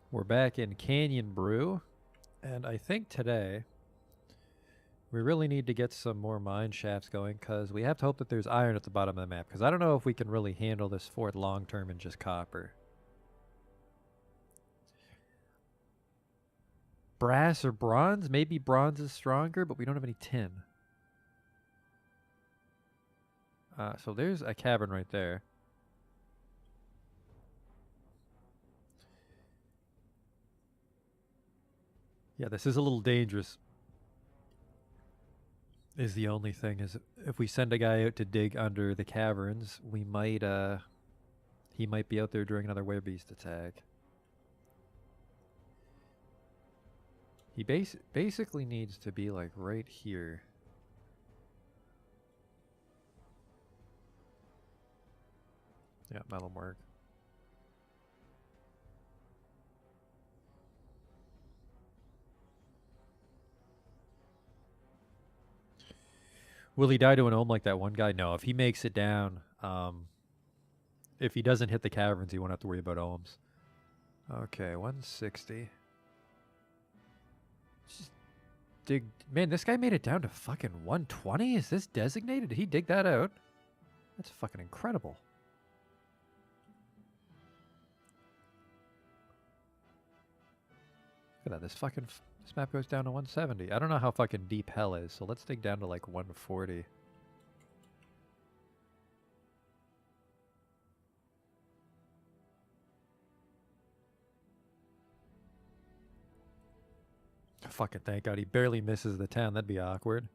We're back in Canyon Brew, and I think today we really need to get some more mine shafts going because we have to hope that there's iron at the bottom of the map because I don't know if we can really handle this fort long term in just copper. Brass or bronze? Maybe bronze is stronger, but we don't have any tin. So there's a cavern right there. Yeah, this is a little dangerous. Is the only thing is if we send a guy out to dig under the caverns, we might he might be out there during another werebeast attack. He basically needs to be like right here. Yeah, that'll work. Will he die to an ohm like that one guy? No, if he makes it down, if he doesn't hit the caverns, he won't have to worry about ohms. Okay, 160. Just dig. Man, this guy made it down to fucking 120? Is this designated? Did he dig that out? That's fucking incredible. Look at that. This map goes down to 170. I don't know how fucking deep hell is, so let's dig down to like 140. Fucking thank God he barely misses the 10. That'd be awkward.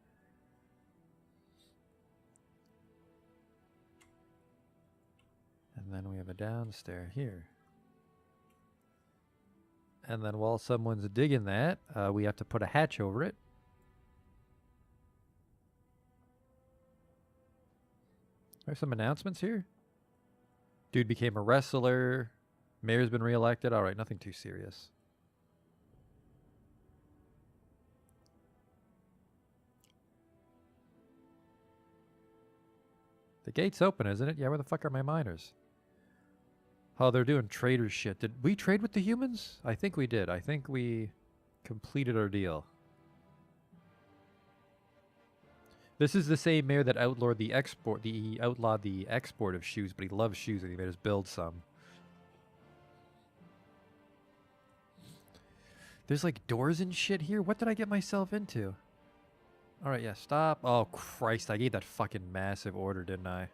And then we have a downstair here. And then while someone's digging that, we have to put a hatch over it. There's some announcements here. Dude became a wrestler. Mayor's been reelected. All right, nothing too serious. The gate's open, isn't it? Yeah, where the fuck are my miners? Oh, they're doing trader shit. Did we trade with the humans? I think we did. I think we completed our deal. This is the same mayor that outlawed the export. He outlawed the export of shoes, but he loves shoes and he made us build some. There's like doors and shit here. What did I get myself into? All right, yeah, stop. Oh, Christ. I gave that fucking massive order, didn't I?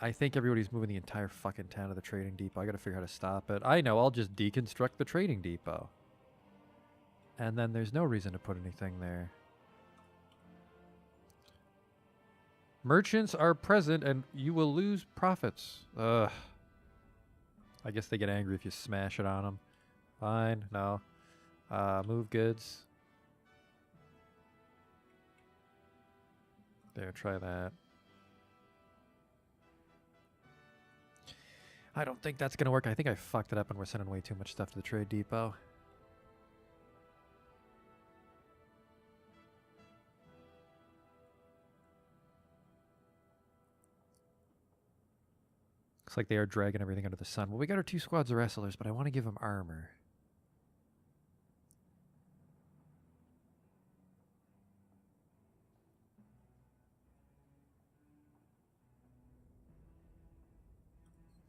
I think everybody's moving the entire fucking town to the trading depot. I gotta figure out how to stop it. I know, I'll just deconstruct the trading depot. And then there's no reason to put anything there. Merchants are present and you will lose profits. Ugh. I guess they get angry if you smash it on them. Fine, no. Move goods. There, try that. I don't think that's going to work. I think I fucked it up and we're sending way too much stuff to the trade depot. Looks like they are dragging everything under the sun. Well, we got our 2 squads of wrestlers, but I want to give them armor.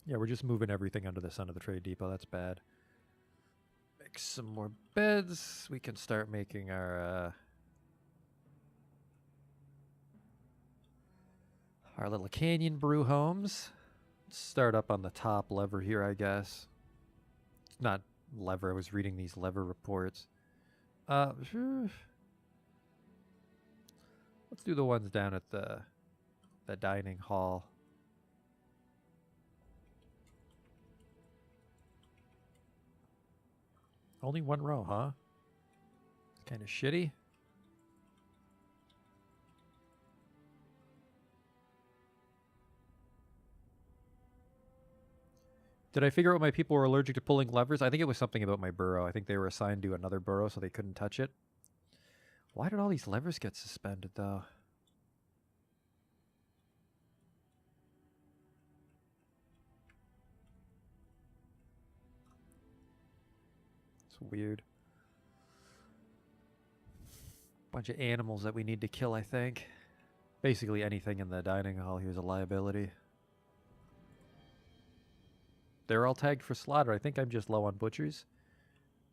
Yeah, we're just moving everything under the sun of the trade depot. That's bad. Make some more beds. We can start making our little canyon brew homes. Start up on the top lever here, I guess. Not lever. I was reading these lever reports. Sure. Let's do the ones down at the dining hall. Only 1 row, huh? Kind of shitty. Did I figure out my people were allergic to pulling levers? I think it was something about my burrow. I think they were assigned to another burrow, so they couldn't touch it. Why did all these levers get suspended, though? It's weird. Bunch of animals that we need to kill, I think. Basically anything in the dining hall here is a liability. They're all tagged for slaughter. I think I'm just low on butchers.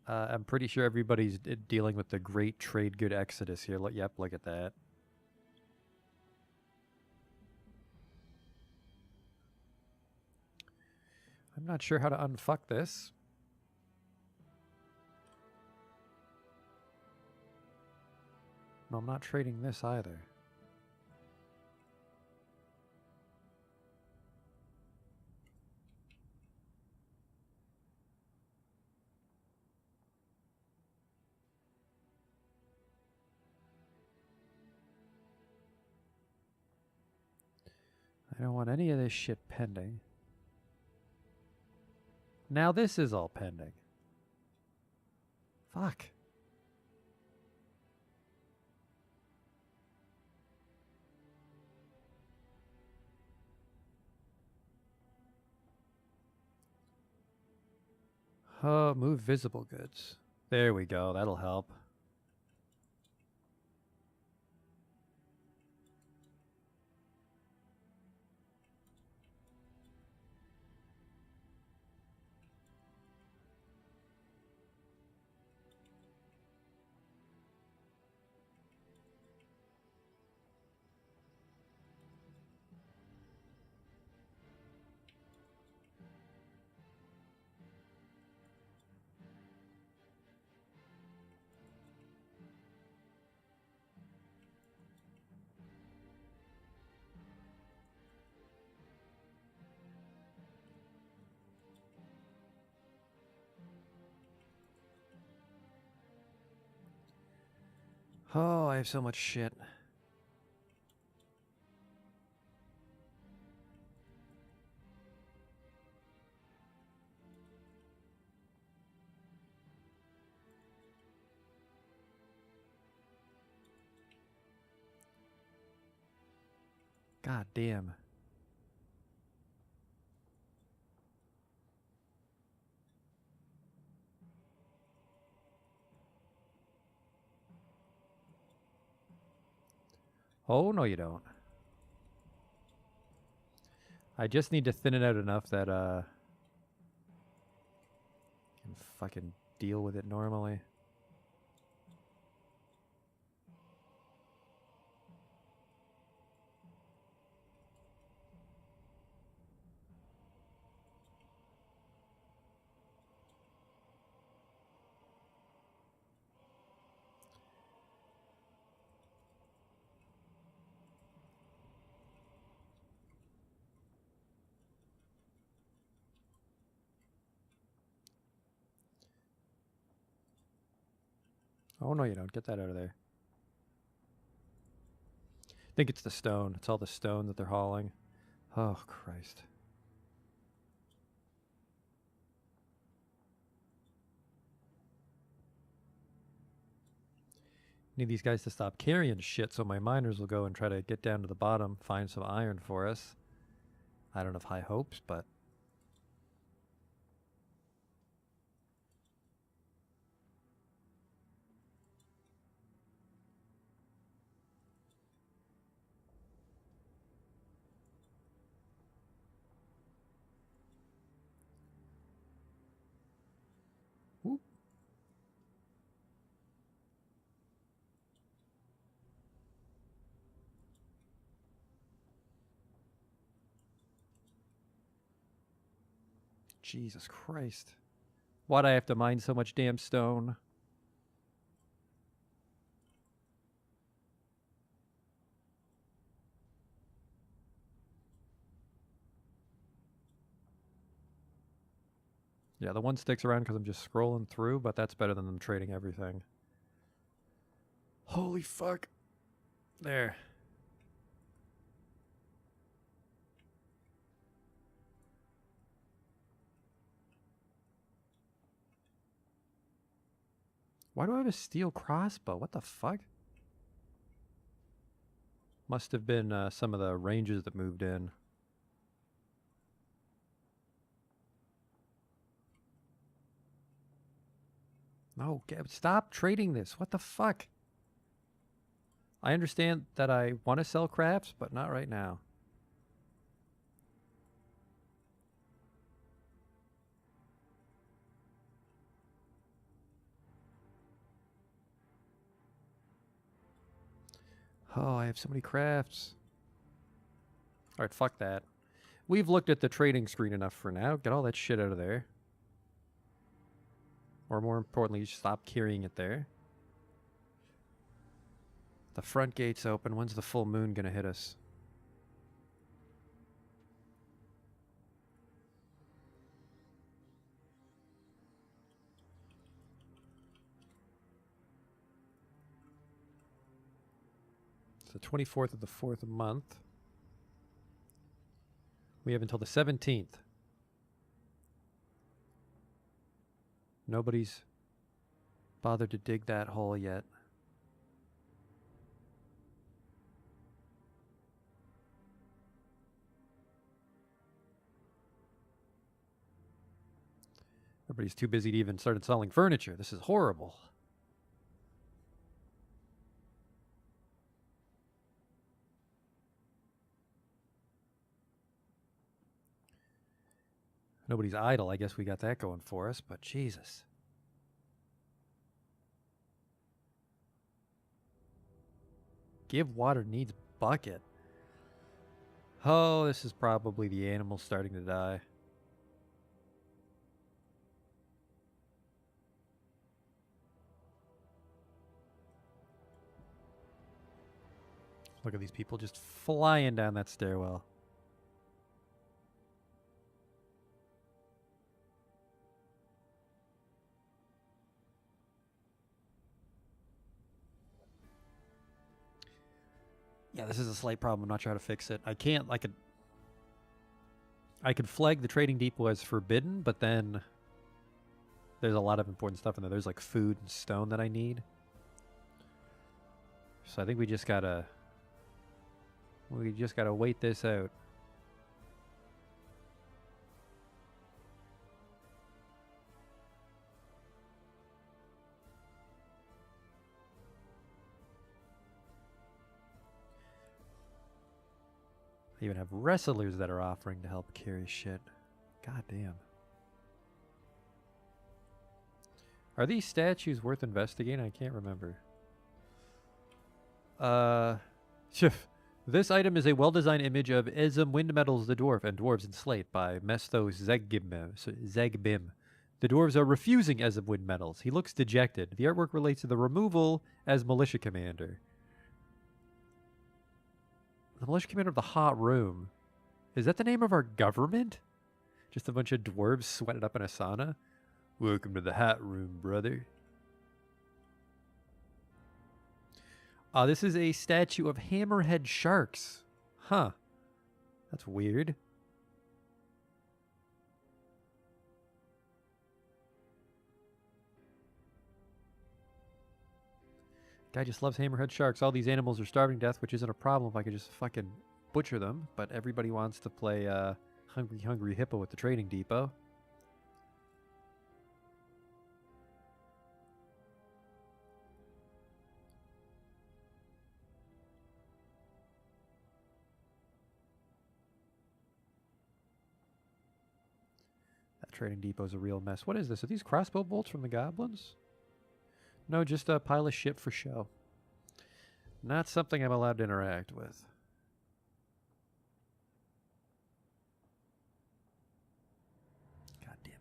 I'm pretty sure everybody's dealing with the great trade good exodus here. Yep, look at that. I'm not sure how to unfuck this. No, I'm not trading this either. I don't want any of this shit pending. Now this is all pending. Fuck. Oh, move visible goods. There we go. That'll help. Oh, I have so much shit. God damn. Oh, no you don't. I just need to thin it out enough that, can fucking deal with it normally. Oh, no you don't. Get that out of there. I think it's the stone. It's all the stone that they're hauling. Oh, Christ. Need these guys to stop carrying shit so my miners will go and try to get down to the bottom, find some iron for us. I don't have high hopes, but... Whoop. Jesus Christ. Why'd I have to mine so much damn stone? Yeah, the one sticks around because I'm just scrolling through, but that's better than them trading everything. Holy fuck. There. Why do I have a steel crossbow? What the fuck? Must have been some of the rangers that moved in. No, stop trading this. What the fuck? I understand that I want to sell crafts, but not right now. Oh, I have so many crafts. Alright, fuck that. We've looked at the trading screen enough for now. Get all that shit out of there. Or more importantly, stop carrying it there. The front gate's open. When's the full moon gonna hit us? It's the 24th of the 4th month. We have until the 17th. Nobody's bothered to dig that hole yet. Everybody's too busy to even start installing furniture. This is horrible. Nobody's idle. I guess we got that going for us, but Jesus. Give water needs bucket. Oh, this is probably the animal starting to die. Look at these people just flying down that stairwell. Yeah, this is a slight problem. I'm not trying to fix it. I can't, I could flag the trading depot as forbidden, but then there's a lot of important stuff in there. There's like food and stone that I need. So I think we just gotta wait this out. I even have wrestlers that are offering to help carry shit. God damn. Are these statues worth investigating? I can't remember. This item is a well-designed image of Esm Windmetals the Dwarf and Dwarves in Slate by Mesthos Zegbim. The dwarves are refusing Esm Windmetals. He looks dejected. The artwork relates to the removal as militia commander. The militia commander of the hot room. Is that the name of our government? Just a bunch of dwarves sweated up in a sauna? Welcome to the hot room, brother. This is a statue of hammerhead sharks. Huh. That's weird. Guy just loves hammerhead sharks. All these animals are starving to death, which isn't a problem if I could just fucking butcher them. But everybody wants to play Hungry Hungry Hippo with the trading depot. That trading depot's a real mess. What is this? Are these crossbow bolts from the goblins? No, just a pile of shit for show. Not something I'm allowed to interact with. God damn it.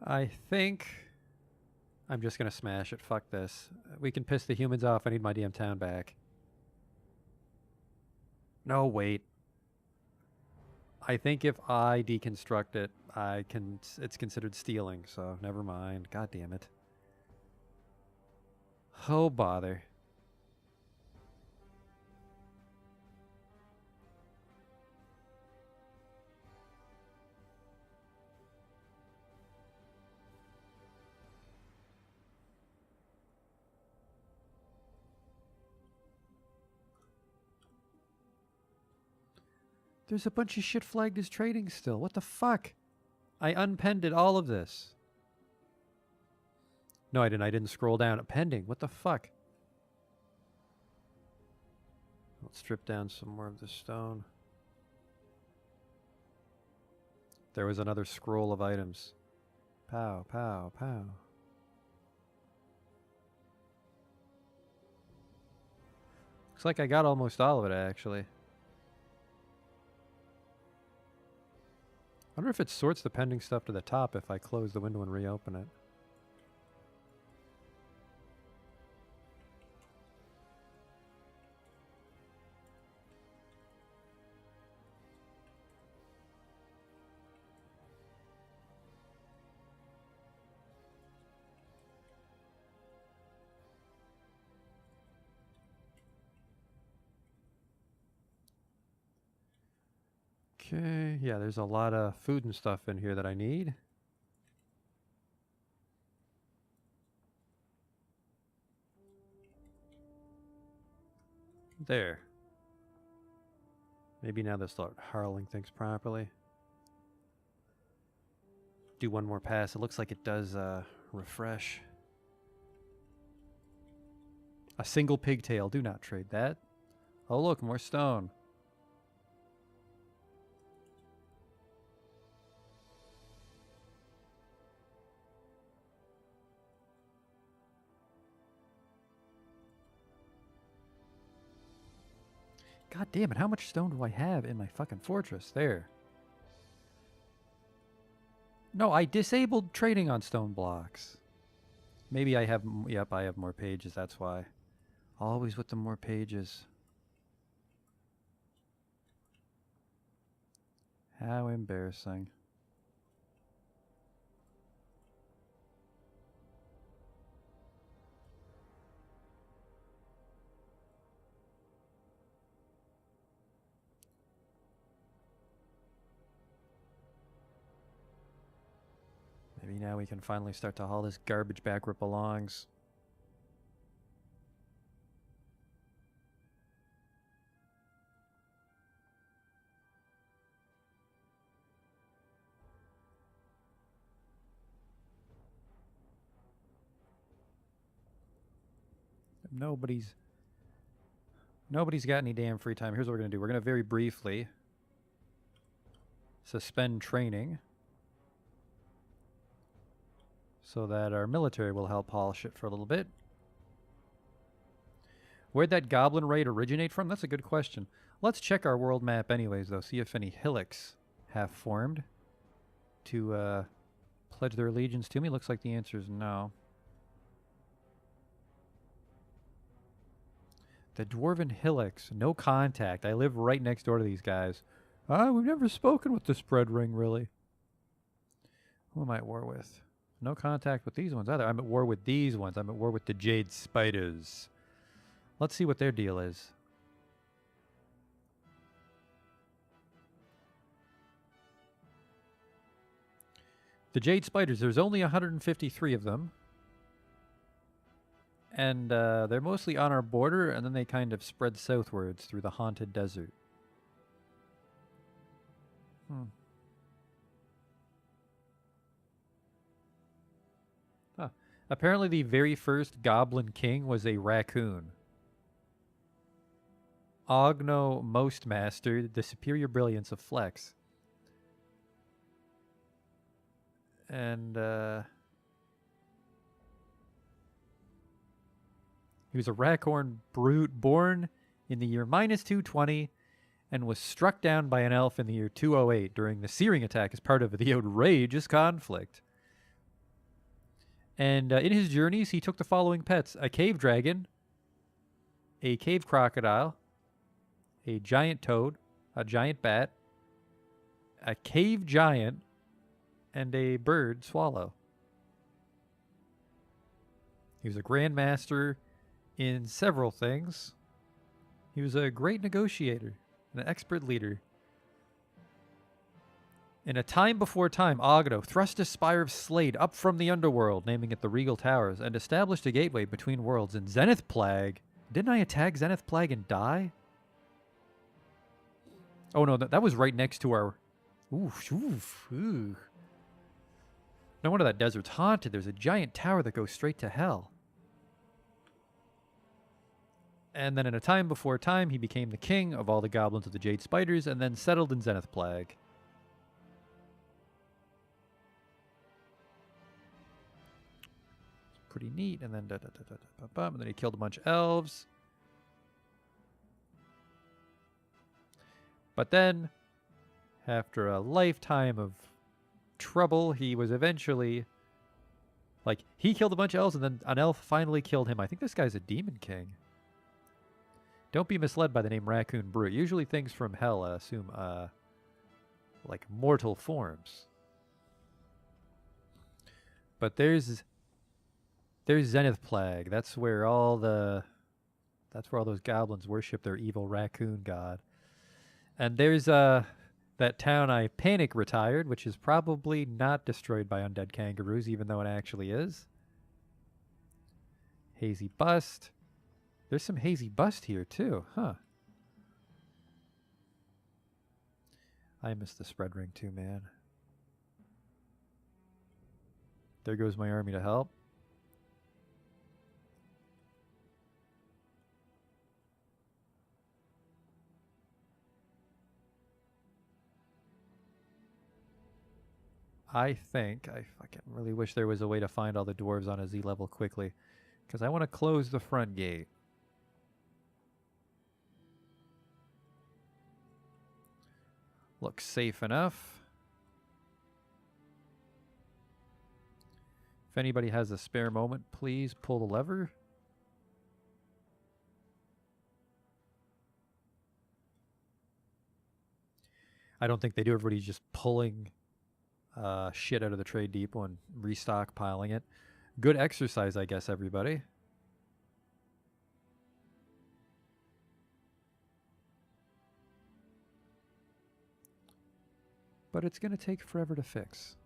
I think I'm just going to smash it. Fuck this. We can piss the humans off. I need my damn town back. No, wait. I think if I deconstruct it, it's considered stealing, so never mind. God damn it. Oh, bother. There's a bunch of shit flagged as trading still. What the fuck? I unpended all of this. No, I didn't. I didn't scroll down. Pending. What the fuck? Let's strip down some more of the stone. There was another scroll of items. Pow, pow, pow. Looks like I got almost all of it, actually. I wonder if it sorts the pending stuff to the top if I close the window and reopen it. Okay, yeah, there's a lot of food and stuff in here that I need. There. Maybe now they'll start harling things properly. Do one more pass. It looks like it does refresh. A single pigtail. Do not trade that. Oh, look, more stone. God damn it, how much stone do I have in my fucking fortress? There. No, I disabled trading on stone blocks. Maybe I have... Yep, I have more pages, that's why. Always with the more pages. How embarrassing. Maybe now we can finally start to haul this garbage back where it belongs. Nobody's got any damn free time. Here's what we're going to do. We're going to very briefly suspend training so that our military will help haul shit for a little bit. Where'd that goblin raid originate from? That's a good question. Let's check our world map anyways, though. See if any hillocks have formed to pledge their allegiance to me. Looks like the answer is no. The Dwarven hillocks. No contact. I live right next door to these guys. We've never spoken with the spread ring, really. Who am I at war with? No contact with these ones either. I'm at war with these ones. I'm at war with the Jade Spiders. Let's see what their deal is. The Jade Spiders, there's only 153 of them. And they're mostly on our border, and then they kind of spread southwards through the haunted desert. Huh. Apparently the very first Goblin King was a raccoon. Ogno Mostmaster, the superior brilliance of Flex. And he was a raccoon brute born in the year -220 and was struck down by an elf in the year 208 during the Searing attack as part of the outrageous conflict. And in his journeys, he took the following pets: a cave dragon, a cave crocodile, a giant toad, a giant bat, a cave giant, and a bird swallow. He was a grandmaster in several things. He was a great negotiator, an expert leader. In a time before time, Ogdo thrust a spire of Slade up from the underworld, naming it the Regal Towers, and established a gateway between worlds in Zenith Plague. Didn't I attack Zenith Plague and die? Oh no, that was right next to our... Ooh. No wonder that desert's haunted. There's a giant tower that goes straight to hell. And then in a time before time, he became the king of all the goblins of the Jade Spiders and then settled in Zenith Plague. It's pretty neat. And then and then he killed a bunch of elves. But then, after a lifetime of trouble, he was eventually... Like, he killed a bunch of elves, and then an elf finally killed him. I think this guy's a demon king. Don't be misled by the name Raccoon Brute. Usually things from hell assume, like, mortal forms. But there's Zenith Plague. That's where all those goblins worship their evil raccoon god. And there's that town I panic retired, which is probably not destroyed by undead kangaroos, even though it actually is. Hazy Bust. There's some Hazy Bust here, too. Huh. I miss the spread ring, too, man. There goes my army to help. I fucking really wish there was a way to find all the dwarves on a Z level quickly. Because I want to close the front gate. Looks safe enough. If anybody has a spare moment, please pull the lever. I don't think they do. Everybody's just pulling shit out of the trade depot and restockpiling it. Good exercise, I guess, everybody. But it's going to take forever to fix.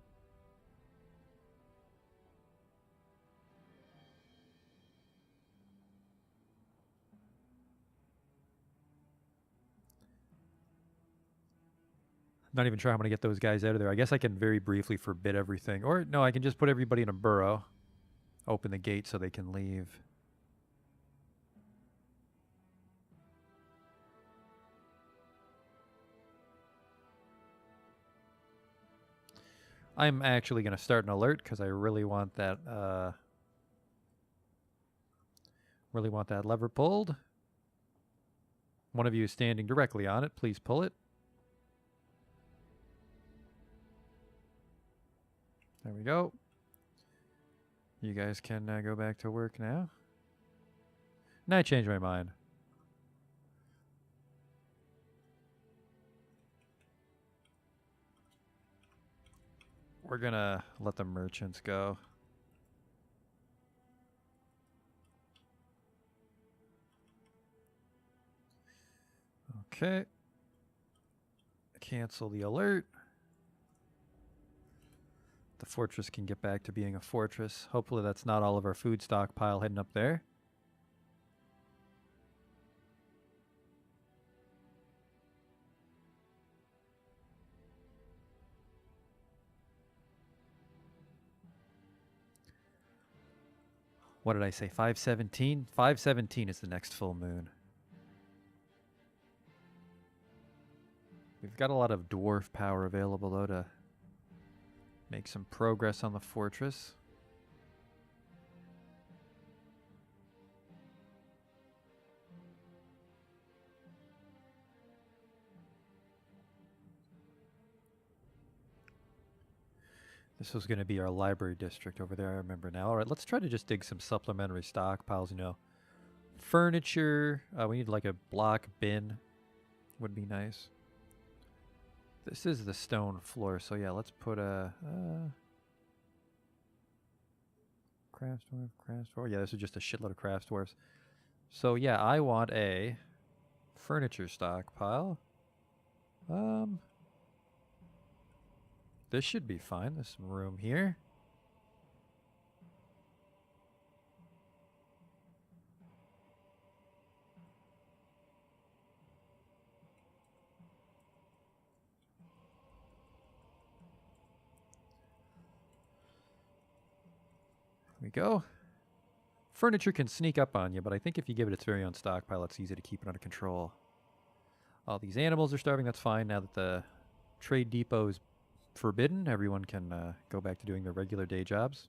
Not even sure how I'm going to get those guys out of there. I guess I can very briefly forbid everything. Or, no, I can just put everybody in a burrow. Open the gate so they can leave. I'm actually going to start an alert because I really want that lever pulled. One of you is standing directly on it. Please pull it. There we go. You guys can go back to work now. Now I changed my mind. We're gonna let the merchants go. Okay. Cancel the alert. The fortress can get back to being a fortress. Hopefully that's not all of our food stockpile heading up there. What did I say? 517? 517 is the next full moon. We've got a lot of dwarf power available, though, to make some progress on the fortress. This was going to be our library district over there, I remember now. All right, let's try to just dig some supplementary stockpiles, you know. Furniture. We need like a block bin. Would be nice. This is the stone floor, so yeah, let's put a... craft dwarf. Yeah, this is just a shitload of craft dwarfs. So yeah, I want a furniture stockpile. This should be fine. There's some room here. we go. Furniture can sneak up on you, but I think if you give it its very own stockpile, it's easy to keep it under control. All these animals are starving. That's fine. Now that the trade depot is forbidden, everyone can go back to doing their regular day jobs.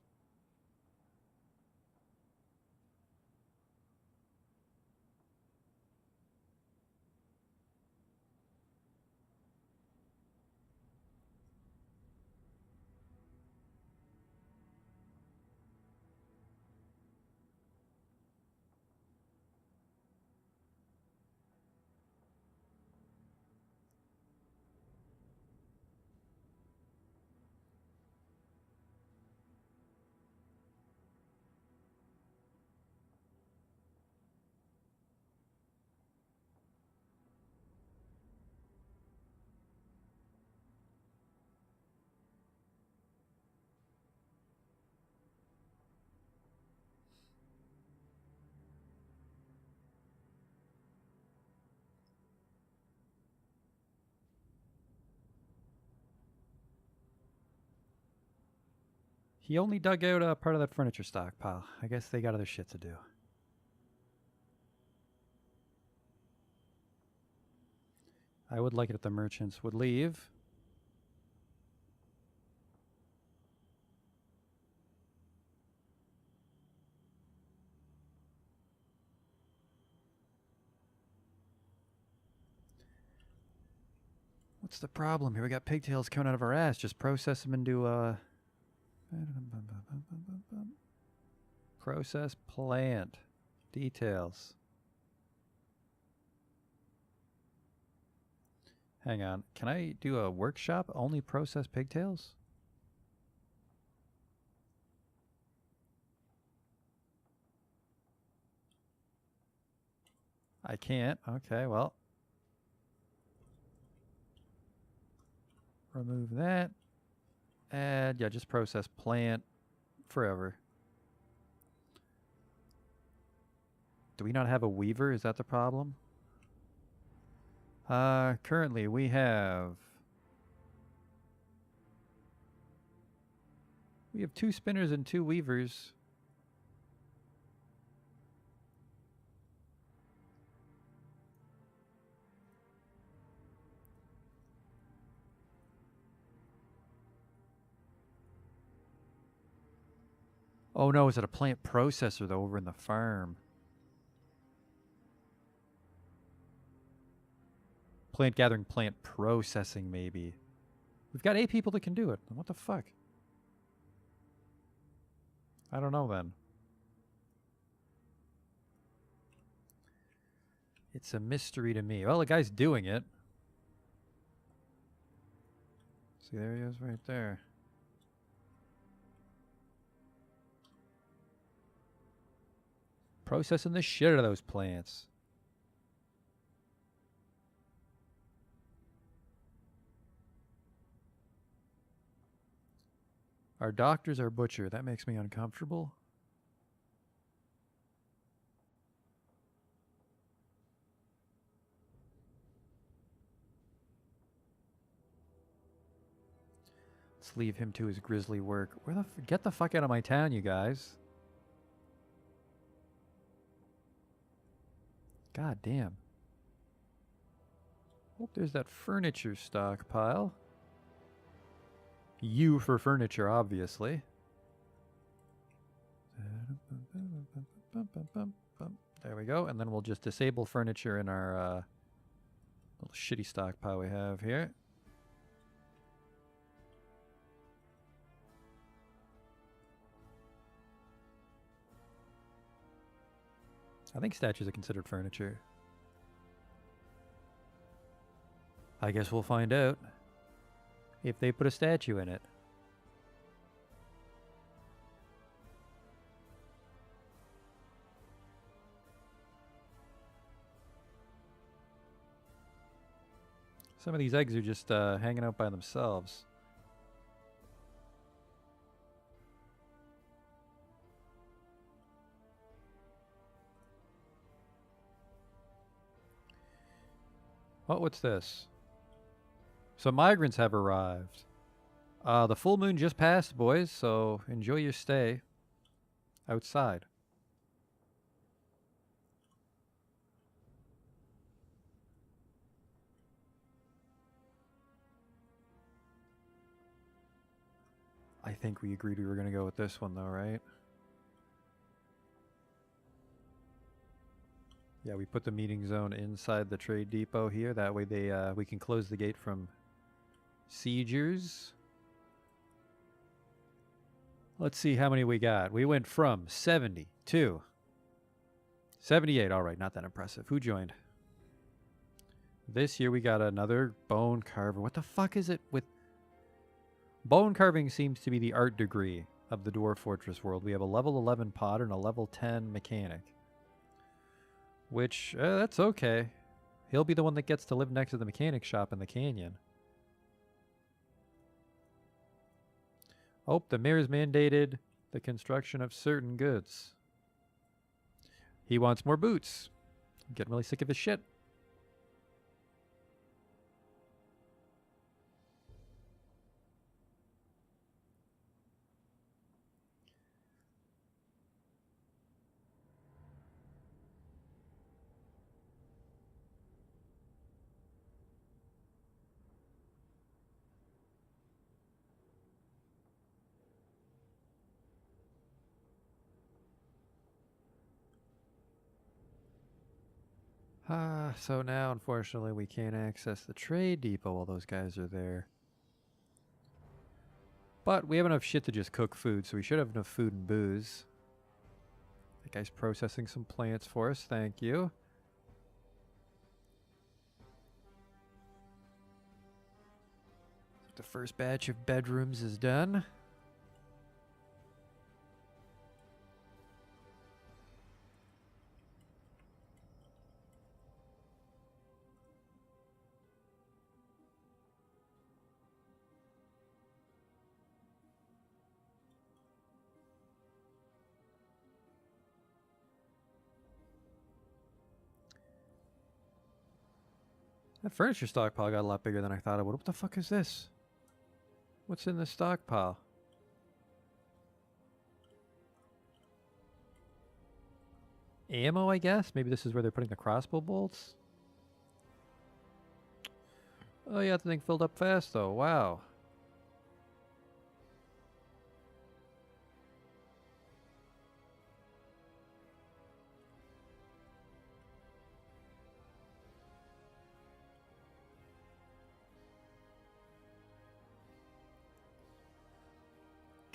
He only dug out a part of that furniture stockpile. I guess they got other shit to do. I would like it if the merchants would leave. What's the problem here? We got pigtails coming out of our ass. Just process them into process plant details. Hang on. Can I do a workshop only process pigtails? I can't. Okay, well. Remove that. Add, yeah, just process plant forever. Do we not have a weaver? Is that the problem? Currently we have 2 spinners and 2 weavers. Oh no, is it a plant processor though over in the farm? Plant gathering, plant processing maybe. We've got 8 people that can do it. What the fuck? I don't know then. It's a mystery to me. Well, the guy's doing it. See, there he is right there. Processing the shit out of those plants. Our doctor's our butcher. That makes me uncomfortable. Let's leave him to his grisly work. Where the get the fuck out of my town, you guys. God damn. Oh, there's that furniture stockpile. U for furniture, obviously. There we go. And then we'll just disable furniture in our little shitty stockpile we have here. I think statues are considered furniture. I guess we'll find out if they put a statue in it. Some of these eggs are just hanging out by themselves. Oh, what's this? Some migrants have arrived. The full moon just passed, boys, so enjoy your stay. outside. I think we agreed we were going to go with this one, though, right? Yeah, we put the meeting zone inside the trade depot here. That way we can close the gate from siegers. Let's see how many we got. We went from 70 to 78. All right, not that impressive. Who joined? This year we got another bone carver. What the fuck is it with... Bone carving seems to be the art degree of the Dwarf Fortress world. We have a level 11 potter and a level 10 mechanic. Which, that's okay. He'll be the one that gets to live next to the mechanic shop in the canyon. Oh, the mayor's mandated the construction of certain goods. He wants more boots. I'm getting really sick of his shit. So now, unfortunately, we can't access the trade depot while those guys are there. But we have enough shit to just cook food, so we should have enough food and booze. That guy's processing some plants for us, thank you. The first batch of bedrooms is done. That furniture stockpile got a lot bigger than I thought it would. What the fuck is this? What's in the stockpile? Ammo, I guess? Maybe this is where they're putting the crossbow bolts? Oh yeah, the thing filled up fast though. Wow.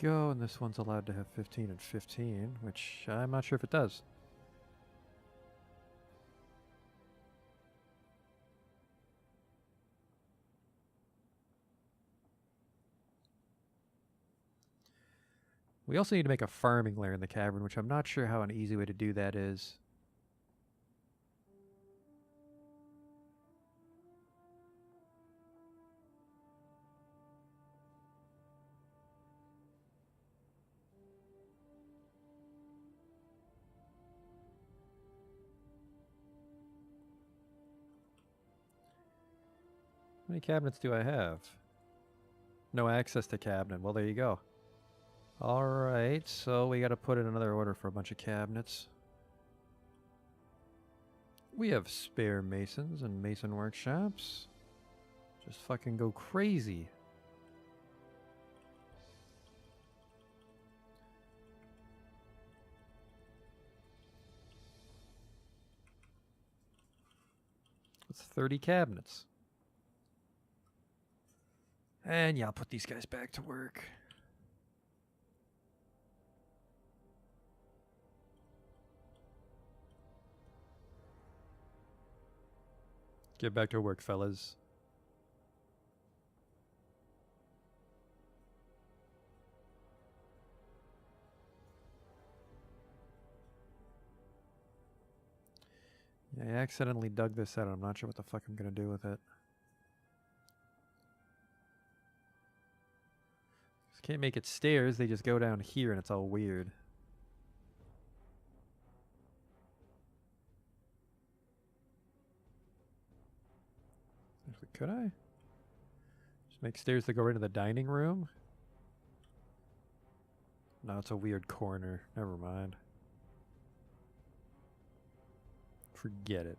Go, and this one's allowed to have 15 and 15, which I'm not sure if it does. We also need to make a farming lair in the cavern, which I'm not sure how an easy way to do that is. How many cabinets do I have? No access to cabinet. Well, there you go. Alright, so we gotta put in another order for a bunch of cabinets. We have spare masons and mason workshops. Just fucking go crazy. That's 30 cabinets. And yeah, I'll put these guys back to work. Get back to work, fellas. Yeah, I accidentally dug this out. I'm not sure what the fuck I'm gonna do with it. Just can't make it stairs. They just go down here and it's all weird. Actually, could I? Just make stairs that go right into the dining room? No, it's a weird corner. Never mind. Forget it.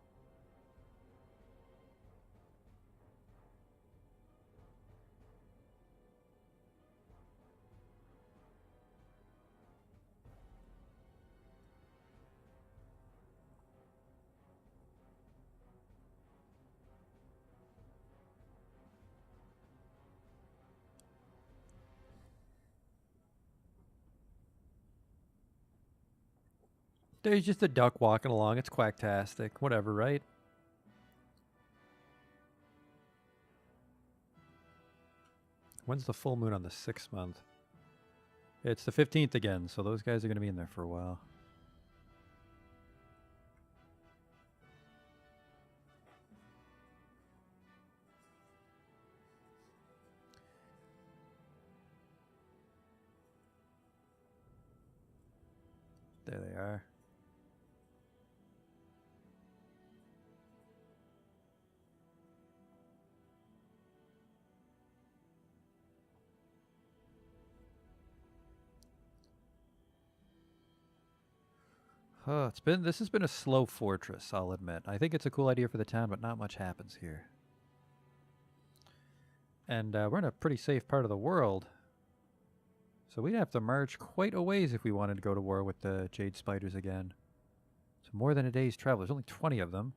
There's just a duck walking along. It's quacktastic. Whatever, right? When's the full moon on the 6th month? It's the 15th again, so those guys are going to be in there for a while. There they are. This has been a slow fortress, I'll admit. I think it's a cool idea for the town, but not much happens here. And we're in a pretty safe part of the world. So we'd have to march quite a ways if we wanted to go to war with the Jade Spiders again. So more than a day's travel. There's only 20 of them.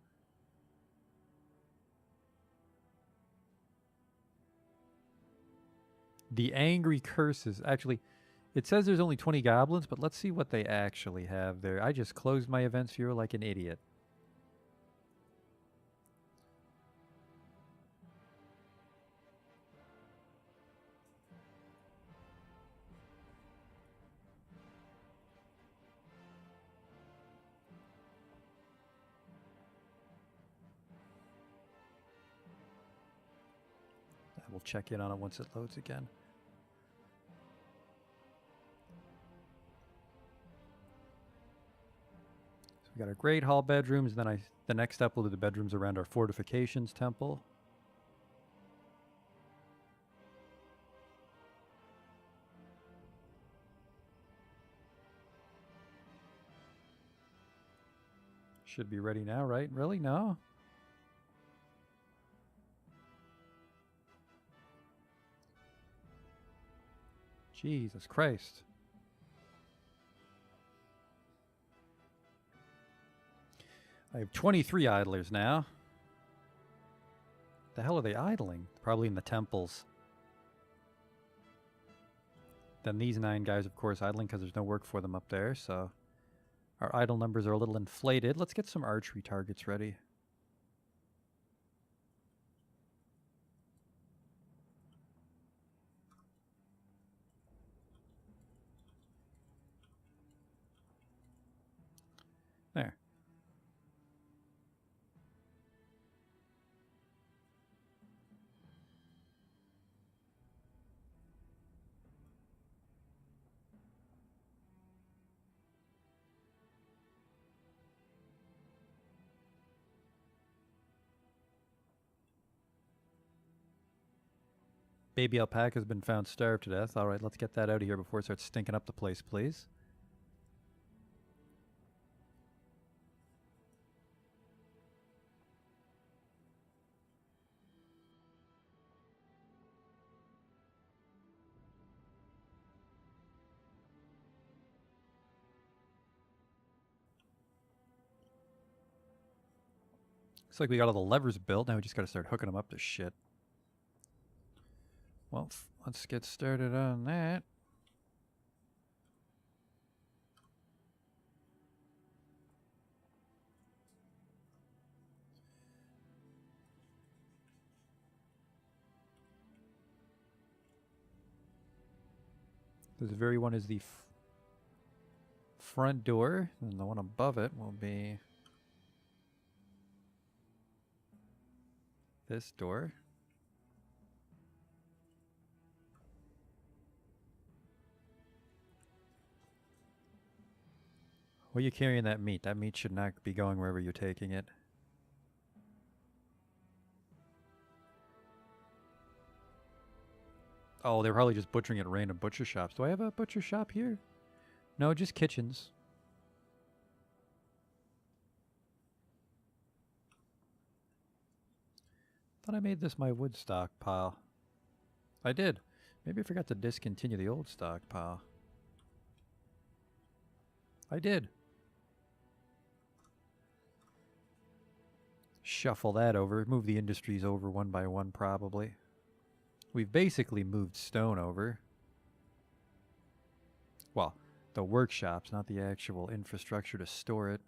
The Angry Curses. Actually, it says there's only 20 goblins, but let's see what they actually have there. I just closed my events viewer like an idiot. We'll check in on it once it loads again. So we got our Great Hall bedrooms, and then the next step we'll do the bedrooms around our fortifications temple. Should be ready now, right? Really? No? Jesus Christ. I have 23 idlers now. The hell are they idling? Probably in the temples. Then these 9 guys, of course, idling because there's no work for them up there, so our idle numbers are a little inflated. Let's get some archery targets ready. There. Baby alpaca has been found starved to death. All right, let's get that out of here before it starts stinking up the place, please. Looks like we got all the levers built. Now we just got to start hooking them up to shit. Well, let's get started on that. This very one is the front door, and the one above it will be this door. Where are you carrying that meat? That meat should not be going wherever you're taking it. Oh, they're probably just butchering at random butcher shops. Do I have a butcher shop here? No, just kitchens. Thought I made this my wood stockpile. I did. Maybe I forgot to discontinue the old stockpile. I did. Shuffle that over. Move the industries over one by one, probably. We've basically moved stone over. Well, the workshops, not the actual infrastructure to store it.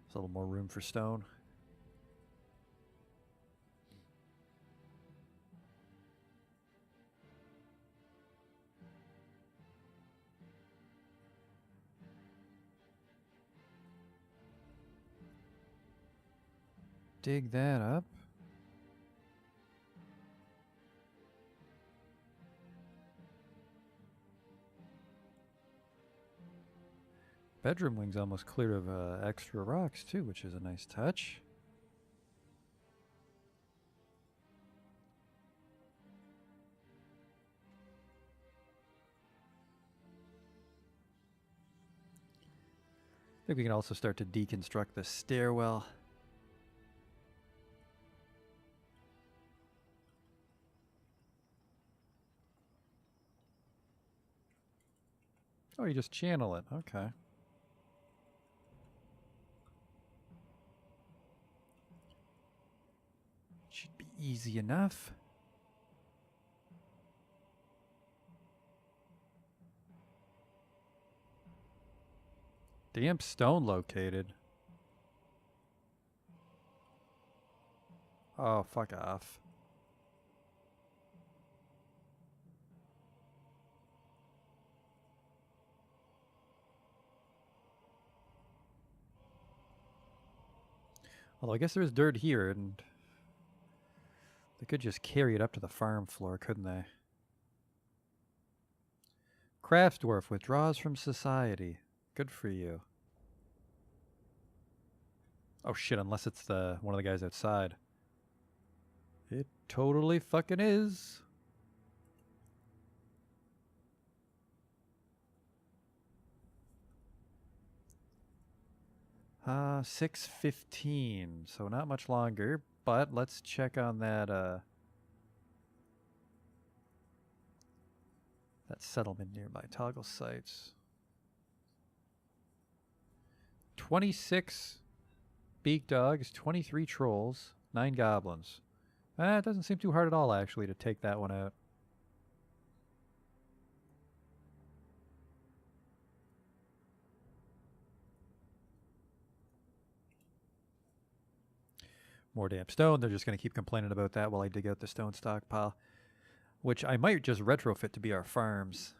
There's a little more room for stone. Dig that up. Bedroom wing's almost clear of extra rocks too, which is a nice touch. I think we can also start to deconstruct the stairwell. Oh, you just channel it. Okay. Should be easy enough. Damn stone located. Oh, fuck off. Although I guess there's dirt here, and they could just carry it up to the farm floor, couldn't they? Craft Dwarf withdraws from society. Good for you. Oh shit, unless it's one of the guys outside. It totally fucking is. Uh, 6:15, so not much longer, but let's check on that that settlement nearby. Toggle sites. 26 beak dogs, 23 trolls, 9 goblins. It doesn't seem too hard at all, actually, to take that one out. More damn stone. They're just going to keep complaining about that while I dig out the stone stockpile, which I might just retrofit to be our farms.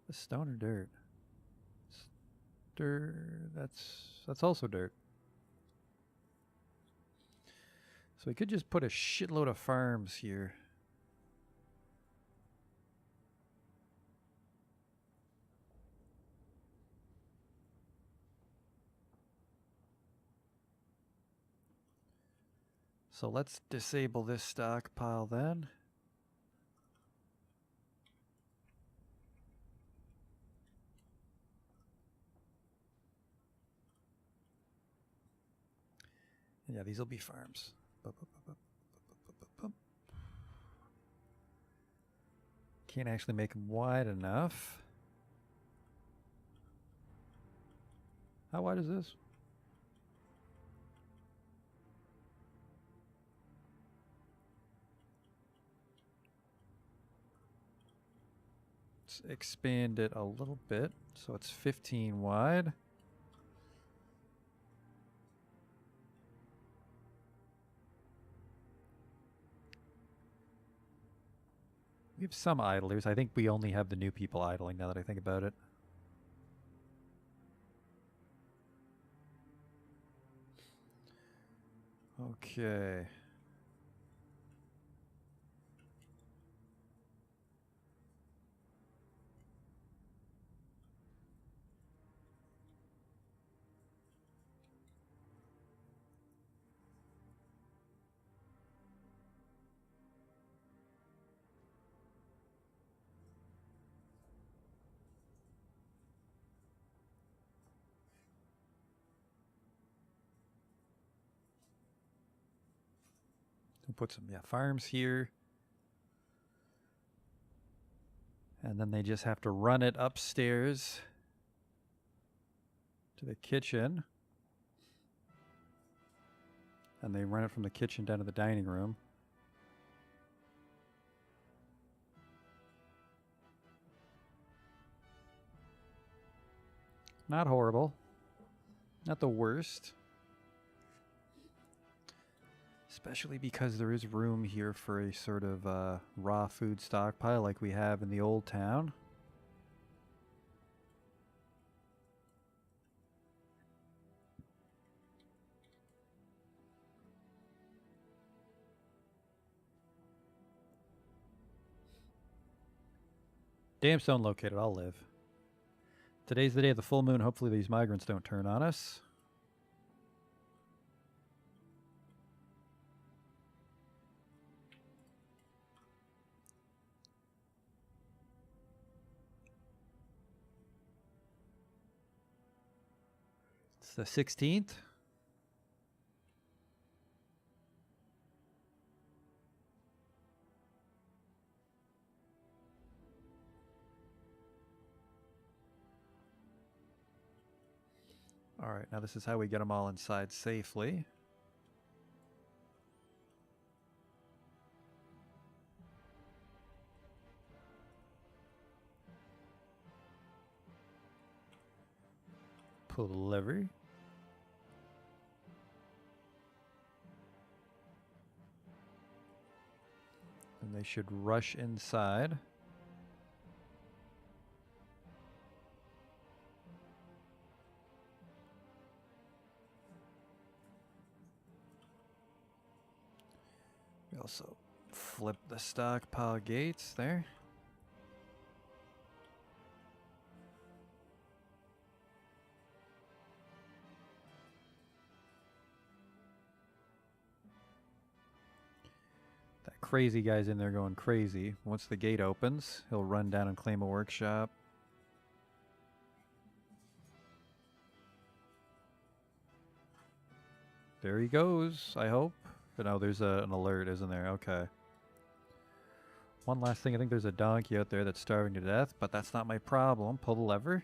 The stone or dirt? Dirt. That's also dirt. So we could just put a shitload of farms here. So let's disable this stockpile then. Yeah, these will be farms. Can't actually make them wide enough. How wide is this? Let's expand it a little bit so it's 15 wide. We have some idlers. I think we only have the new people idling now that I think about it. Okay. We'll put some farms here. And then they just have to run it upstairs to the kitchen. And they run it from the kitchen down to the dining room. Not horrible. Not the worst. Especially because there is room here for a sort of raw food stockpile like we have in the old town. Damn stone located, I'll live. Today's the day of the full moon. Hopefully these migrants don't turn on us. It's the 16th. All right, now this is how we get them all inside safely. Pull the lever. And they should rush inside. We also flip the stockpile gates there. That crazy guy's in there going crazy. Once the gate opens, he'll run down and claim a workshop. There he goes, I hope. But no, there's an alert, isn't there? Okay. One last thing, I think there's a donkey out there that's starving to death, but that's not my problem. Pull the lever.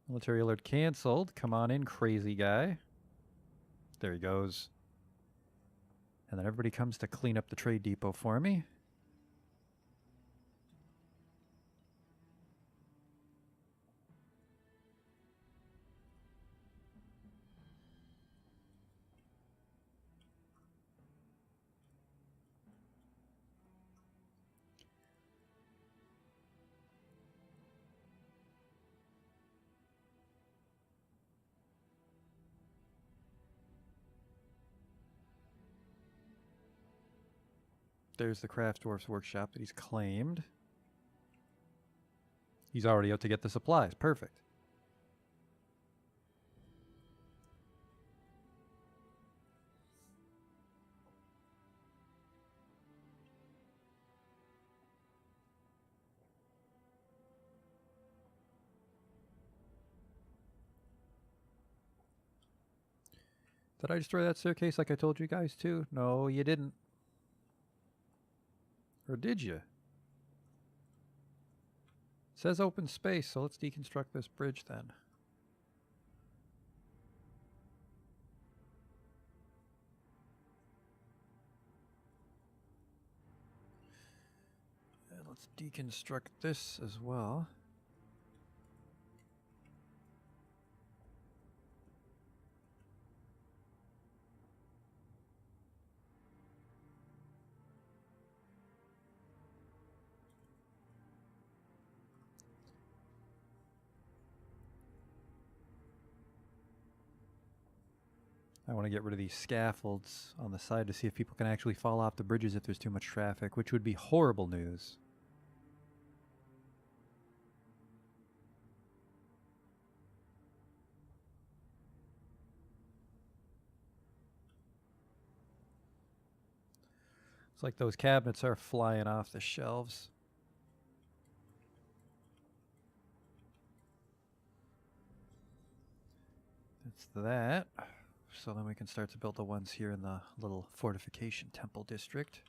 Military alert canceled. Come on in, crazy guy. There he goes. And then everybody comes to clean up the trade depot for me. There's the craft dwarf's workshop that he's claimed. He's already out to get the supplies. Perfect. Did I destroy that staircase like I told you guys to? No, you didn't. Or did you? It says open space, so let's deconstruct this bridge then. And let's deconstruct this as well. I want to get rid of these scaffolds on the side to see if people can actually fall off the bridges if there's too much traffic, which would be horrible news. It's like those cabinets are flying off the shelves. That's that. So then we can start to build the ones here in the little fortification temple district.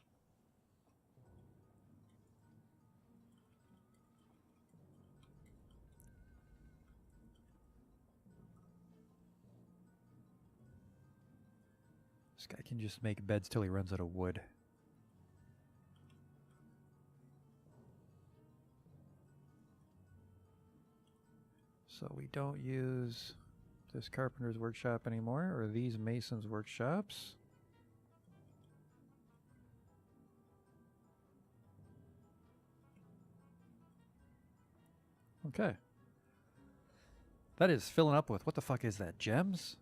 This guy can just make beds till he runs out of wood. So we don't use this carpenter's workshop anymore, or these masons' workshops. Okay. That is filling up with, what the fuck is that, gems?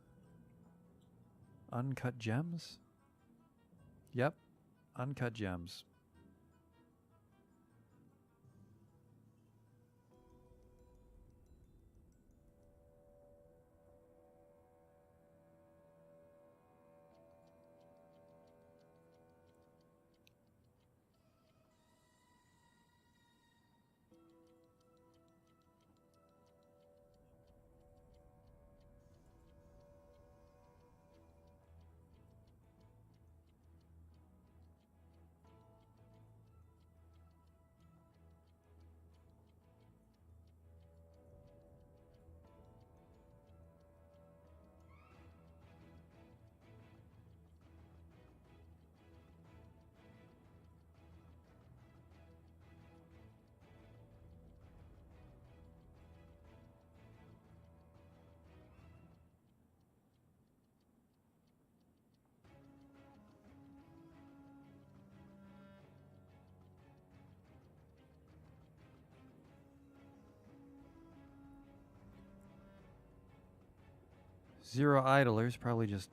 Uncut gems? Yep, uncut gems. Zero idlers, probably just...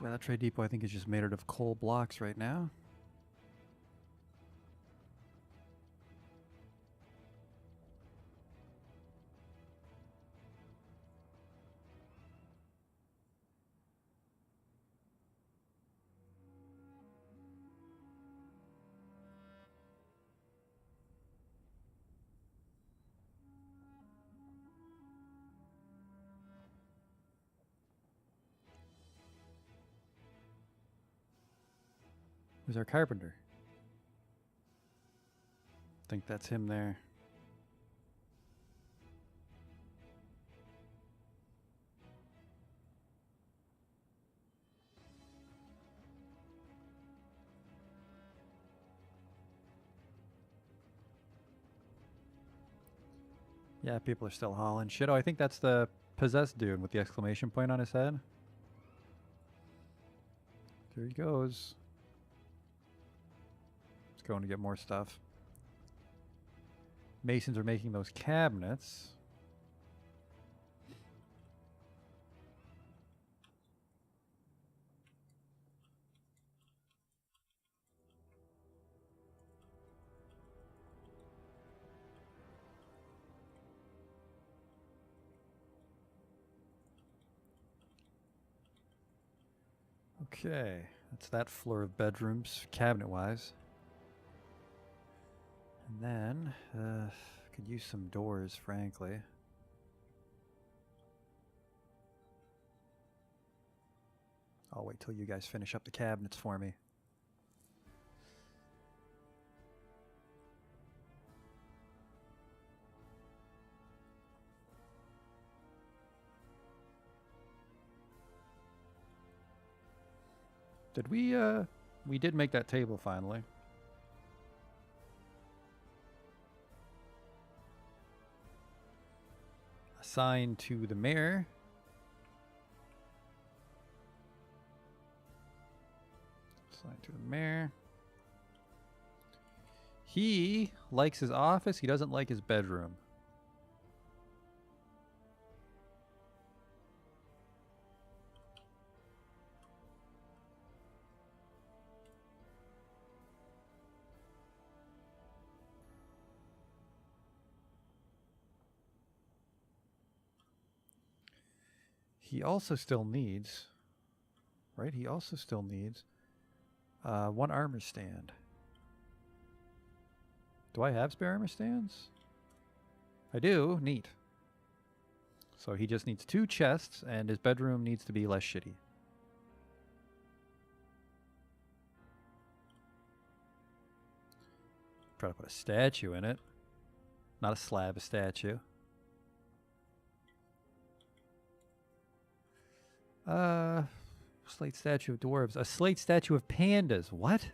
Well, that trade depot I think is just made out of coal blocks right now. Who's our carpenter? Think that's him there. Yeah, people are still hauling shit. Oh, I think that's the possessed dude with the exclamation point on his head. There he goes. He's going to get more stuff. Masons are making those cabinets. Okay, that's that floor of bedrooms, cabinet-wise. And then, could use some doors, frankly. I'll wait till you guys finish up the cabinets for me. Did we did make that table finally. Assigned to the mayor. Assigned to the mayor. He likes his office, he doesn't like his bedroom. He also still needs, right? He also still needs one armor stand. Do I have spare armor stands? I do. Neat. So he just needs 2 chests, and his bedroom needs to be less shitty. Try to put a statue in it. Not a slab, a statue. Slate statue of dwarves. A slate statue of pandas. What?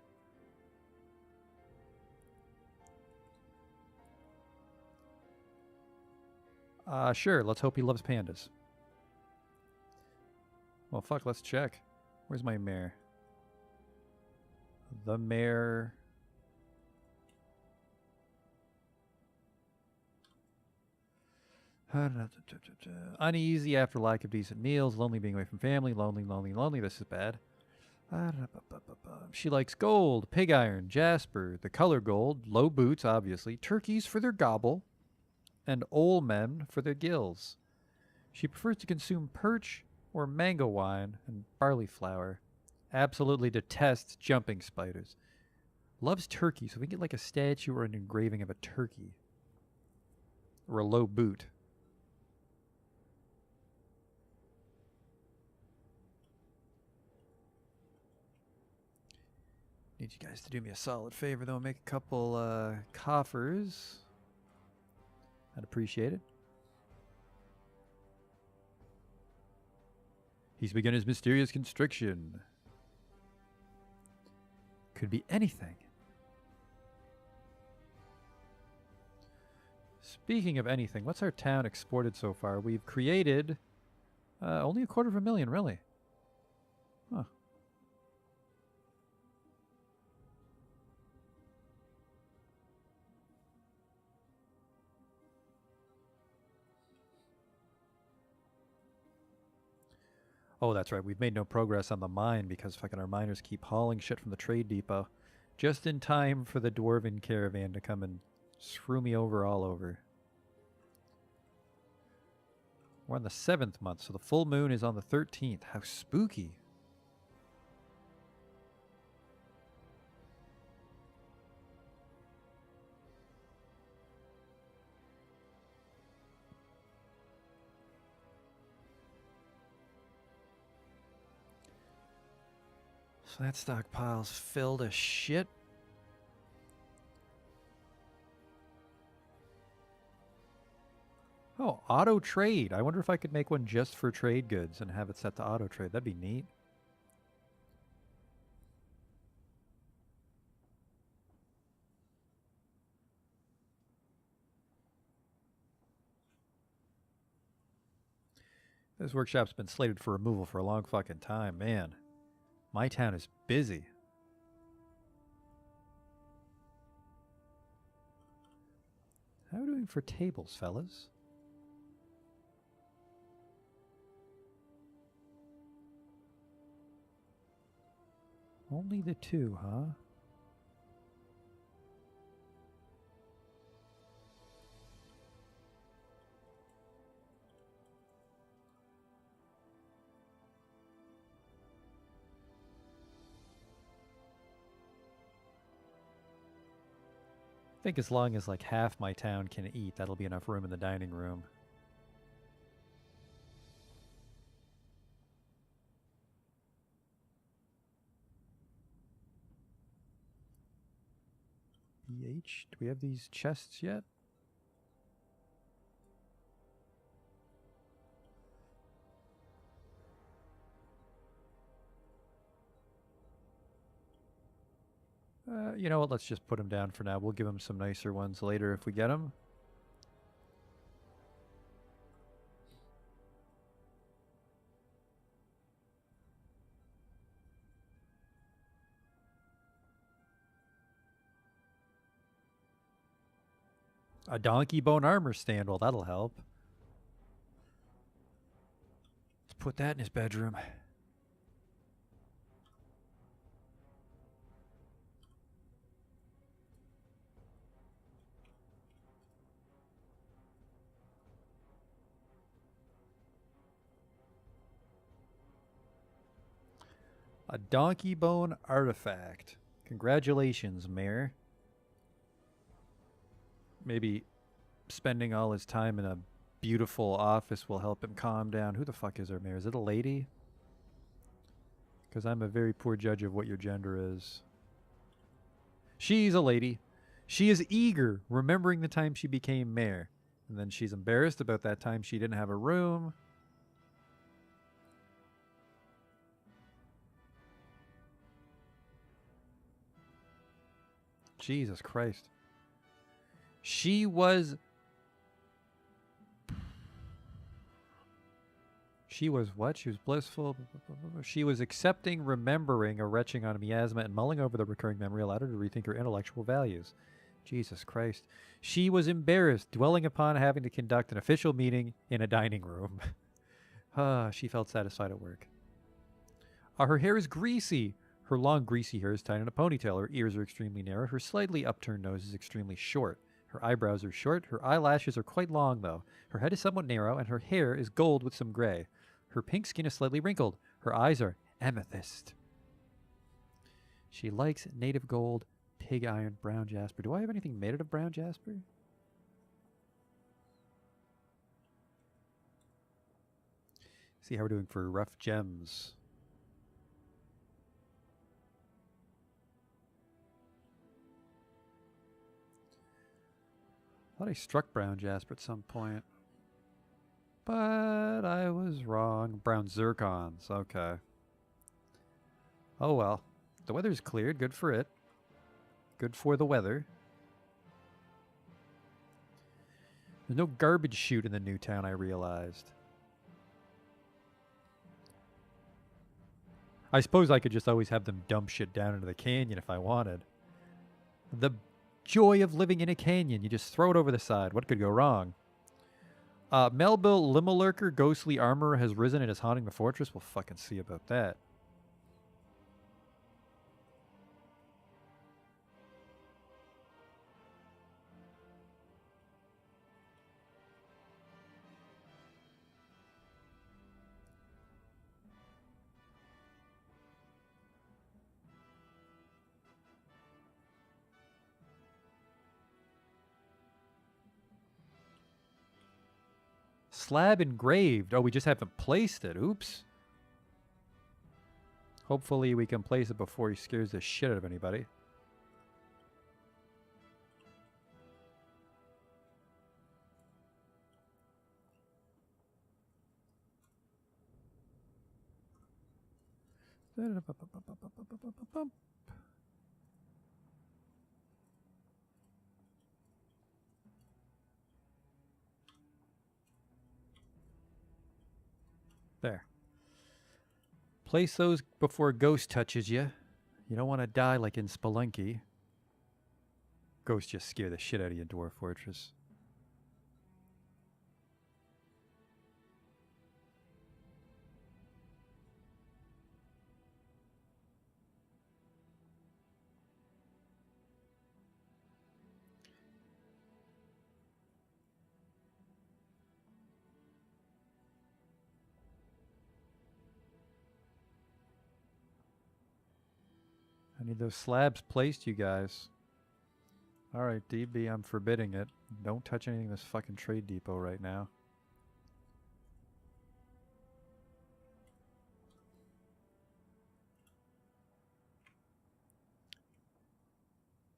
Sure. Let's hope he loves pandas. Well, fuck, let's check. Where's my mayor? The mayor... Uneasy after lack of decent meals, lonely being away from family, lonely. This is bad. She likes gold, pig iron, jasper, the color gold, low boots, obviously, turkeys for their gobble, and old men for their gills. She prefers to consume perch or mango wine and barley flour. Absolutely detests jumping spiders. Loves turkey, so we can get like a statue or an engraving of a turkey. Or a low boot. Need you guys to do me a solid favor, though. Make a couple coffers. I'd appreciate it. He's begun his mysterious constriction. Could be anything. Speaking of anything, what's our town exported so far? We've created only 250,000, really. Huh. Oh, that's right. We've made no progress on the mine because fucking our miners keep hauling shit from the trade depot. Just in time for the dwarven caravan to come and screw me over all over. We're on the 7th month, so the full moon is on the 13th. How spooky. So that stockpile's filled as shit. Oh, auto trade. I wonder if I could make one just for trade goods and have it set to auto trade. That'd be neat. This workshop's been slated for removal for a long fucking time, man. My town is busy. How are we doing for tables, fellas? Only the 2, huh? I think as long as like half my town can eat, that'll be enough room in the dining room. BH, do we have these chests yet? You know what, let's just put them down for now. We'll give them some nicer ones later if we get them. A donkey bone armor stand, well that'll help. Let's put that in his bedroom. A donkey bone artifact. Congratulations, Mayor. Maybe spending all his time in a beautiful office will help him calm down. Who the fuck is our mayor? Is it a lady? Because I'm a very poor judge of what your gender is. She's a lady. She is eager, remembering the time she became mayor. And then she's embarrassed about that time she didn't have a room. Jesus Christ. She was what? She was blissful. She was accepting, remembering, or retching on miasma, and mulling over the recurring memory allowed her to rethink her intellectual values. Jesus Christ. She was embarrassed, dwelling upon having to conduct an official meeting in a dining room. She felt satisfied at work. Her hair is greasy. Her long, greasy hair is tied in a ponytail. Her ears are extremely narrow. Her slightly upturned nose is extremely short. Her eyebrows are short. Her eyelashes are quite long, though. Her head is somewhat narrow, and her hair is gold with some gray. Her pink skin is slightly wrinkled. Her eyes are amethyst. She likes native gold, pig iron, brown jasper. Do I have anything made out of brown jasper? See how we're doing for rough gems. I thought I struck brown jasper at some point. But I was wrong. Brown zircons. Okay. Oh well. The weather's cleared. Good for it. Good for the weather. There's no garbage chute in the new town, I realized. I suppose I could just always have them dump shit down into the canyon if I wanted. The joy of living in a canyon. You just throw it over the side. What could go wrong? Melville Limelurker, ghostly armor has risen and is haunting the fortress. We'll fucking see about that. Slab engraved. Oh, we just haven't placed it. Oops. Hopefully we can place it before he scares the shit out of anybody. There. Place those before a ghost touches you. You don't want to die like in Spelunky. Ghosts just scare the shit out of you in Dwarf Fortress. I need those slabs placed, you guys. Alright, DB, I'm forbidding it. Don't touch anything in this fucking trade depot right now.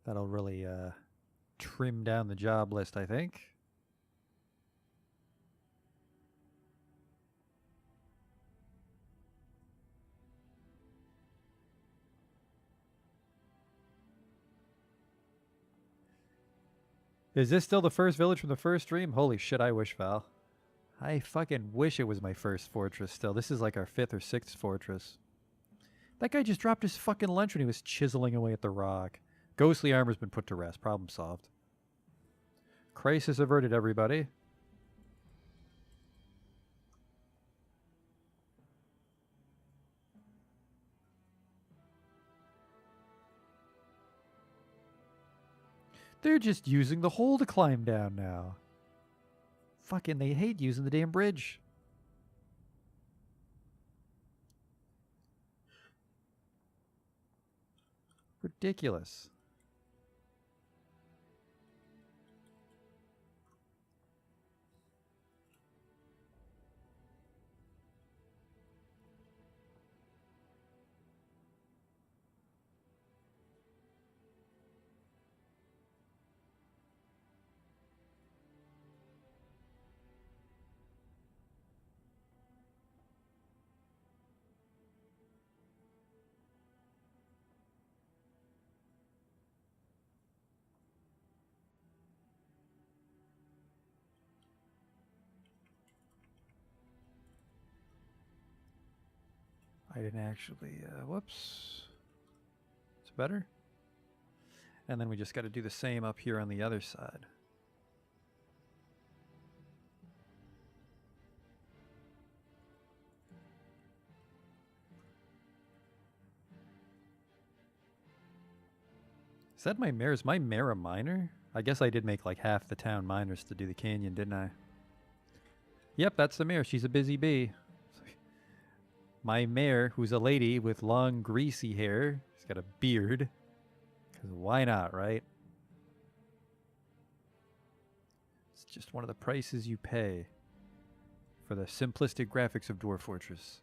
That'll really trim down the job list, I think. Is this still the first village from the first stream? Holy shit, I wish, Val. I fucking wish it was my first fortress still. This is like our 5th or 6th fortress. That guy just dropped his fucking lunch when he was chiseling away at the rock. Ghostly armor's been put to rest. Problem solved. Crisis averted, everybody. They're just using the hole to climb down now. Fucking, they hate using the damn bridge. Ridiculous. I didn't actually, whoops. It's better. And then we just got to do the same up here on the other side. Is that my mare? Is my mare a miner? I guess I did make like half the town miners to do the canyon, didn't I? Yep, that's the mare. She's a busy bee. My mare, who's a lady with long, greasy hair, she's got a beard. Because why not, right? It's just one of the prices you pay for the simplistic graphics of Dwarf Fortress.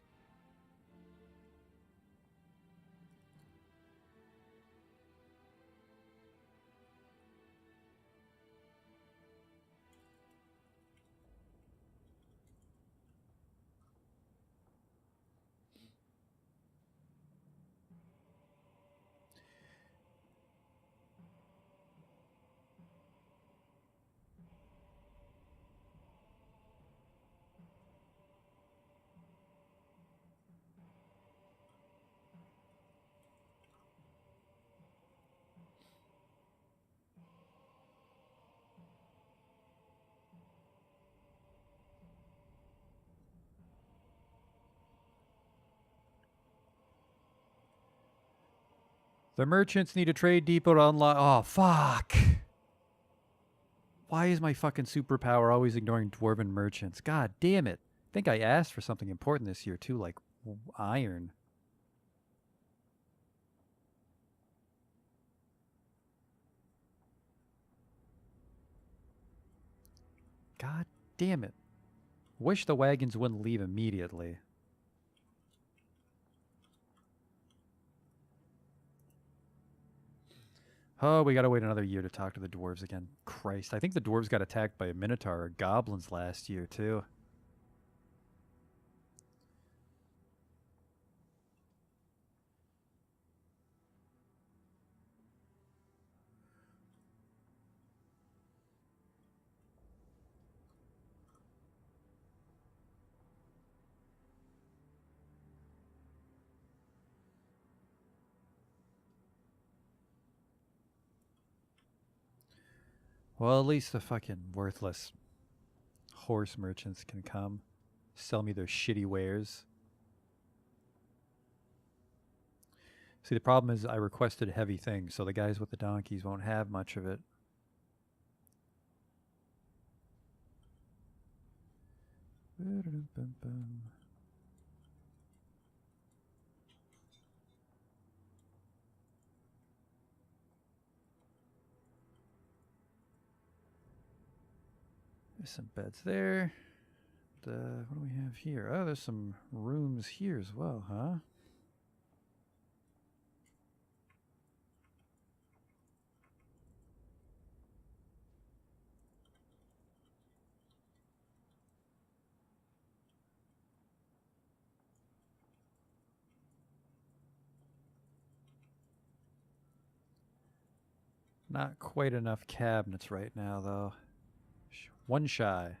The merchants need a trade depot to unlock. Oh, fuck. Why is my fucking superpower always ignoring dwarven merchants? God damn it. I think I asked for something important this year, too, like iron. God damn it. Wish the wagons wouldn't leave immediately. Oh, we gotta wait another year to talk to the dwarves again. Christ, I think the dwarves got attacked by a minotaur or goblins last year, too. Well, at least the fucking worthless horse merchants can come. Sell me their shitty wares. See, the problem is I requested heavy things, so the guys with the donkeys won't have much of it. There's some beds there. What do we have here? Oh, there's some rooms here as well, huh? Not quite enough cabinets right now, though. One shy.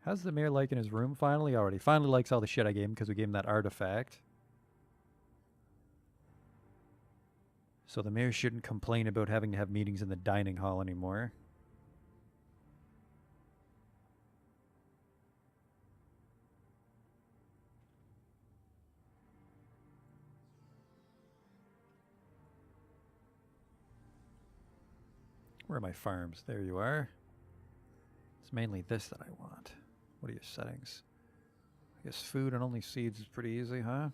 How's the mayor liking his room finally already? Finally likes all the shit I gave him because we gave him that artifact. So the mayor shouldn't complain about having to have meetings in the dining hall anymore. Where are my farms? There you are. It's mainly this that I want. What are your settings? I guess food and only seeds is pretty easy, huh?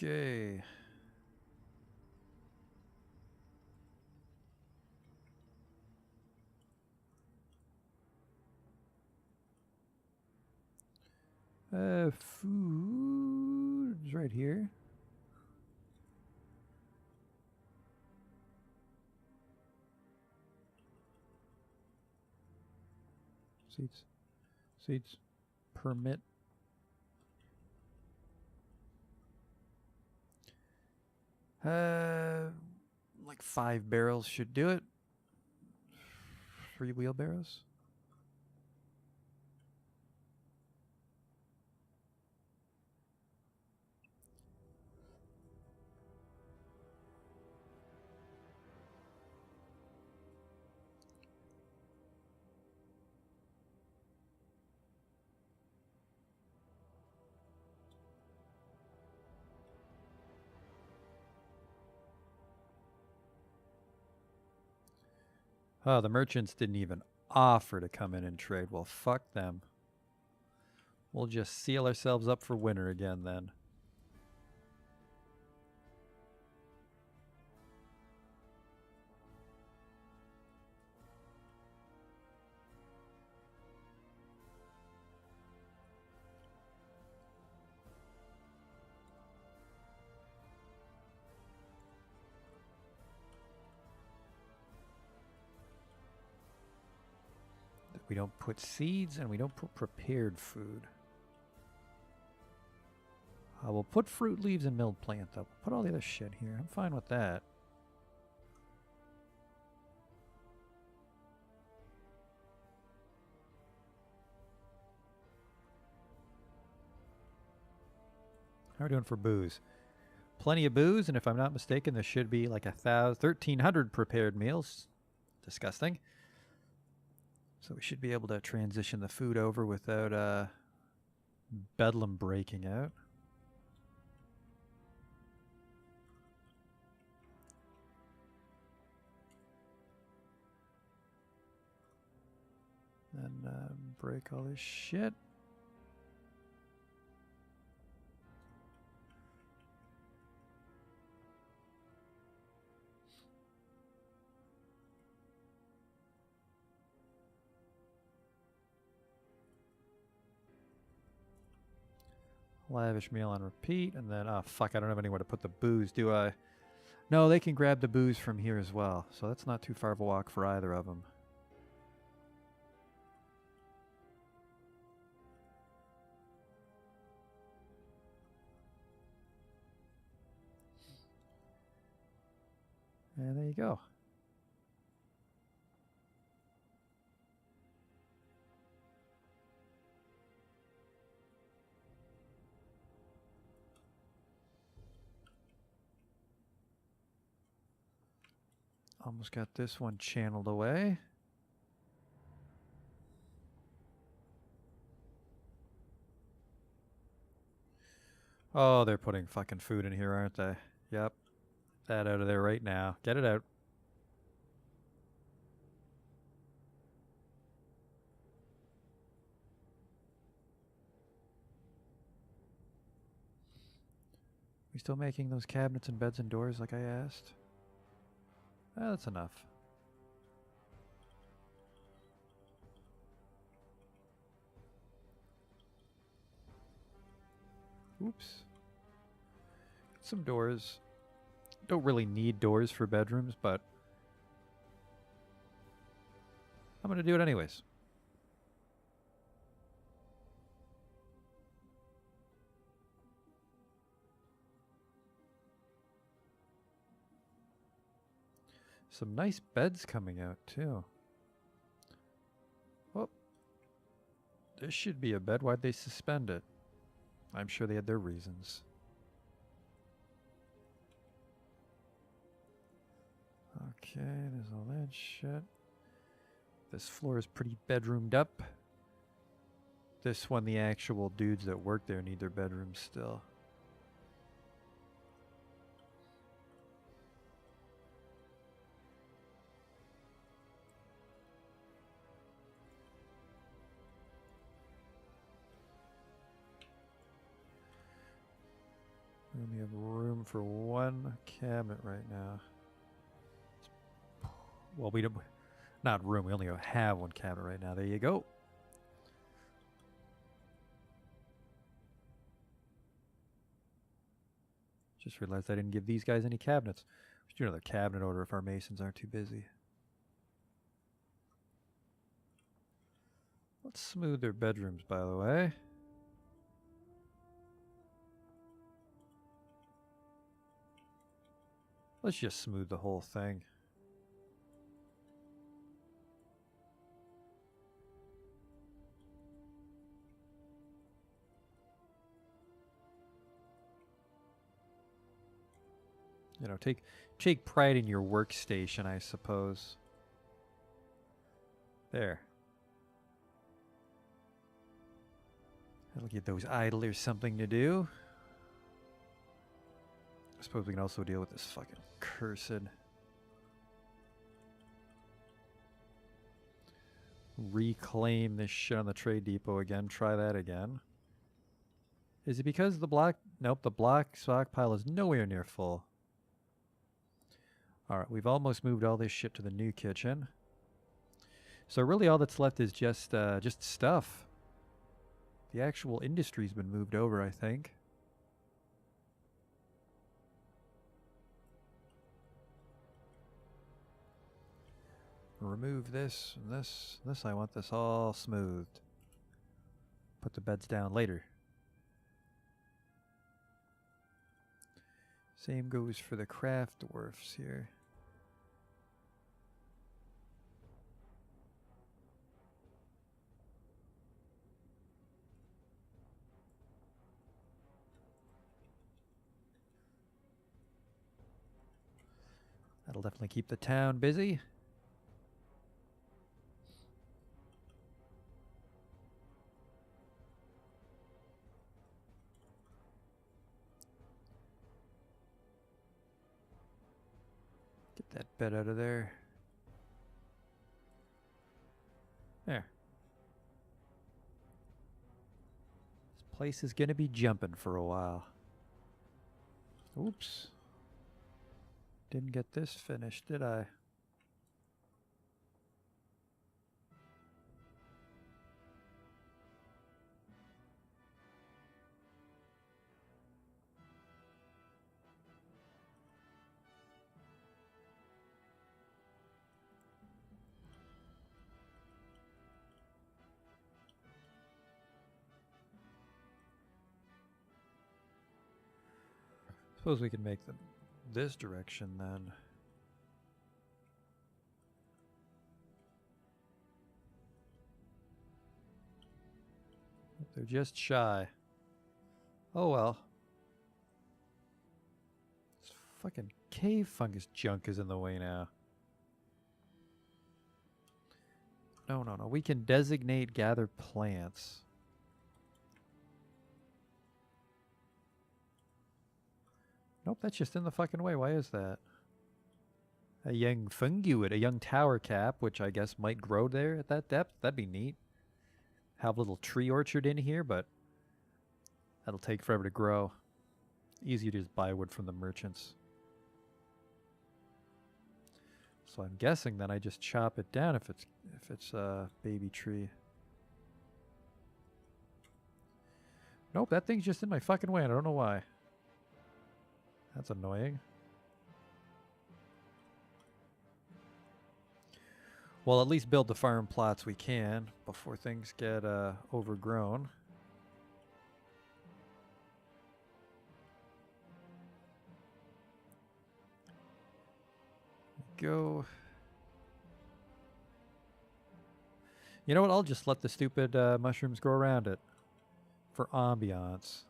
Okay. Food's right here. Seats. Permit. Like 5 barrels should do it. 3 wheelbarrows. Oh, the merchants didn't even offer to come in and trade. Well, fuck them. We'll just seal ourselves up for winter again then. We don't put seeds and we don't put prepared food. We'll put fruit leaves and milled plant though. We'll put all the other shit here. I'm fine with that. How are we doing for booze? Plenty of booze, and if I'm not mistaken, there should be like 1,300 prepared meals. Disgusting. So we should be able to transition the food over without bedlam breaking out. And break all this shit. Lavish meal on repeat, and then, oh fuck, I don't have anywhere to put the booze, do I? No, they can grab the booze from here as well, so that's not too far of a walk for either of them. And there you go. Almost got this one channeled away. Oh, they're putting fucking food in here, aren't they? Yep. That out of there right now. Get it out. We still making those cabinets and beds and doors like I asked? That's enough. Oops. Some doors. Don't really need doors for bedrooms, but I'm going to do it anyways. Some nice beds coming out, too. Oh. This should be a bed. Why'd they suspend it? I'm sure they had their reasons. Okay, there's all that shit. This floor is pretty bedroomed up. This one, the actual dudes that work there need their bedrooms still. We only have room for one cabinet right now. Well, we don't... Not room, we only have one cabinet right now. There you go. Just realized I didn't give these guys any cabinets. We should do another cabinet order if our masons aren't too busy. Let's smooth their bedrooms, by the way. Let's just smooth the whole thing. You know, take pride in your workstation, I suppose. There. That'll give those idlers something to do. I suppose we can also deal with this fucking cursed. Reclaim this shit on the trade depot again. Try that again. Is it because the block? Nope, the block stockpile is nowhere near full. Alright, we've almost moved all this shit to the new kitchen. So really all that's left is just stuff. The actual industry's been moved over, I think. Remove this and this. This, I want this all smoothed. Put the beds down later. Same goes for the craft dwarfs here. That'll definitely keep the town busy. Get that bed out of there. There. This place is gonna be jumping for a while. Oops. Didn't get this finished, did I? Suppose we can make them this direction then. They're just shy. Oh well. This fucking cave fungus junk is in the way now. No. We can designate gather plants. Nope, that's just in the fucking way. Why is that? A young funguid, a young tower cap, which I guess might grow there at that depth. That'd be neat. Have a little tree orchard in here, but that'll take forever to grow. Easier to just buy wood from the merchants. So I'm guessing then I just chop it down if it's a baby tree. Nope, that thing's just in my fucking way. I don't know why. That's annoying. Well, at least build the farm plots we can before things get overgrown. Go. You know what? I'll just let the stupid mushrooms grow around it for ambiance.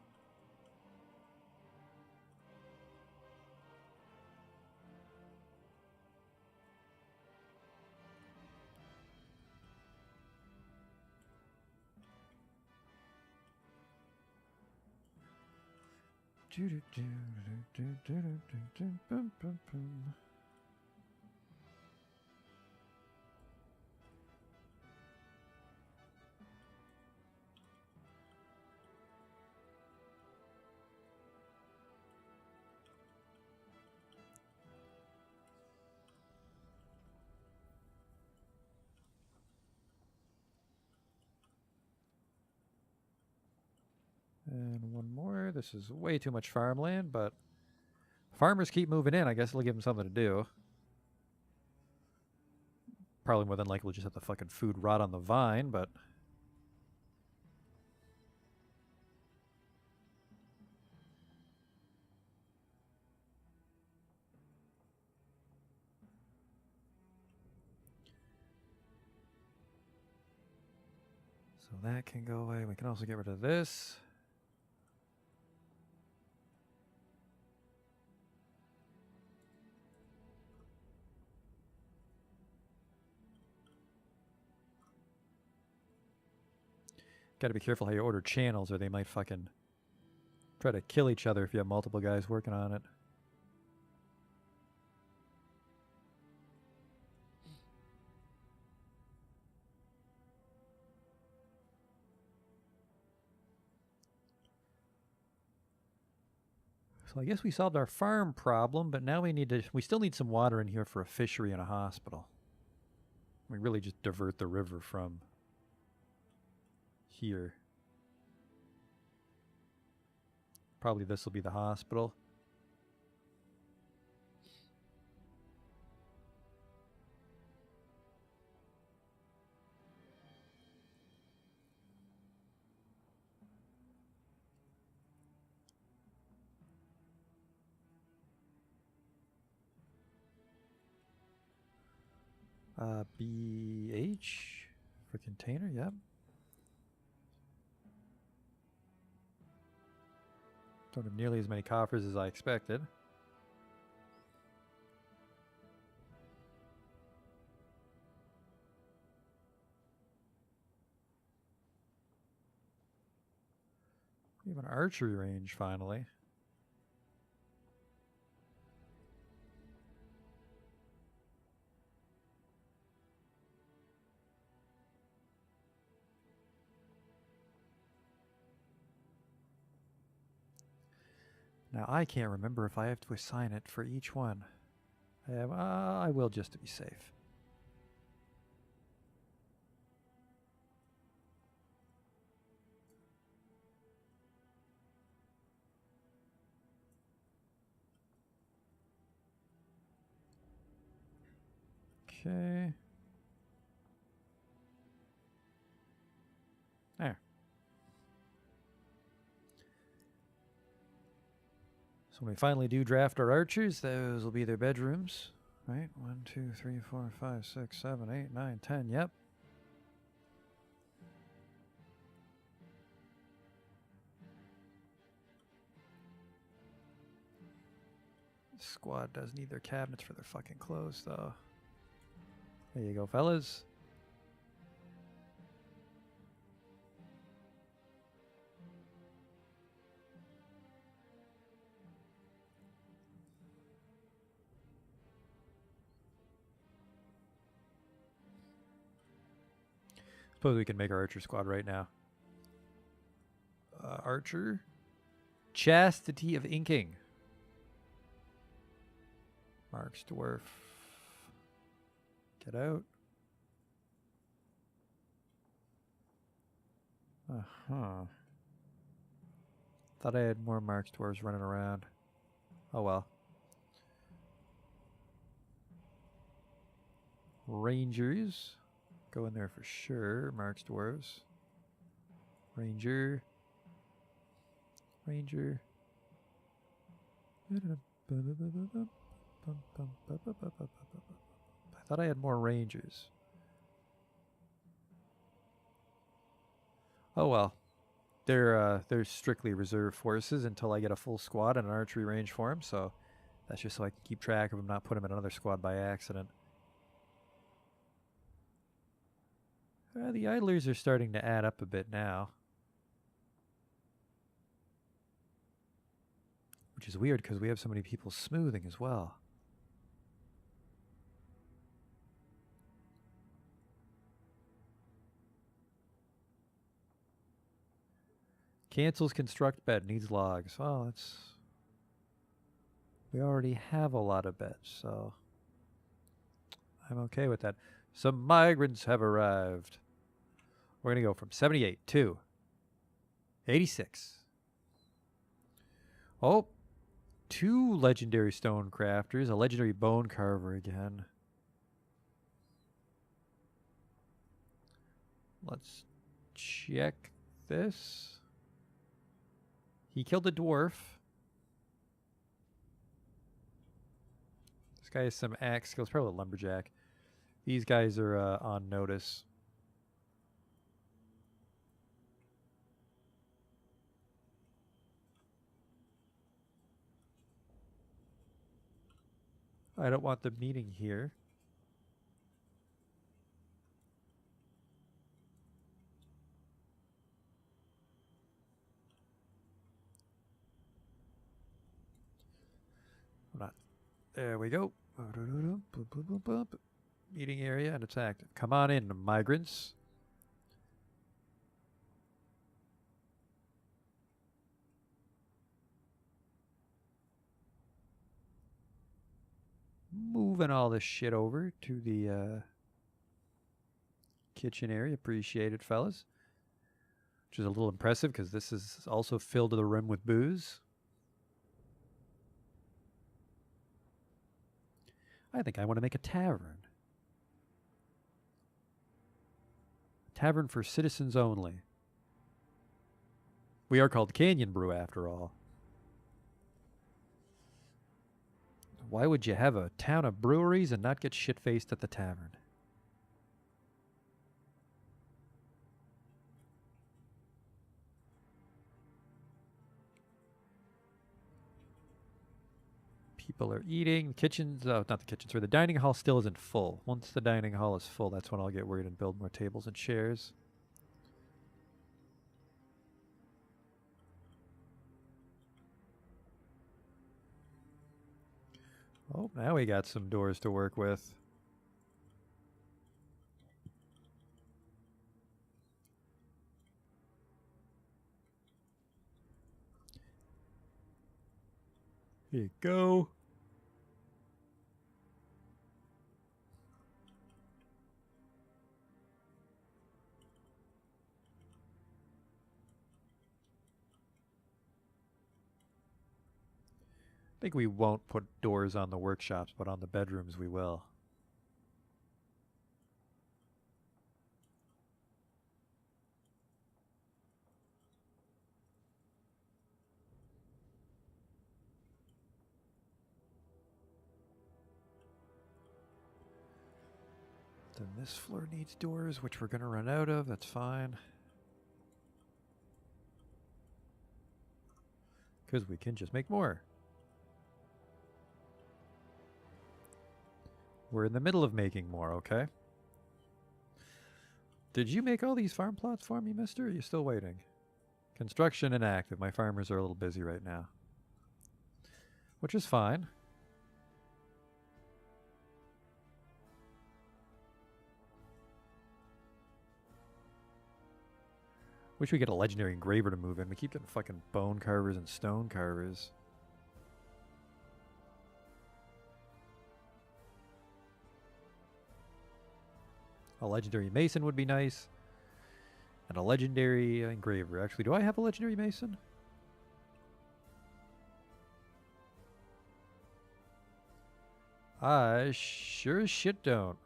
And one more. This is way too much farmland, but farmers keep moving in. I guess it'll give them something to do. Probably more than likely we'll just have the fucking food rot on the vine, but... So that can go away. We can also get rid of this. Gotta be careful how you order channels, or they might fucking try to kill each other if you have multiple guys working on it. So I guess we solved our farm problem, but now we still need some water in here for a fishery and a hospital. We really just divert the river from here. Probably this will be the hospital. BH for container, yep. Don't have nearly as many coffers as I expected. We have an archery range finally. Now I can't remember if I have to assign it for each one. I will just to be safe. Okay. There. So when we finally do draft our archers, those will be their bedrooms. Right? 1, 2, 3, 4, 5, 6, 7, 8, 9, 10. Yep. This squad does need their cabinets for their fucking clothes, though. There you go, fellas. Suppose we can make our archer squad right now. Archer. Chastity of inking. Mark's Dwarf. Get out. Uh-huh. Thought I had more Mark's Dwarves running around. Oh well. Rangers. Go in there for sure. Mark's Dwarves. Ranger. Ranger. I thought I had more Rangers. Oh well. They're strictly reserve forces until I get a full squad and an archery range for them, so that's just so I can keep track of them, not put them in another squad by accident. The idlers are starting to add up a bit now. Which is weird because we have so many people smoothing as well. Cancels construct bed, needs logs. Well, it's... We already have a lot of beds, so... I'm okay with that. Some migrants have arrived. We're going to go from 78 to 86. Oh, two legendary stone crafters, a legendary bone carver again. Let's check this. He killed a dwarf. This guy has some axe skills, probably a lumberjack. These guys are on notice. I don't want them meeting here. I'm not. There we go. Meeting area and attacked. Come on in, migrants. Moving all this shit over to the kitchen area. Appreciate it, fellas. Which is a little impressive because this is also filled to the rim with booze. I think I want to make a tavern. Tavern for citizens only. We are called Canyon Brew after all. Why would you have a town of breweries and not get shit-faced at the tavern? People are eating. Kitchens, not the kitchen, sorry, the dining hall still isn't full. Once the dining hall is full, that's when I'll get worried and build more tables and chairs. Oh, now we got some doors to work with. Here you go. I think we won't put doors on the workshops, but on the bedrooms we will. Then this floor needs doors, which we're going to run out of. That's fine. Because we can just make more. We're in the middle of making more, okay? Did you make all these farm plots for me, mister? Or are you still waiting? Construction inactive. My farmers are a little busy right now. Which is fine. Wish we get a legendary engraver to move in. We keep getting fucking bone carvers and stone carvers. A legendary mason would be nice. And a legendary engraver. Actually, do I have a legendary mason? I sure as shit don't.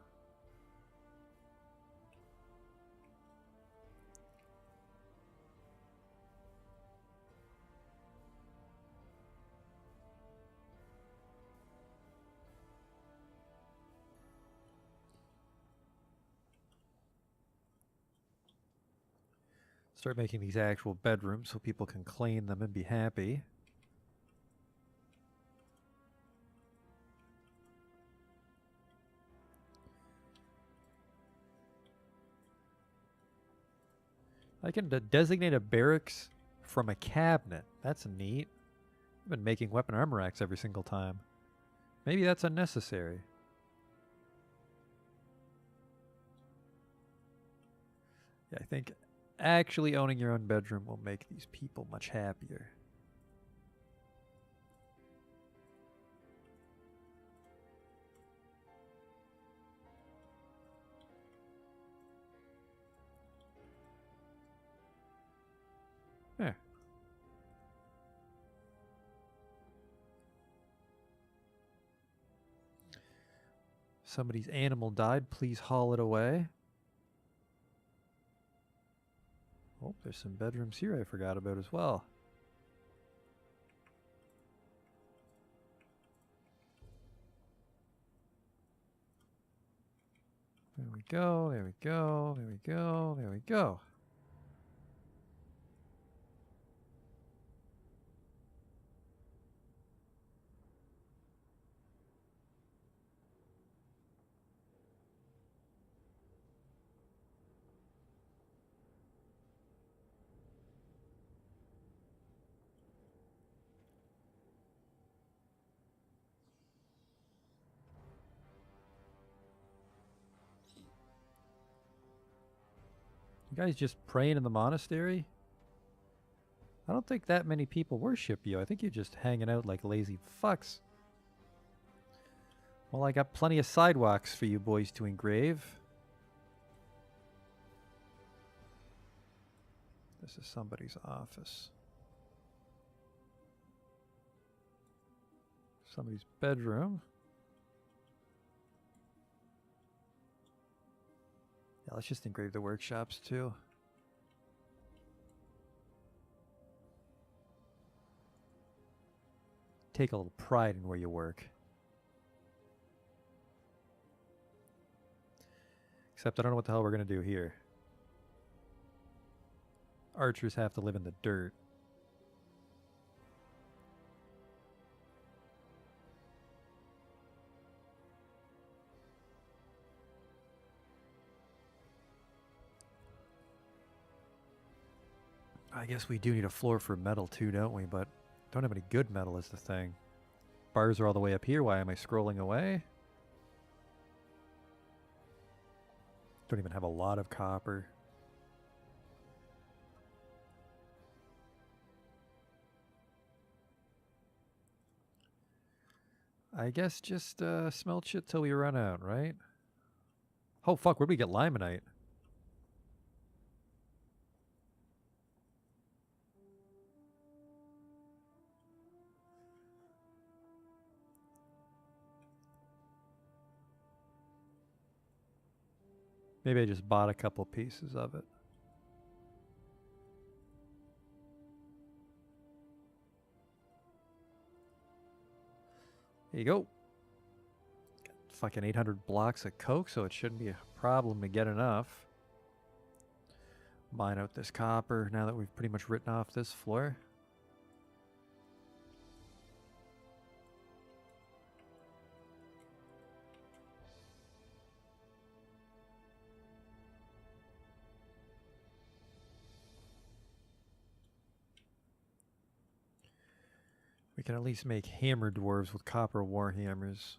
Start making these actual bedrooms so people can clean them and be happy. I can designate a barracks from a cabinet. That's neat. I've been making weapon armor racks every single time. Maybe that's unnecessary. Yeah, I think actually owning your own bedroom will make these people much happier. There. Somebody's animal died. Please haul it away. Oh, there's some bedrooms here I forgot about as well. There we go, there we go, there we go, there we go. You guys just praying in the monastery? I don't think that many people worship you. I think you're just hanging out like lazy fucks. Well, I got plenty of sidewalks for you boys to engrave. This is somebody's office. Somebody's bedroom. Yeah, let's just engrave the workshops too. Take a little pride in where you work. Except I don't know what the hell we're going to do here. Archers have to live in the dirt. I guess we do need a floor for metal too, don't we? But don't have any good metal is the thing. Bars are all the way up here. Why am I scrolling away? Don't even have a lot of copper. I guess just smelt shit till we run out, right? Oh fuck, where'd we get limonite? Maybe I just bought a couple pieces of it. There you go. Got fucking 800 blocks of coke, so it shouldn't be a problem to get enough. Mine out this copper now that we've pretty much written off this floor. We can at least make hammer dwarves with copper war hammers.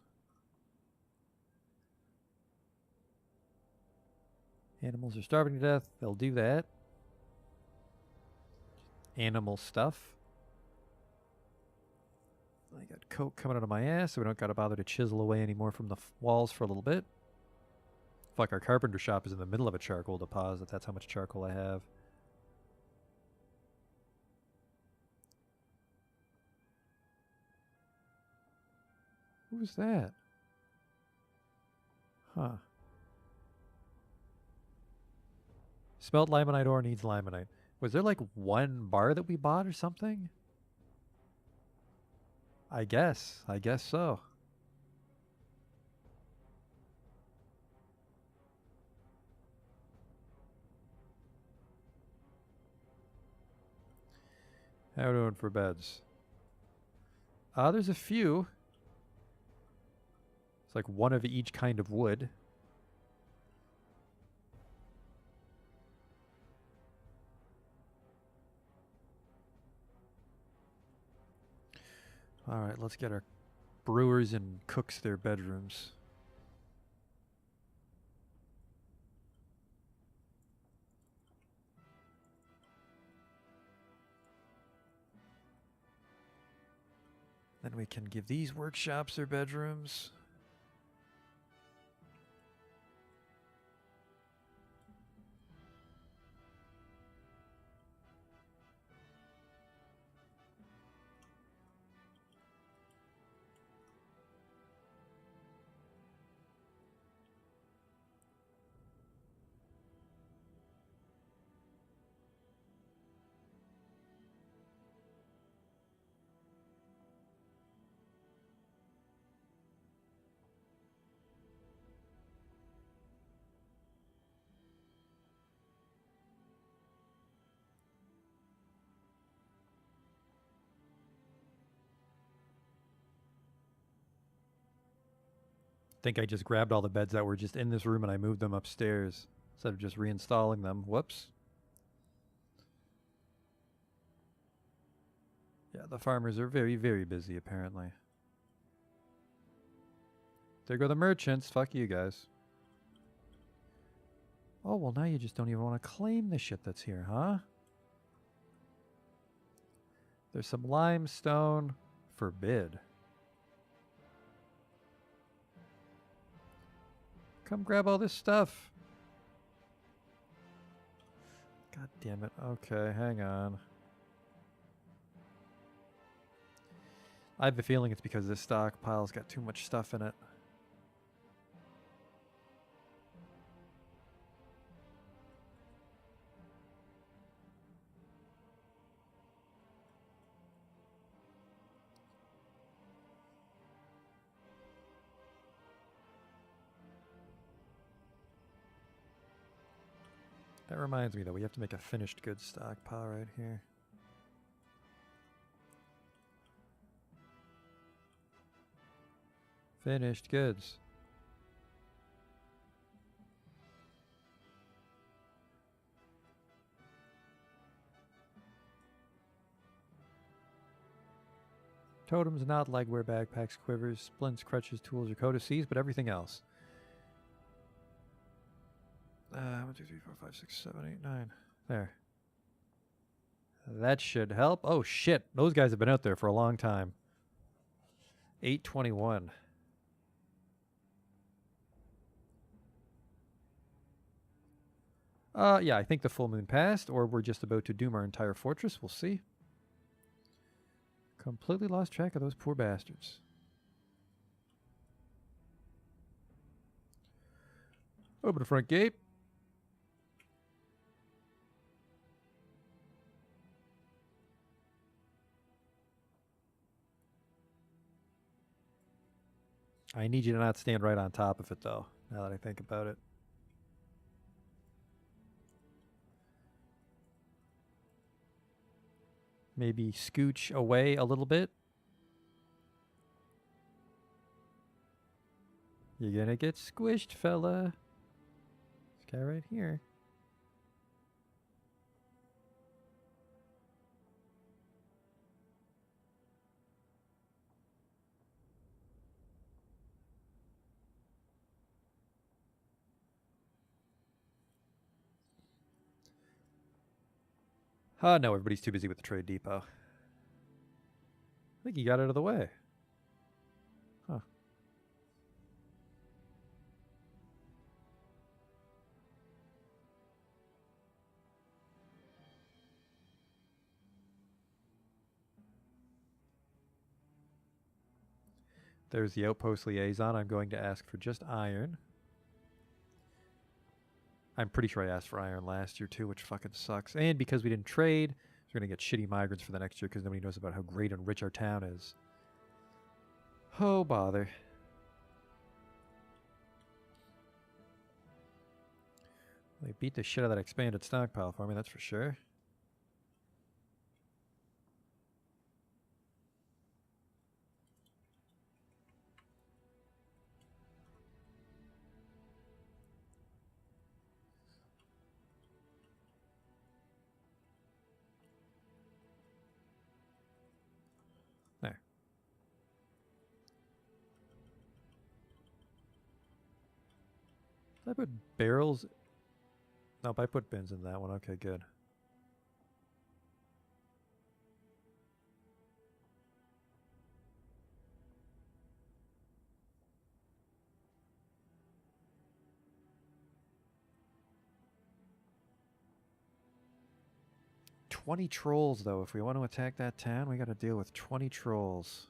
Animals are starving to death. They'll do that. Animal stuff. I got coke coming out of my ass, so we don't gotta bother to chisel away anymore from the walls for a little bit. Fuck, our carpenter shop is in the middle of a charcoal deposit. That's how much charcoal I have. Who's that? Huh. Smelt limonite ore needs limonite. Was there like one bar that we bought or something? I guess so. How are we doing for beds? There's a few. It's like one of each kind of wood. Alright, let's get our brewers and cooks their bedrooms. Then we can give these workshops their bedrooms. think I just grabbed all the beds that were just in this room and I moved them upstairs instead of just reinstalling them. Whoops. Yeah, the farmers are very, very busy apparently. There go the merchants. Fuck you guys. Oh, well, now you just don't even want to claim the shit that's here, huh? There's some limestone. Forbid. Come grab all this stuff. God damn it. Okay, hang on. I have a feeling it's because this stockpile's got too much stuff in it. That reminds me, though, we have to make a finished goods stockpile right here. Finished goods. Totems not legwear, backpacks, quivers, splints, crutches, tools, or codices, but everything else. 1, 2, 3, 4, 5, 6, 7, 8, 9. There. That should help. Oh shit, those guys have been out there for a long time. 8:21. Yeah, I think the full moon passed, or we're just about to doom our entire fortress. We'll see. Completely lost track of those poor bastards. Open the front gate. I need you to not stand right on top of it, though, now that I think about it. Maybe scooch away a little bit. You're gonna get squished, fella. This guy right here. No, everybody's too busy with the trade depot. I think he got out of the way. Huh. There's the outpost liaison. I'm going to ask for just iron. I'm pretty sure I asked for iron last year too, which fucking sucks. And because we didn't trade, we're going to get shitty migrants for the next year because nobody knows about how great and rich our town is. Oh, bother. They beat the shit out of that expanded stockpile for me, that's for sure. There. Did I put barrels? Nope, I put bins in that one. Okay, good. $20 trolls, though. If we want to attack that town, we got to deal with 20 trolls.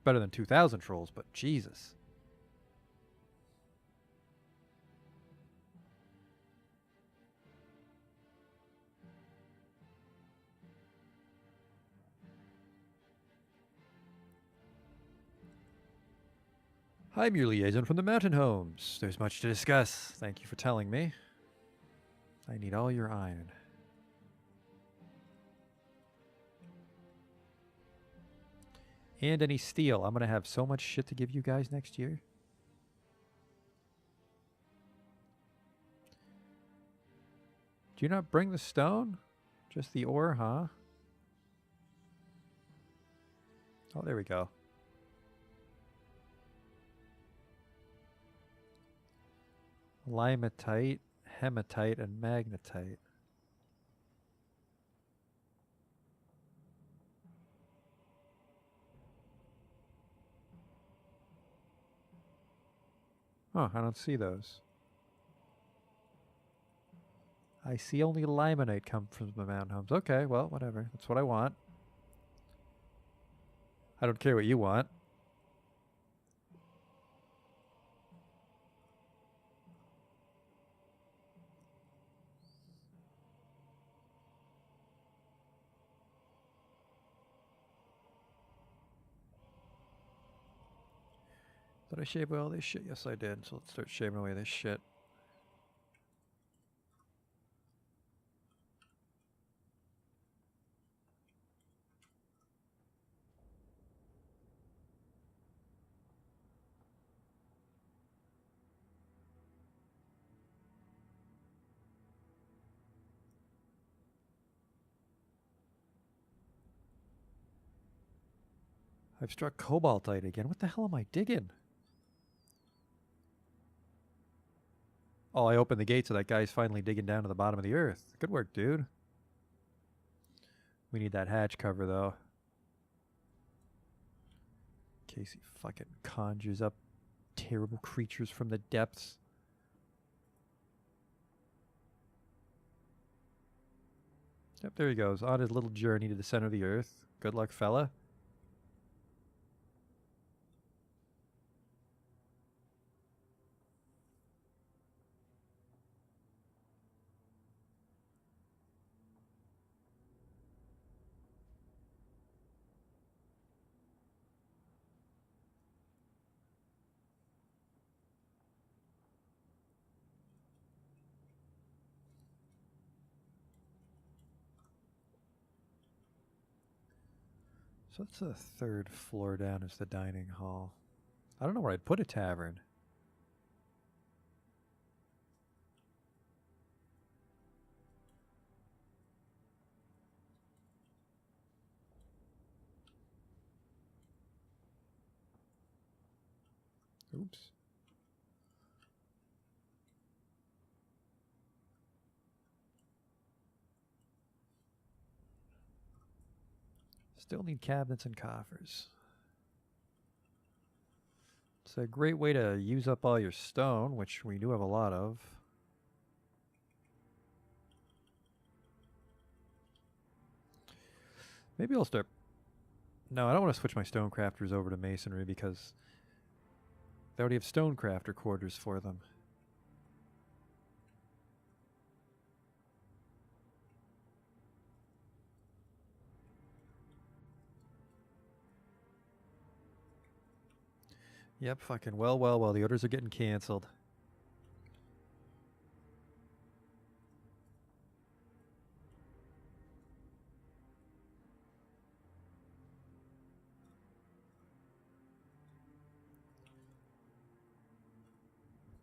Better than 2,000 trolls, but Jesus. I'm your liaison from the mountain homes. There's much to discuss. Thank you for telling me. I need all your iron. And any steel. I'm going to have so much shit to give you guys next year. Do you not bring the stone? Just the ore, huh? Oh, there we go. Limatite, hematite, and magnetite. Oh, I don't see those. I see only limonite come from the mountain homes. Okay, well, whatever. That's what I want. I don't care what you want. Did I shave away all this shit? Yes, I did. So let's start shaving away this shit. I've struck cobaltite again. What the hell am I digging? Oh, I opened the gate so that guy's finally digging down to the bottom of the earth. Good work, dude. We need that hatch cover, though. In case he fucking conjures up terrible creatures from the depths. Yep, there he goes. On his little journey to the center of the earth. Good luck, fella. So that's the third floor down is the dining hall. I don't know where I'd put a tavern. Oops. Still need cabinets and coffers. It's a great way to use up all your stone, which we do have a lot of. Maybe I'll start... No, I don't want to switch my stone crafters over to masonry because they already have stone crafter quarters for them. Yep, fucking well, the orders are getting canceled.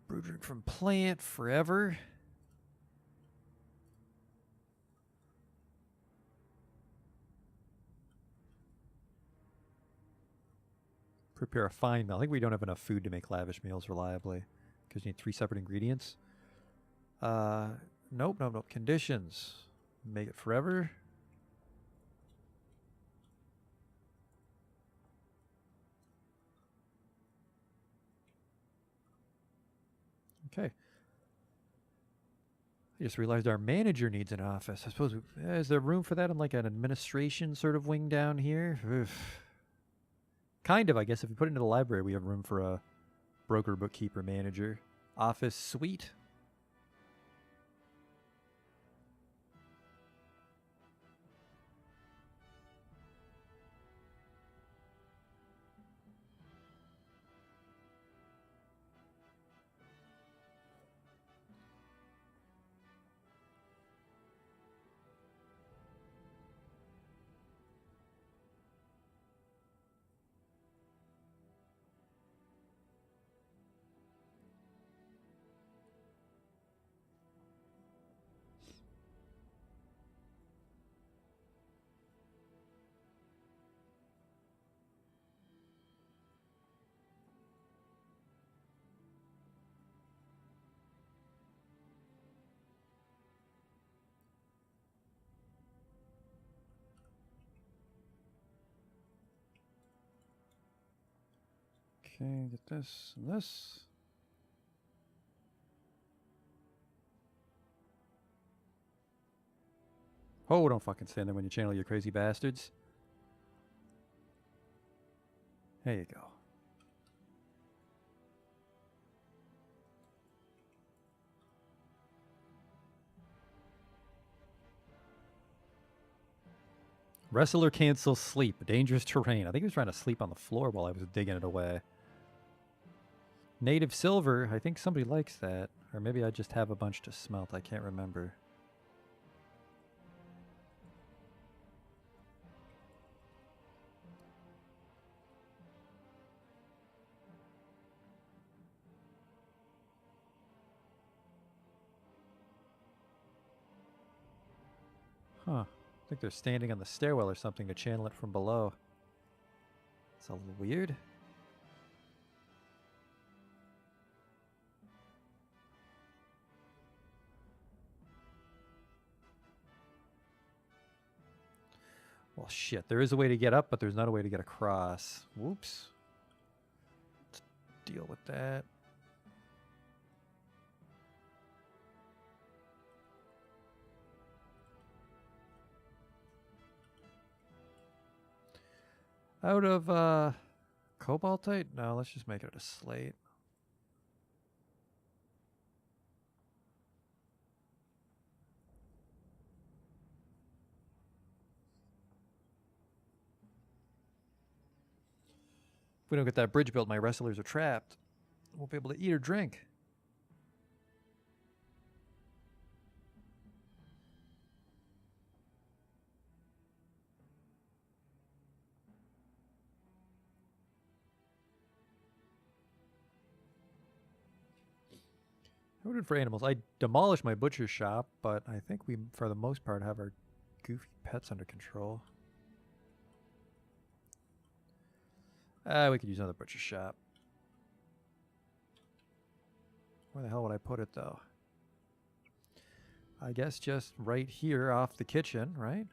Brew drink from plant forever. Prepare a fine meal. I think we don't have enough food to make lavish meals reliably because you need 3 separate ingredients. Nope. Conditions. Make it forever. Okay. I just realized our manager needs an office. I suppose, is there room for that in like an administration sort of wing down here? Oof. Kind of, I guess. If we put it into the library, we have room for a broker, bookkeeper, manager. Office suite. Okay, get this and this. Oh, don't fucking stand there when you channel, you crazy bastards. There you go. Wrestler cancels sleep. Dangerous terrain. I think he was trying to sleep on the floor while I was digging it away. Native silver. I think somebody likes that. Or maybe I just have a bunch to smelt. I can't remember. Huh. I think they're standing on the stairwell or something to channel it from below. It's a little weird. Well, shit. There is a way to get up, but there's not a way to get across. Whoops. Let's deal with that. Out of cobaltite? No, let's just make it a slate. If we don't get that bridge built, my wrestlers are trapped. Won't be able to eat or drink. What did for animals? I demolished my butcher's shop, but I think we, for the most part, have our goofy pets under control. We could use another butcher's shop. Where the hell would I put it, though? I guess just right here off the kitchen, right?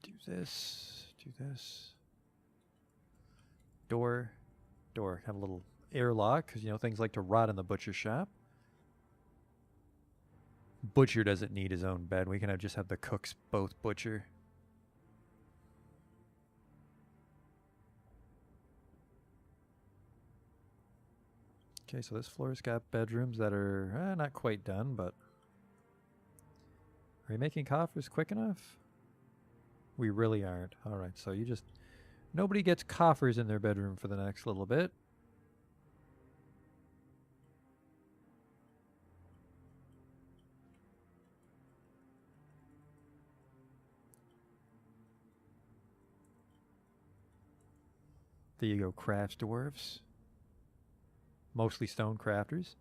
Do this. Do this. Door. Have a little airlock, because, you know, things like to rot in the butcher shop. Butcher doesn't need his own bed. We can just have the cooks both butcher. Okay, so this floor's got bedrooms that are not quite done, but... Are we making coffers quick enough? We really aren't. Alright, so you just... Nobody gets coffers in their bedroom for the next little bit. There you go, crafts dwarfs. Mostly stone crafters.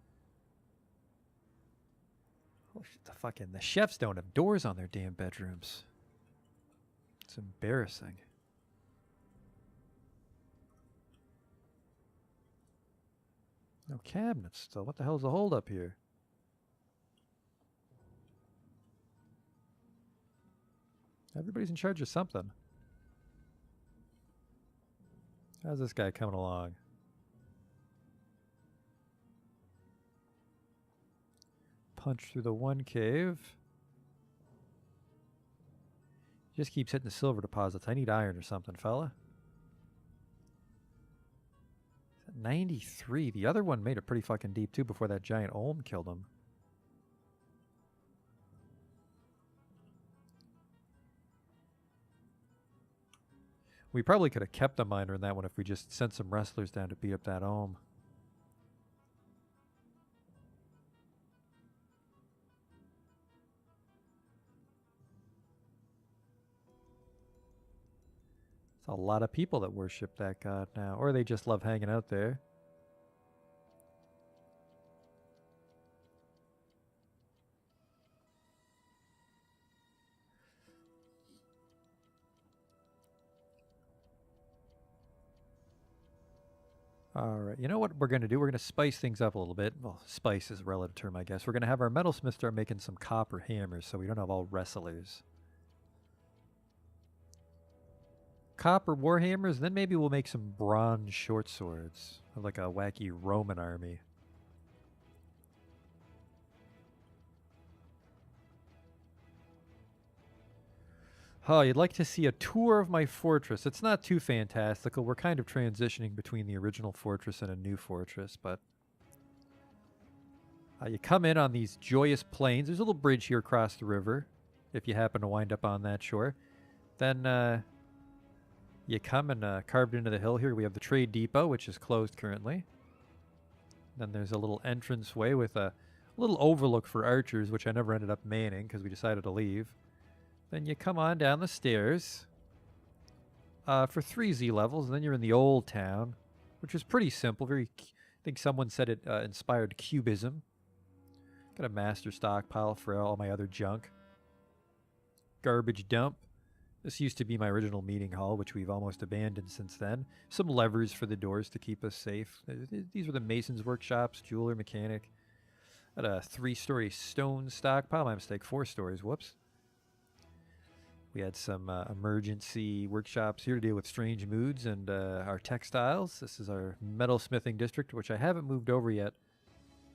Oh, the chefs don't have doors on their damn bedrooms. It's embarrassing. No cabinets still. What the hell's the holdup here? Everybody's in charge of something. How's this guy coming along? Punch through the one cave. Just keeps hitting the silver deposits. I need iron or something, fella. 93. The other one made it pretty fucking deep too before that giant olm killed him. We probably could have kept a miner in that one if we just sent some wrestlers down to beat up that olm. It's a lot of people that worship that god now, or they just love hanging out there. All right, you know what we're going to do? We're going to spice things up a little bit. Well, spice is a relative term, I guess. We're going to have our metalsmith start making some copper hammers so we don't have all wrestlers. Copper warhammers, then maybe we'll make some bronze short swords. Like a wacky Roman army. Oh, you'd like to see a tour of my fortress. It's not too fantastical. We're kind of transitioning between the original fortress and a new fortress, but you come in on these joyous plains. There's a little bridge here across the river, if you happen to wind up on that shore. Then you come and carved into the hill here, we have the trade depot, which is closed currently. Then there's a little entranceway with a little overlook for archers, which I never ended up manning because we decided to leave. Then you come on down the stairs for 3 Z levels, and then you're in the old town, which is pretty simple. I think someone said it inspired cubism. Got a master stockpile for all my other junk. Garbage dump. This used to be my original meeting hall, which we've almost abandoned since then. Some levers for the doors to keep us safe. These were the mason's workshops, jeweler, mechanic. Got a 3-story stone stockpile. My mistake, 4 stories. Whoops. We had some emergency workshops here to deal with strange moods and our textiles. This is our metalsmithing district, which I haven't moved over yet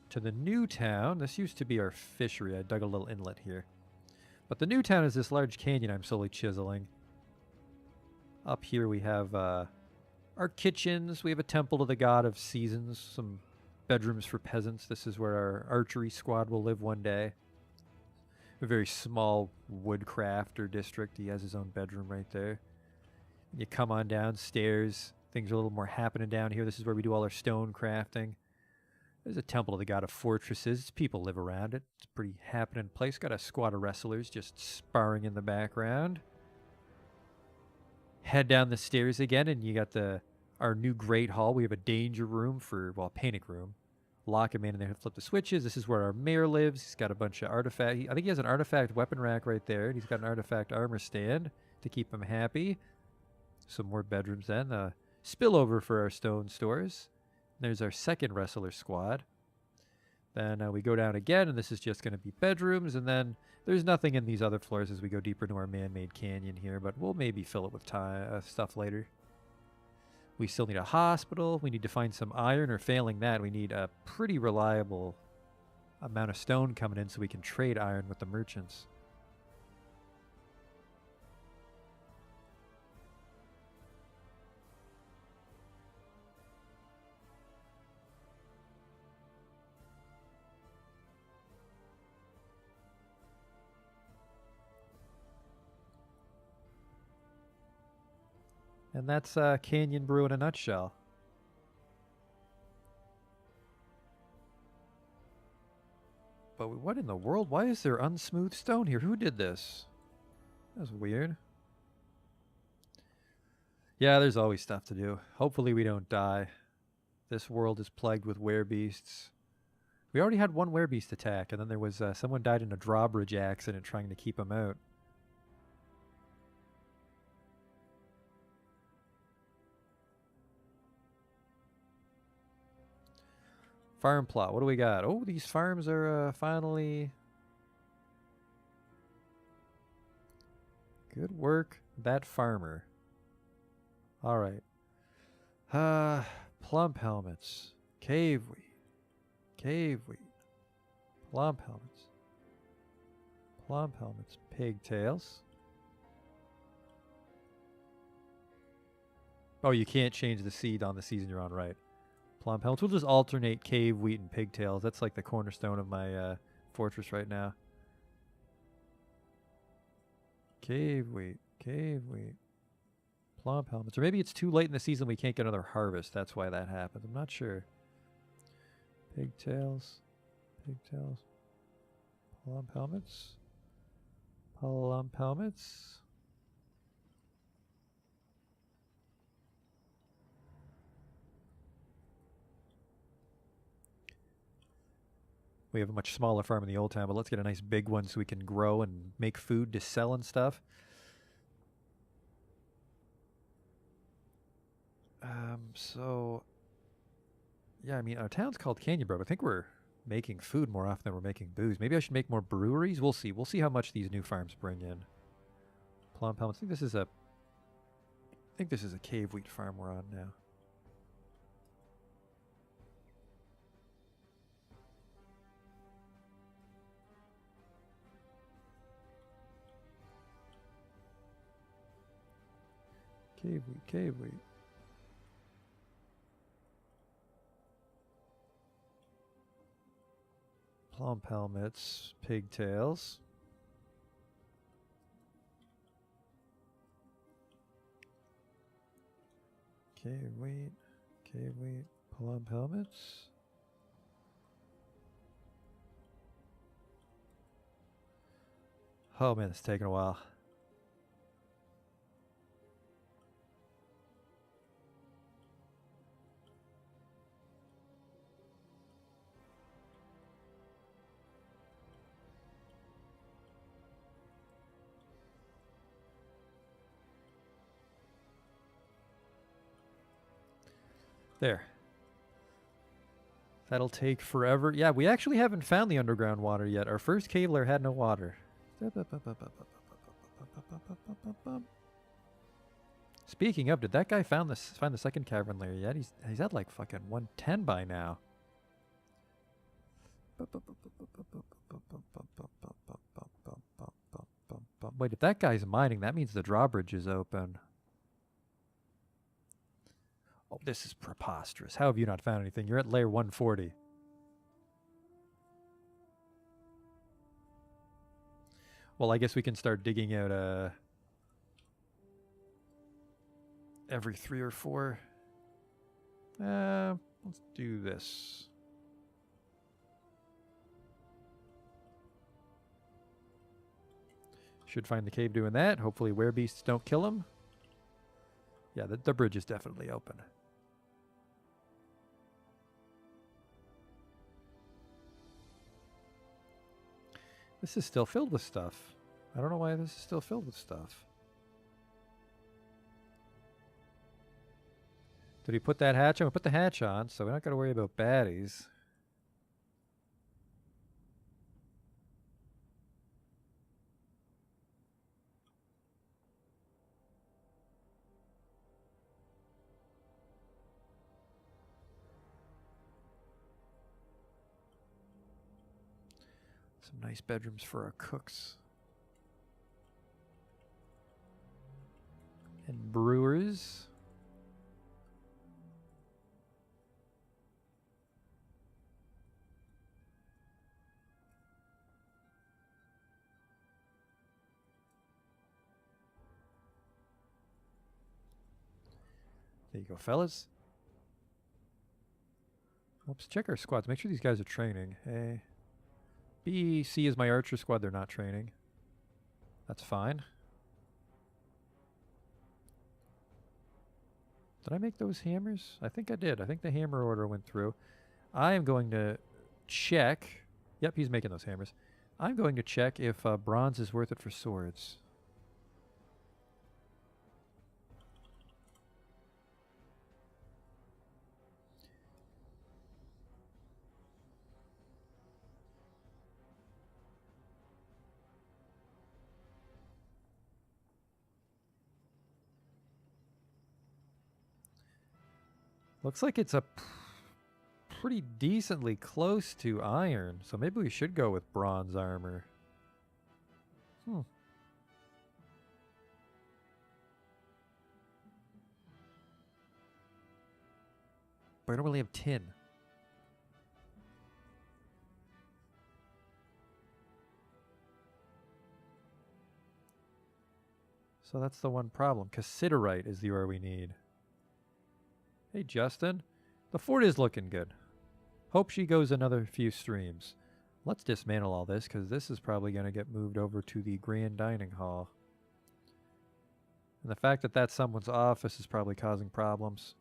to the new town. This used to be our fishery. I dug a little inlet here. But the new town is this large canyon I'm slowly chiseling. Up here we have our kitchens. We have a temple to the god of seasons. Some bedrooms for peasants. This is where our archery squad will live one day. A very small woodcrafter district. He has his own bedroom right there. You come on downstairs. Things are a little more happening down here. This is where we do all our stone crafting. There's a temple to the god of fortresses. People live around it. It's a pretty happening place. Got a squad of wrestlers just sparring in the background. Head down the stairs again, and you got our new great hall. We have a danger room for, well, panic room. Lock him in and then flip the switches. This is where our mayor lives. He's got a bunch of artifacts. I think he has an artifact weapon rack right there. And he's got an artifact armor stand to keep him happy. Some more bedrooms then. Spillover for our stone stores. There's our second wrestler squad. Then we go down again, and this is just going to be bedrooms. And then there's nothing in these other floors as we go deeper into our man-made canyon here. But we'll maybe fill it with stuff later. We still need a hospital. We need to find some iron, or failing that, we need a pretty reliable amount of stone coming in so we can trade iron with the merchants. And that's Canyon Brew in a nutshell. But what in the world? Why is there unsmooth stone here? Who did this? That's weird. Yeah, there's always stuff to do. Hopefully we don't die. This world is plagued with werebeasts. We already had one werebeast attack, and then there was someone died in a drawbridge accident trying to keep him out. Farm plot. What do we got? Oh, these farms are finally... Good work, that farmer. All right. Plump helmets. Cave wheat. Cave wheat. Plump helmets. Plump helmets. Pigtails. Oh, you can't change the seed on the season you're on, right? Plump helmets. We'll just alternate cave wheat and pigtails. That's like the cornerstone of my fortress right now. Cave wheat. Cave wheat. Plump helmets. Or maybe it's too late in the season we can't get another harvest. That's why that happened. I'm not sure. Pigtails. Pigtails. Plump helmets. Plump helmets. We have a much smaller farm in the old town, but let's get a nice big one so we can grow and make food to sell and stuff. So Yeah, I mean, our town's called Canyon Bro. I think we're making food more often than we're making booze. Maybe I should make more breweries. We'll see. We'll see how much these new farms bring in. Plum Helmets. I think this is a cave wheat farm we're on now. Cave wheat, cave wheat. Plum helmets, pigtails. Cave wheat, plum helmets. Oh man, it's taking a while. There. That'll take forever. Yeah, we actually haven't found the underground water yet. Our first cave lair had no water. Speaking of, did that guy find the second cavern lair yet? He's at like fucking 110 by now. Wait, if that guy's mining, that means the drawbridge is open. Oh, this is preposterous. How have you not found anything? You're at layer 140. Well, I guess we can start digging out every 3 or 4. Let's do this. Should find the cave doing that. Hopefully werebeasts don't kill him. Yeah, the bridge is definitely open. This is still filled with stuff. I don't know why this is still filled with stuff. Did he put that hatch on? We put the hatch on, so we're not going to worry about baddies. Some nice bedrooms for our cooks. And brewers. There you go, fellas. Let's check our squads. Make sure these guys are training. A, B, C is my archer squad. They're not training. That's fine. Did I make those hammers? I think I did. I think the hammer order went through. I am going to check. Yep, he's making those hammers. I'm going to check if bronze is worth it for swords. Looks like it's a pretty decently close to iron, so maybe we should go with bronze armor. But I don't really have tin. So that's the one problem. Cassiterite is the ore we need. Hey, Justin. The fort is looking good. Hope she goes another few streams. Let's dismantle all this, because this is probably going to get moved over to the grand dining hall. And the fact that that's someone's office is probably causing problems.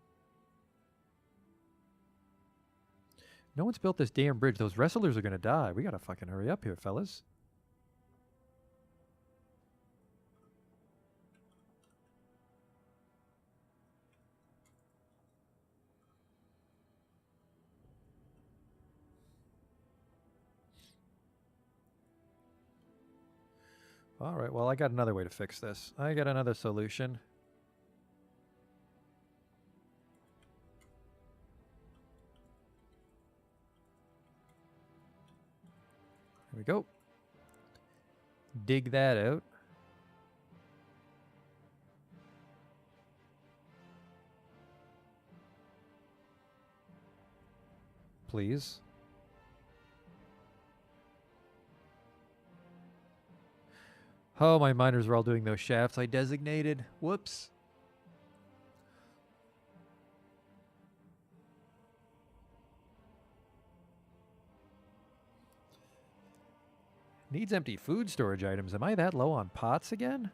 No one's built this damn bridge. Those wrestlers are going to die. We got to fucking hurry up here, fellas. Alright, well, I got another way to fix this. I got another solution. There we go. Dig that out. Please. Oh, my miners are all doing those shafts I designated. Whoops. Needs empty food storage items. Am I that low on pots again?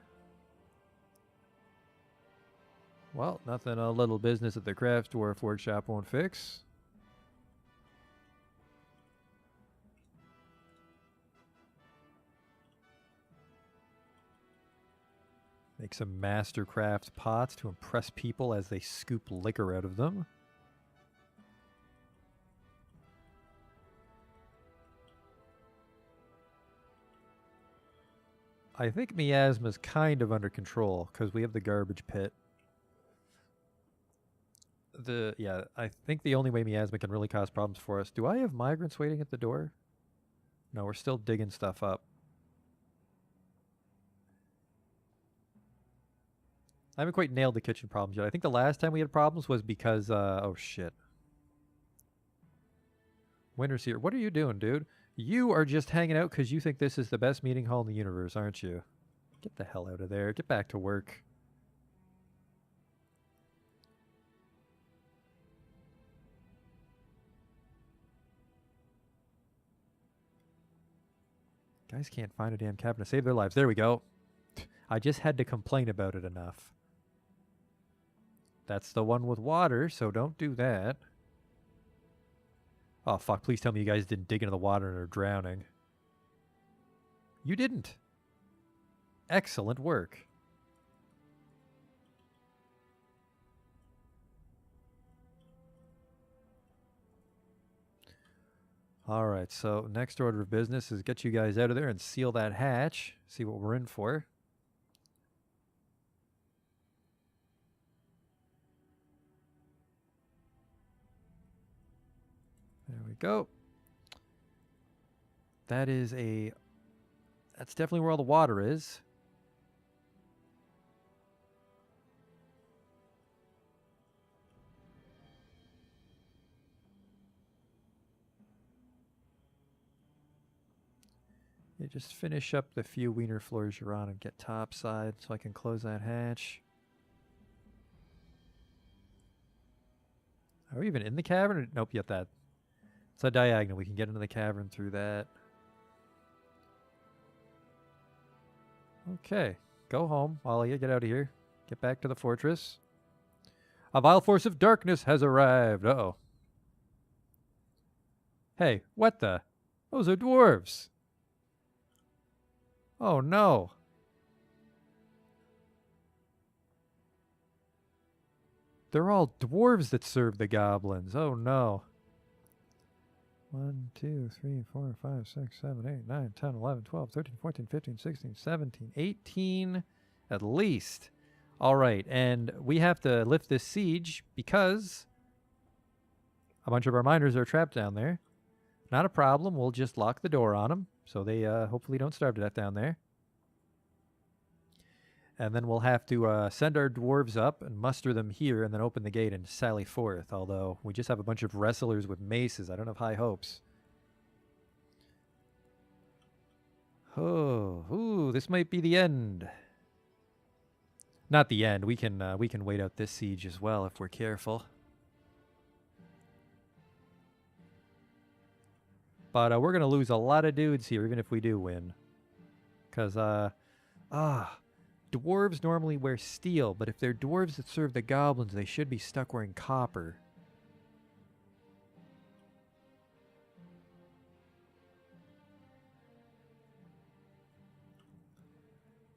Well, nothing a little business at the Craft Dwarf workshop won't fix. Make some Mastercraft pots to impress people as they scoop liquor out of them. I think miasma's kind of under control because we have the garbage pit. I think the only way miasma can really cause problems for us. Do I have migrants waiting at the door? No, we're still digging stuff up. I haven't quite nailed the kitchen problems yet. I think the last time we had problems was because, oh shit. Winter's here. What are you doing, dude? You are just hanging out because you think this is the best meeting hall in the universe, aren't you? Get the hell out of there. Get back to work. Guys can't find a damn cabin to save their lives. There we go. I just had to complain about it enough. That's the one with water, so don't do that. Oh, fuck. Please tell me you guys didn't dig into the water and are drowning. You didn't. Excellent work. Alright, so next order of business is get you guys out of there and seal that hatch. See what we're in for. There we go. That's definitely where all the water is. You just finish up the few wiener floors you're on and get topside so I can close that hatch. Are we even in the cavern? Nope, yet that. It's a diagonal. We can get into the cavern through that. Okay. Go home while you get out of here. Get back to the fortress. A vile force of darkness has arrived. Uh-oh. Hey, what the? Those are dwarves. Oh, no. They're all dwarves that serve the goblins. Oh, no. 1, 2, 3, 4, 5, 6, 7, 8, 9, 10, 11, 12, 13, 14, 15, 16, 17, 18 at least. All right, and we have to lift this siege because a bunch of our miners are trapped down there. Not a problem. We'll just lock the door on them so they hopefully don't starve to death down there. And then we'll have to send our dwarves up and muster them here and then open the gate and sally forth. Although we just have a bunch of wrestlers with maces. I don't have high hopes. Oh, ooh, this might be the end. Not the end. We can wait out this siege as well if we're careful. But we're going to lose a lot of dudes here even if we do win. Because, dwarves normally wear steel, but if they're dwarves that serve the goblins, they should be stuck wearing copper.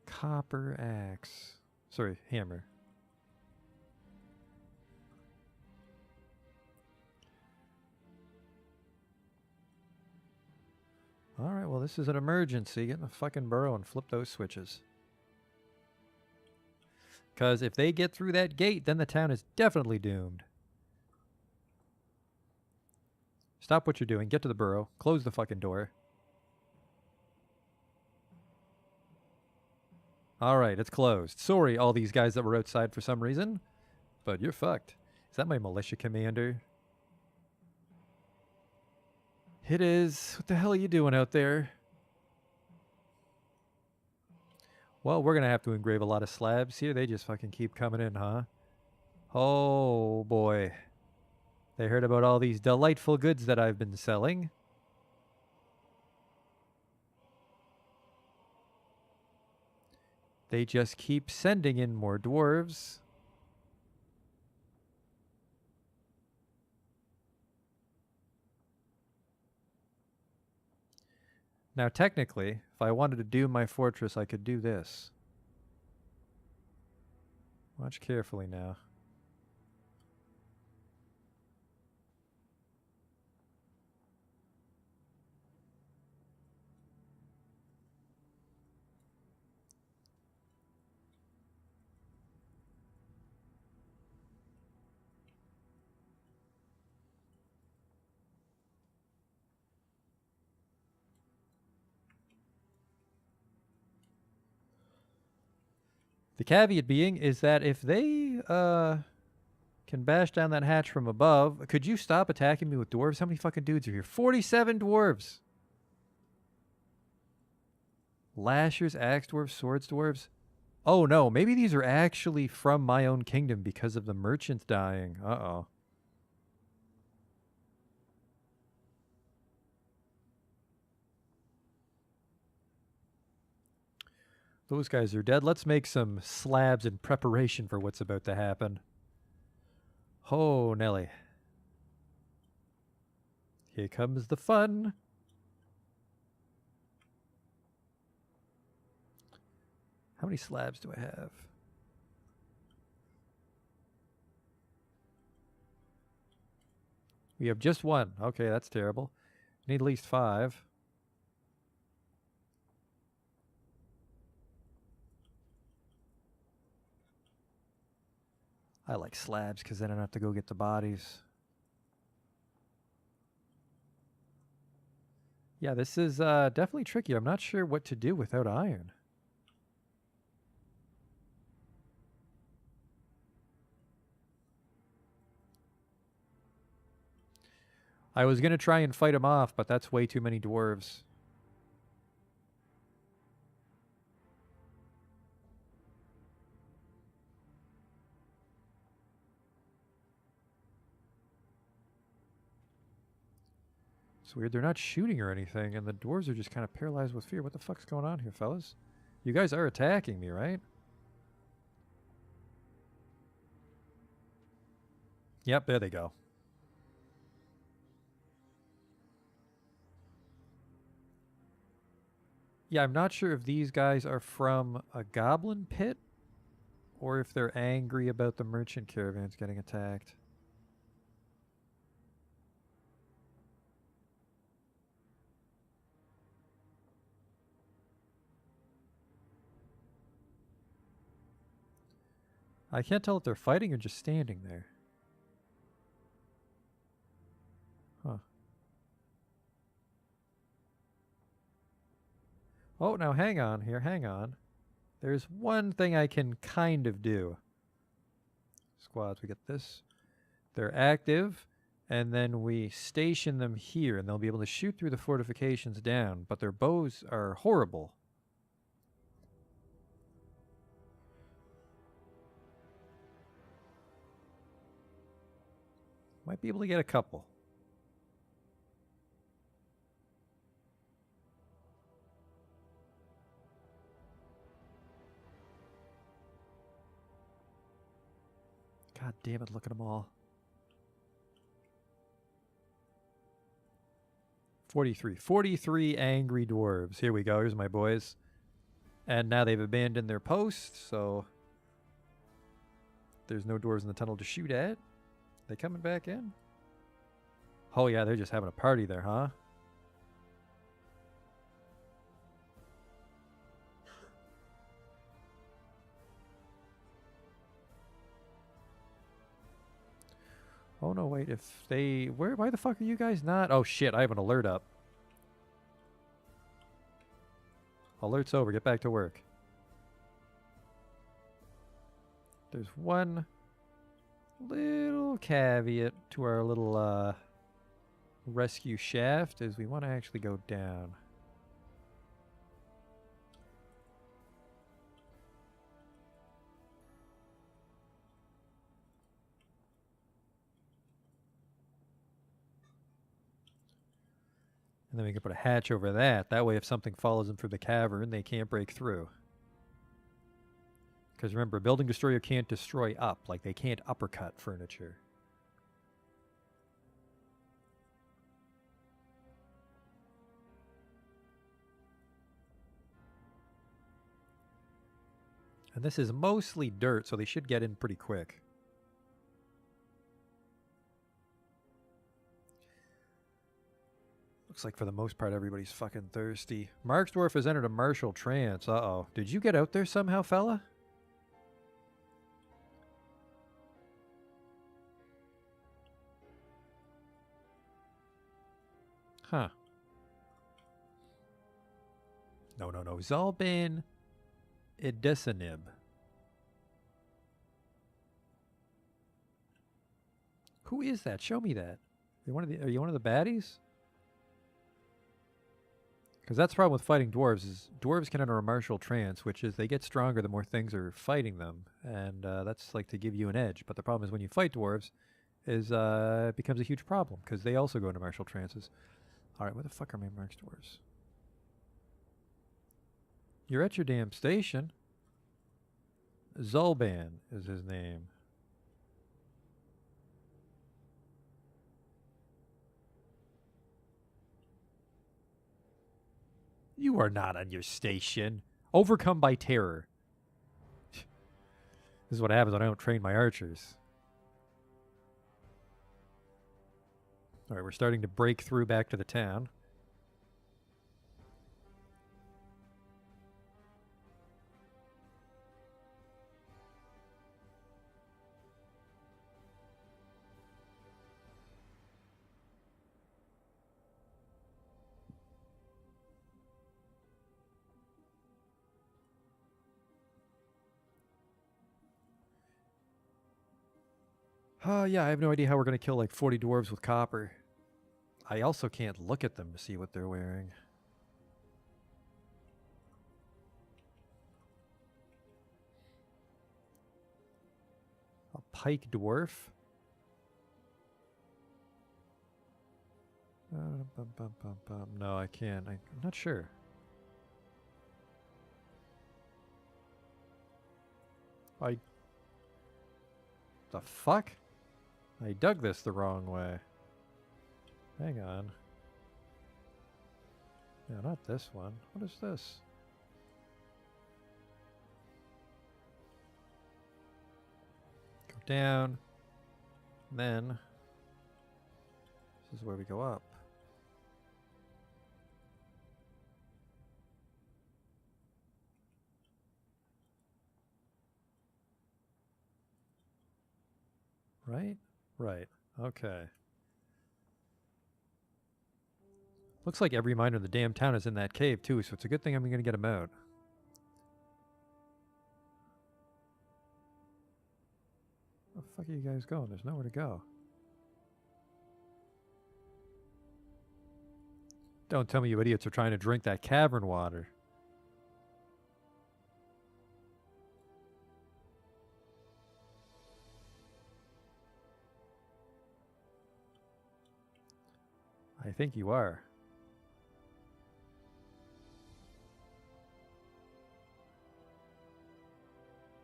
Copper axe. Sorry, hammer. Alright, well this is an emergency. Get in the fucking burrow and flip those switches. Because if they get through that gate, then the town is definitely doomed. Stop what you're doing. Get to the burrow. Close the fucking door. Alright, it's closed. Sorry, all these guys that were outside for some reason. But you're fucked. Is that my militia commander? It is. What the hell are you doing out there? Well, we're going to have to engrave a lot of slabs here. They just fucking keep coming in, huh? Oh, boy. They heard about all these delightful goods that I've been selling. They just keep sending in more dwarves. Now, technically, if I wanted to do my fortress, I could do this. Watch carefully now. The caveat being is that if they can bash down that hatch from above, could you stop attacking me with dwarves? How many fucking dudes are here? 47 dwarves! Lashers, axe dwarves, swords dwarves. Oh no, maybe these are actually from my own kingdom because of the merchants dying. Uh-oh. Those guys are dead. Let's make some slabs in preparation for what's about to happen. Oh, Nelly. Here comes the fun. How many slabs do I have? We have just one. Okay, that's terrible. Need at least 5. I like slabs because then I don't have to go get the bodies. Yeah, this is definitely tricky. I'm not sure what to do without iron. I was going to try and fight him off, but that's way too many dwarves. It's weird. They're not shooting or anything, and the dwarves are just kind of paralyzed with fear. What the fuck's going on here, fellas? You guys are attacking me, right? Yep, there they go. Yeah, I'm not sure if these guys are from a goblin pit or if they're angry about the merchant caravans getting attacked. I can't tell if they're fighting or just standing there. Huh. Oh, now hang on here, hang on. There's one thing I can kind of do. Squads, we get this. They're active, and then we station them here, and they'll be able to shoot through the fortifications down, but their bows are horrible. Might be able to get a couple. God damn it, look at them all. 43 angry dwarves. Here we go. Here's my boys. And now they've abandoned their post, so there's no dwarves in the tunnel to shoot at. They coming back in? Oh yeah, they're just having a party there, huh? Oh no, wait, if they... why the fuck are you guys not? Oh shit, I have an alert up. Alert's over, get back to work. There's one little caveat to our little rescue shaft is we want to actually go down. And then we can put a hatch over that. That way if something follows them through the cavern, they can't break through. Because remember, Building Destroyer can't destroy up. Like, they can't uppercut furniture. And this is mostly dirt, so they should get in pretty quick. Looks like for the most part everybody's fucking thirsty. Dwarf has entered a martial trance. Uh-oh. Did you get out there somehow, fella? Huh. No. Zalban Idisanib. Who is that? Show me that. Are you one of the baddies? Because that's the problem with fighting dwarves is dwarves can enter a martial trance, which is they get stronger the more things are fighting them, and that's like to give you an edge. But the problem is when you fight dwarves, is it becomes a huge problem because they also go into martial trances. All right, where the fuck are my marks dwarves? You're at your damn station. Zalban is his name. You are not on your station. Overcome by terror. This is what happens when I don't train my archers. Alright, we're starting to break through back to the town. Oh, yeah, I have no idea how we're going to kill like 40 dwarves with copper. I also can't look at them to see what they're wearing. A pike dwarf? No, I can't. I'm not sure. The fuck? I dug this the wrong way. Hang on. No, not this one. What is this? Go down. Then this is where we go up. Right? Right. Okay. Looks like every miner in the damn town is in that cave too, so it's a good thing I'm going to get him out. Where the fuck are you guys going? There's nowhere to go. Don't tell me you idiots are trying to drink that cavern water. I think you are.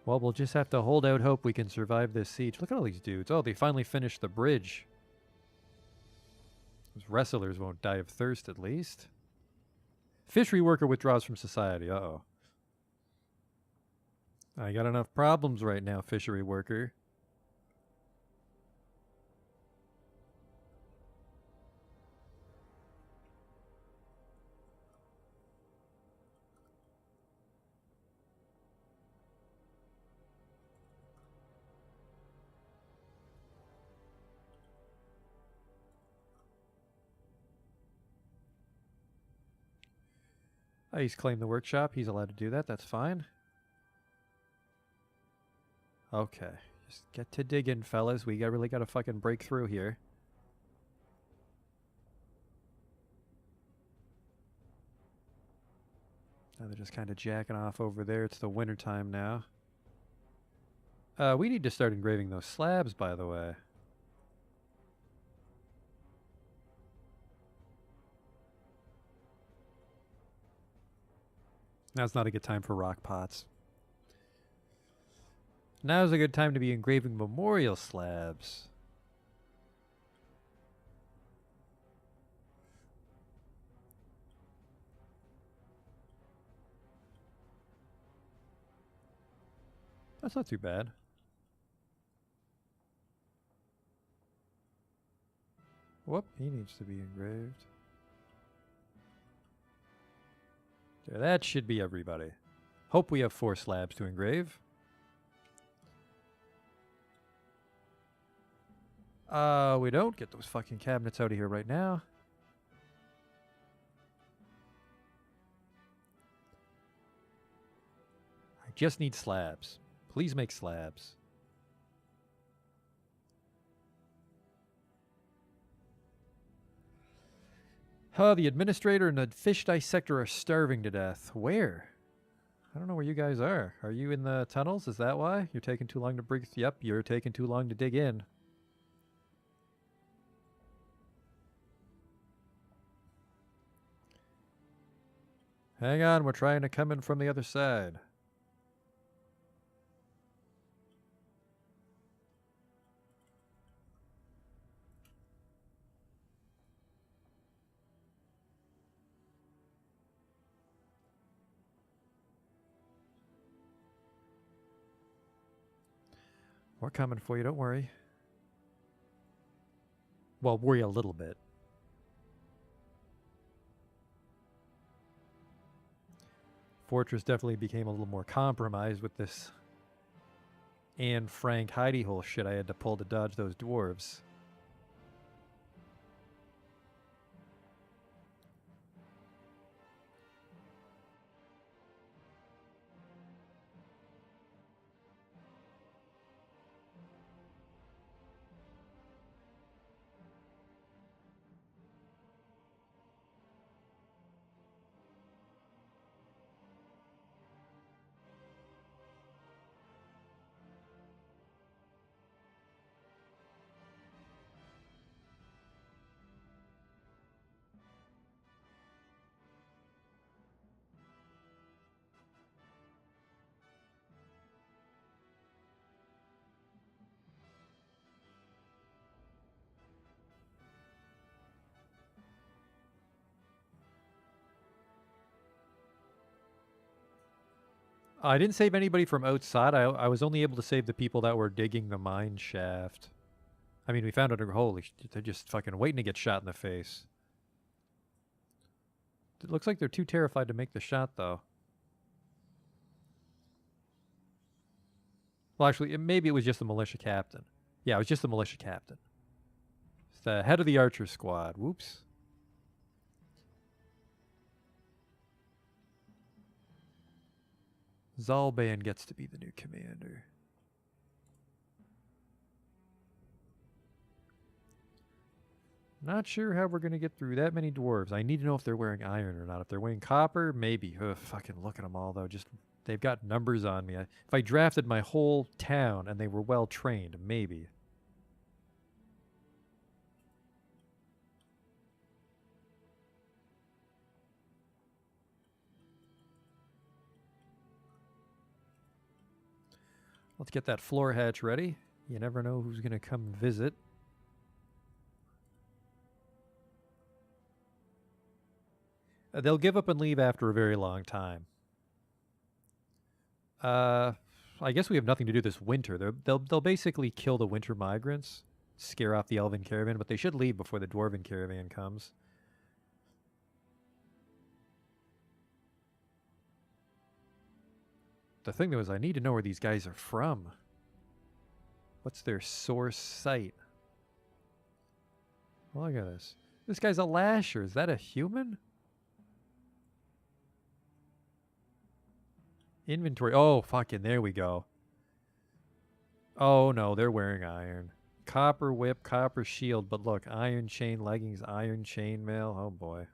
Well, we'll just have to hold out hope we can survive this siege. Look at all these dudes. Oh, they finally finished the bridge. Those wrestlers won't die of thirst, at least. Fishery worker withdraws from society. Uh-oh. I got enough problems right now, fishery worker. He's claimed the workshop. He's allowed to do that. That's fine. Okay. Just get to digging, fellas. We really got to fucking break through here. Now they're just kind of jacking off over there. It's the winter time now. We need to start engraving those slabs, by the way. Now's not a good time for rock pots. Now's a good time to be engraving memorial slabs. That's not too bad. Whoop, he needs to be engraved. There, that should be everybody. Hope we have 4 slabs to engrave. We don't. Get those fucking cabinets out of here right now. I just need slabs. Please make slabs. The administrator and the fish dissector are starving to death. Where? I don't know where you guys are. Are you in the tunnels? Is that why? You're taking too long to break? Yep, you're taking too long to dig in. Hang on, we're trying to come in from the other side. We're coming for you, don't worry. Well, worry a little bit. Fortress definitely became a little more compromised with this Anne Frank hidey hole shit I had to pull to dodge those dwarves. I didn't save anybody from outside. I was only able to save the people that were digging the mine shaft. I mean, we found out, holy shit, they're just fucking waiting to get shot in the face. It looks like they're too terrified to make the shot, though. Well, actually, maybe it was just the militia captain. Yeah, it was just the militia captain. It's the head of the archer squad. Whoops. Zalban gets to be the new commander. Not sure how we're going to get through that many dwarves. I need to know if they're wearing iron or not. If they're wearing copper, maybe. Ugh, fucking look at them all, though. Just, they've got numbers on me. If I drafted my whole town and they were well trained, maybe. Let's get that floor hatch ready. You never know who's going to come visit. They'll give up and leave after a very long time. I guess we have nothing to do this winter. They'll basically kill the winter migrants, scare off the elven caravan, but they should leave before the dwarven caravan comes. The thing, though, is I need to know where these guys are from. What's their source site? Look at this. This guy's a lasher. Is that a human? Inventory. Oh, fucking, there we go. Oh, no, they're wearing iron. Copper whip, copper shield, but look, iron chain leggings, iron chain mail. Oh, boy.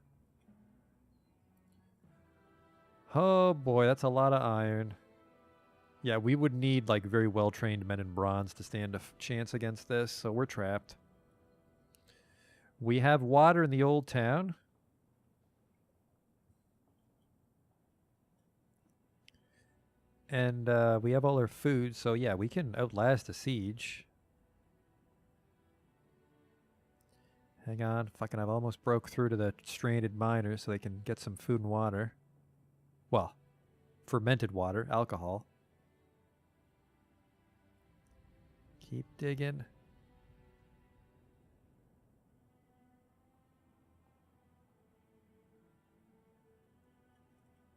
Oh, boy, that's a lot of iron. Yeah, we would need, like, very well-trained men in bronze to stand a chance against this, so we're trapped. We have water in the old town. And we have all our food, so yeah, we can outlast a siege. Hang on, fucking I've almost broke through to the stranded miners so they can get some food and water. Well, fermented water, alcohol. Keep digging.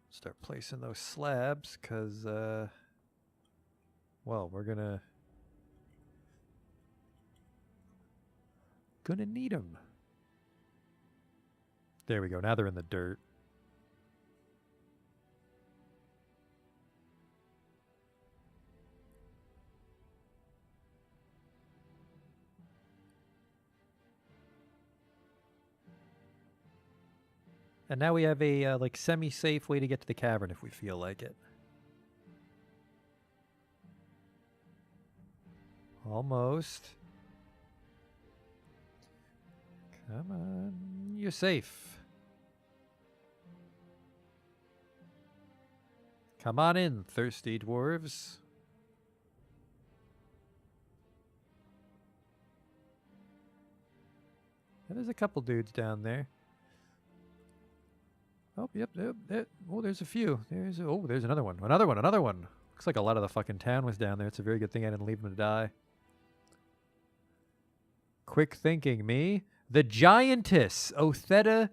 Start placing those slabs, because, well, we're gonna need them. There we go, now they're in the dirt. And now we have a, like, semi-safe way to get to the cavern if we feel like it. Almost. Come on. You're safe. Come on in, thirsty dwarves. And there's a couple dudes down there. Oh, yep, oh, there's a few. There's another one. Another one. Looks like a lot of the fucking town was down there. It's a very good thing I didn't leave them to die. Quick thinking, me. The giantess, Otheta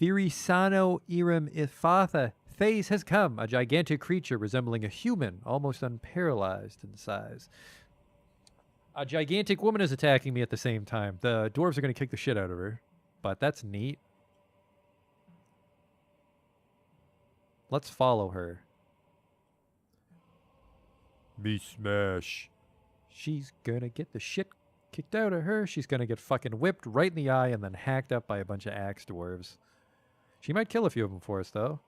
Therisano Iram Ifatha Thais has come, a gigantic creature resembling a human, almost unparalyzed in size. A gigantic woman is attacking me at the same time. The dwarves are going to kick the shit out of her, but that's neat. Let's follow her. Me smash. She's going to get the shit kicked out of her. She's going to get fucking whipped right in the eye and then hacked up by a bunch of axe dwarves. She might kill a few of them for us, though.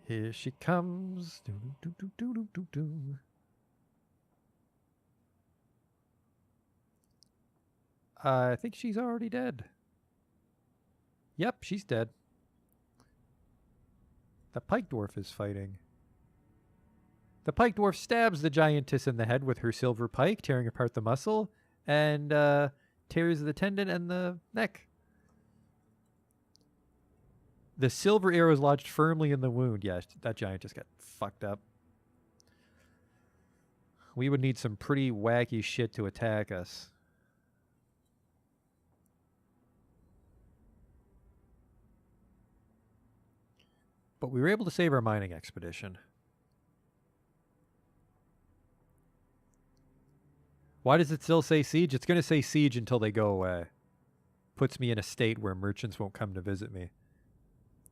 Here she comes. I think she's already dead. Yep, she's dead. The pike dwarf is fighting. The pike dwarf stabs the giantess in the head with her silver pike, tearing apart the muscle, and tears the tendon and the neck. The silver arrow is lodged firmly in the wound. Yeah, that giant just got fucked up. We would need some pretty wacky shit to attack us. But we were able to save our mining expedition. Why does it still say siege? It's going to say siege until they go away. Puts me in a state where merchants won't come to visit me.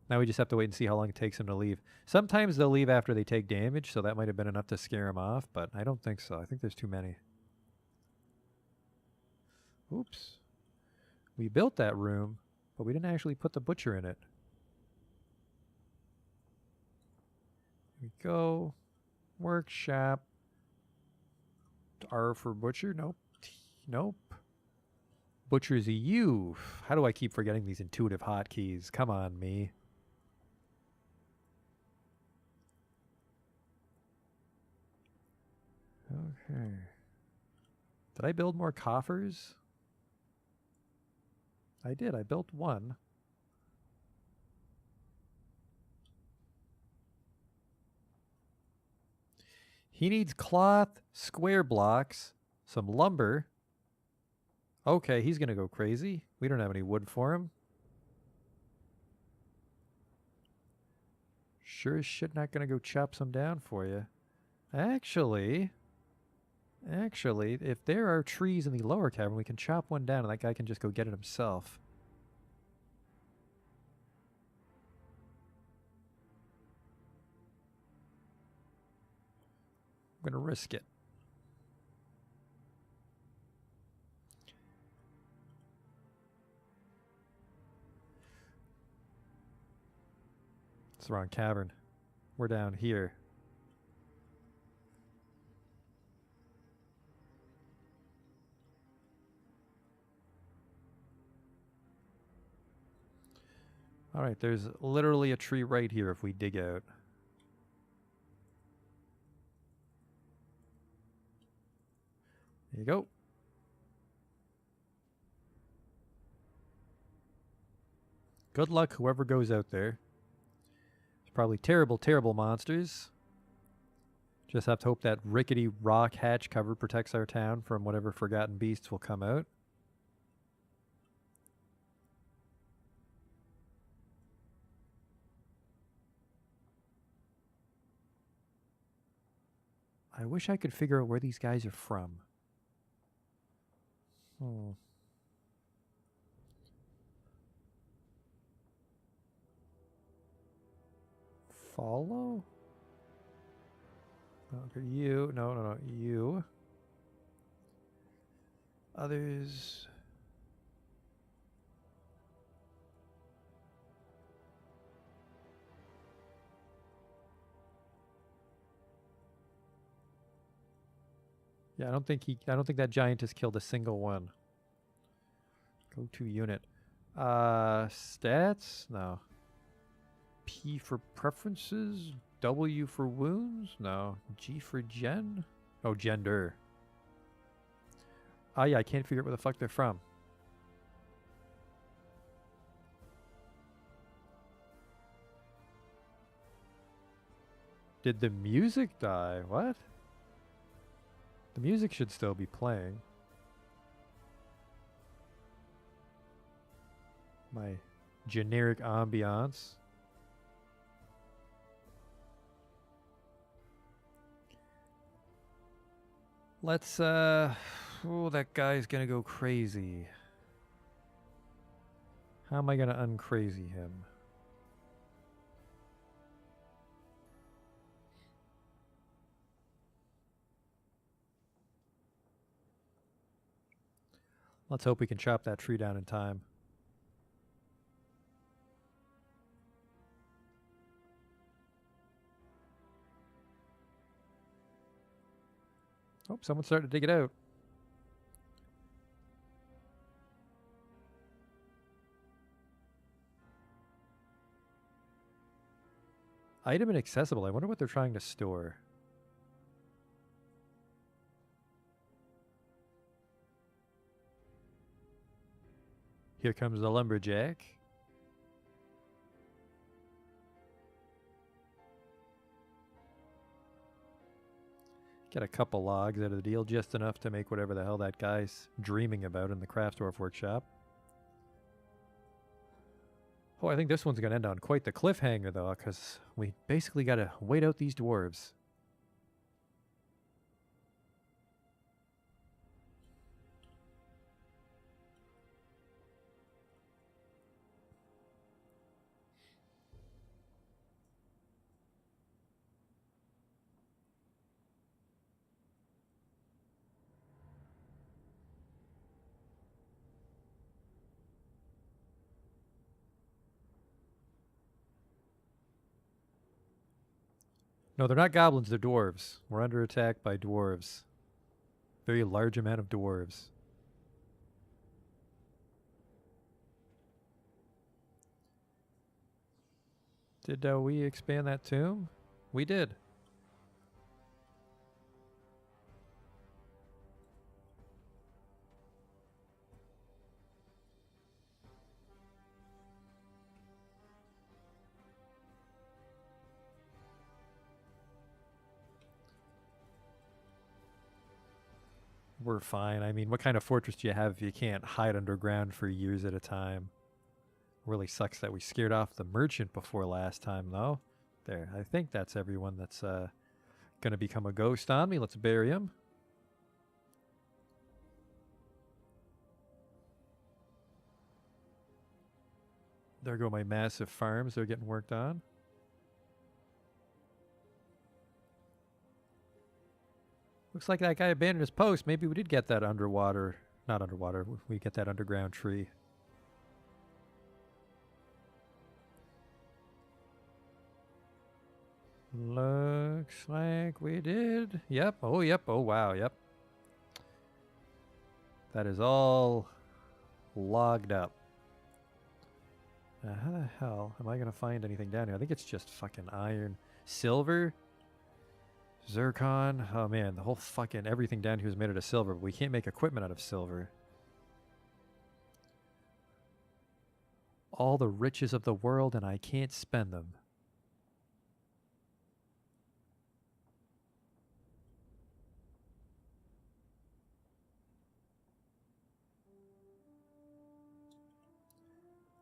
Now we just have to wait and see how long it takes them to leave. Sometimes they'll leave after they take damage, so that might have been enough to scare them off, but I don't think so. I think there's too many. Oops. We built that room, but we didn't actually put the butcher in it. Here we go. Workshop. R for butcher? Nope. Nope. Butcher's a U. How do I keep forgetting these intuitive hotkeys? Come on, me. Okay. Did I build more coffers? I did. I built one. He needs cloth, square blocks, some lumber. Okay, he's going to go crazy. We don't have any wood for him. Sure as shit not going to go chop some down for you. Actually, if there are trees in the lower cavern, we can chop one down and that guy can just go get it himself. gonna risk it. It's the wrong cavern. We're down here. Alright, there's literally a tree right here if we dig out. There you go. Good luck, whoever goes out there. It's probably terrible, terrible monsters. Just have to hope that rickety rock hatch cover protects our town from whatever forgotten beasts will come out. I wish I could figure out where these guys are from. Follow? Okay, you. No. You. Others. Yeah, I don't think that giant has killed a single one. Go to unit. Stats? No. P for preferences? W for wounds? No. G for gen? Oh, gender. Oh yeah, I can't figure out where the fuck they're from. Did the music die? What? The music should still be playing. My generic ambiance. Let's, oh, that guy's gonna go crazy. How am I gonna uncrazy him? Let's hope we can chop that tree down in time. Oh, someone's starting to dig it out. Item inaccessible. I wonder what they're trying to store. Here comes the lumberjack. Get a couple logs out of the deal, just enough to make whatever the hell that guy's dreaming about in the Dwarf workshop. Oh, I think this one's going to end on quite the cliffhanger, though, because we basically got to wait out these dwarves. No, they're not goblins, they're dwarves. We're under attack by dwarves. Very large amount of dwarves. Did we expand that tomb? We did. We're fine. I mean, what kind of fortress do you have if you can't hide underground for years at a time? Really sucks that we scared off the merchant before last time, though. There, I think that's everyone that's gonna become a ghost on me. Let's bury him. There go my massive farms. They're getting worked on. Looks like that guy abandoned his post. Maybe we did get that underwater. Not underwater. We get that underground tree. Looks like we did. Yep. Oh, yep. Oh, wow. Yep. That is all logged up. How the hell am I going to find anything down here? I think it's just fucking iron. Silver? Zircon? Oh, man. The whole fucking everything down here is made out of silver, but we can't make equipment out of silver. All the riches of the world, and I can't spend them.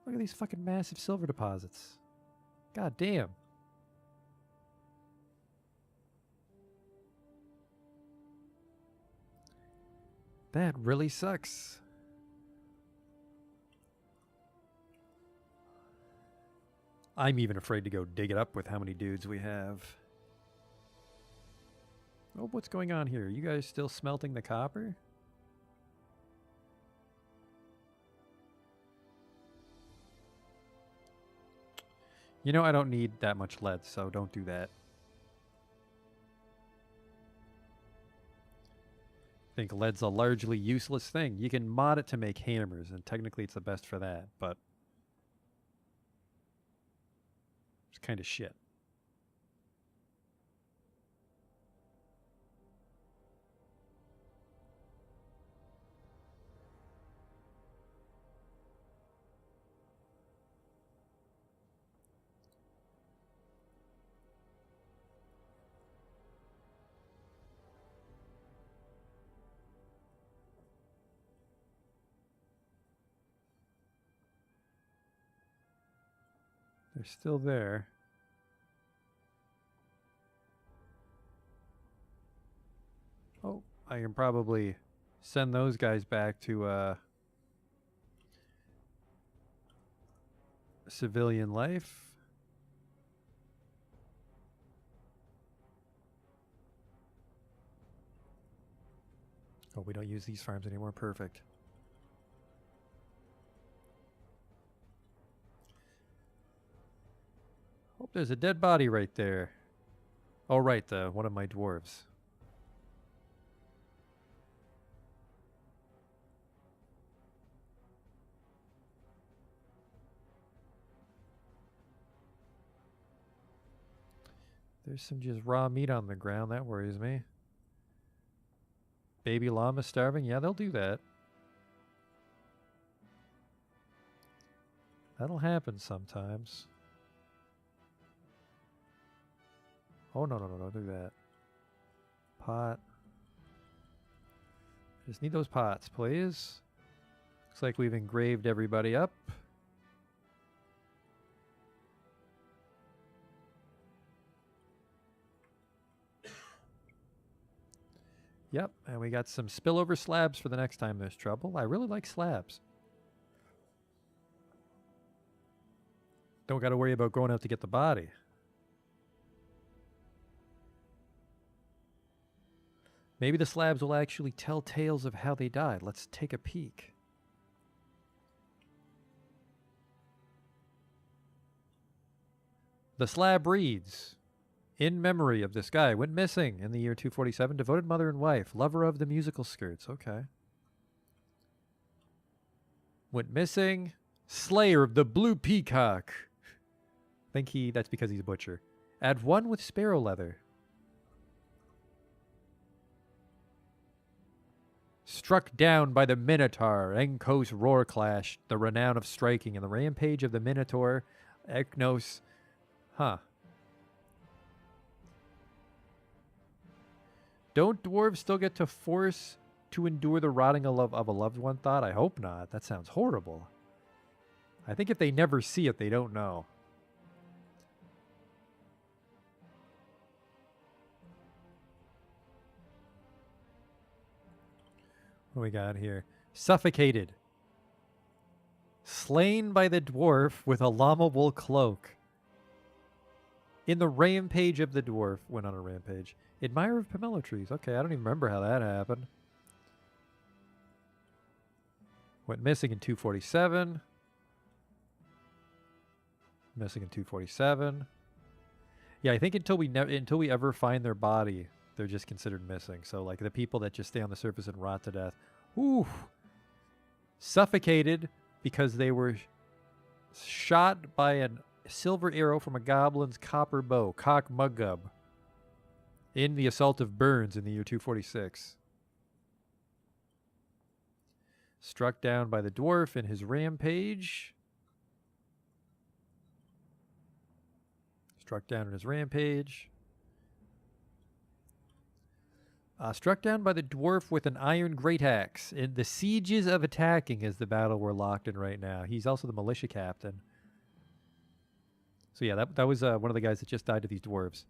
Look at these fucking massive silver deposits. God damn. That really sucks. I'm even afraid to go dig it up with how many dudes we have. Oh, what's going on here? You guys still smelting the copper? You know, I don't need that much lead, so don't do that. I think lead's a largely useless thing. You can mod it to make hammers, and technically it's the best for that, but it's kind of shit. They're still there. Oh, I can probably send those guys back to civilian life. Oh, we don't use these farms anymore. Perfect. Oh, there's a dead body right there. Oh, right, one of my dwarves. There's some just raw meat on the ground. That worries me. Baby llama starving? Yeah, they'll do that. That'll happen sometimes. Oh, no, don't do that. Pot. Just need those pots, please. Looks like we've engraved everybody up. Yep, and we got some spillover slabs for the next time there's trouble. I really like slabs. Don't got to worry about going out to get the body. Maybe the slabs will actually tell tales of how they died. Let's take a peek. The slab reads, in memory of this guy, went missing in the year 247, devoted mother and wife, lover of the musical skirts. Okay. Went missing, slayer of the blue peacock. That's because he's a butcher. Add one with sparrow leather. Struck down by the Minotaur, Enkos roar clash, the renown of striking, and the rampage of the Minotaur, Eknos. Huh. Don't dwarves still get to force to endure the rotting of a loved one thought? I hope not. That sounds horrible. I think if they never see it, they don't know. What do we got here? Suffocated. Slain by the dwarf with a llama wool cloak. In the rampage of the dwarf, went on a rampage. Admirer of pomelo trees. Okay, I don't even remember how that happened. Went missing in 247. Missing in 247. Yeah, I think until we ever find their body, they're just considered missing. So like the people that just stay on the surface and rot to death. Ooh. Suffocated because they were shot by a silver arrow from a goblin's copper bow, Cock Muggub, in the Assault of Burns in the year 246. Struck down by the dwarf in his rampage. Struck down in his rampage. Struck down by the dwarf with an iron great axe. In the sieges of attacking is the battle we're locked in right now. He's also the militia captain. So yeah, that was one of the guys that just died to these dwarves.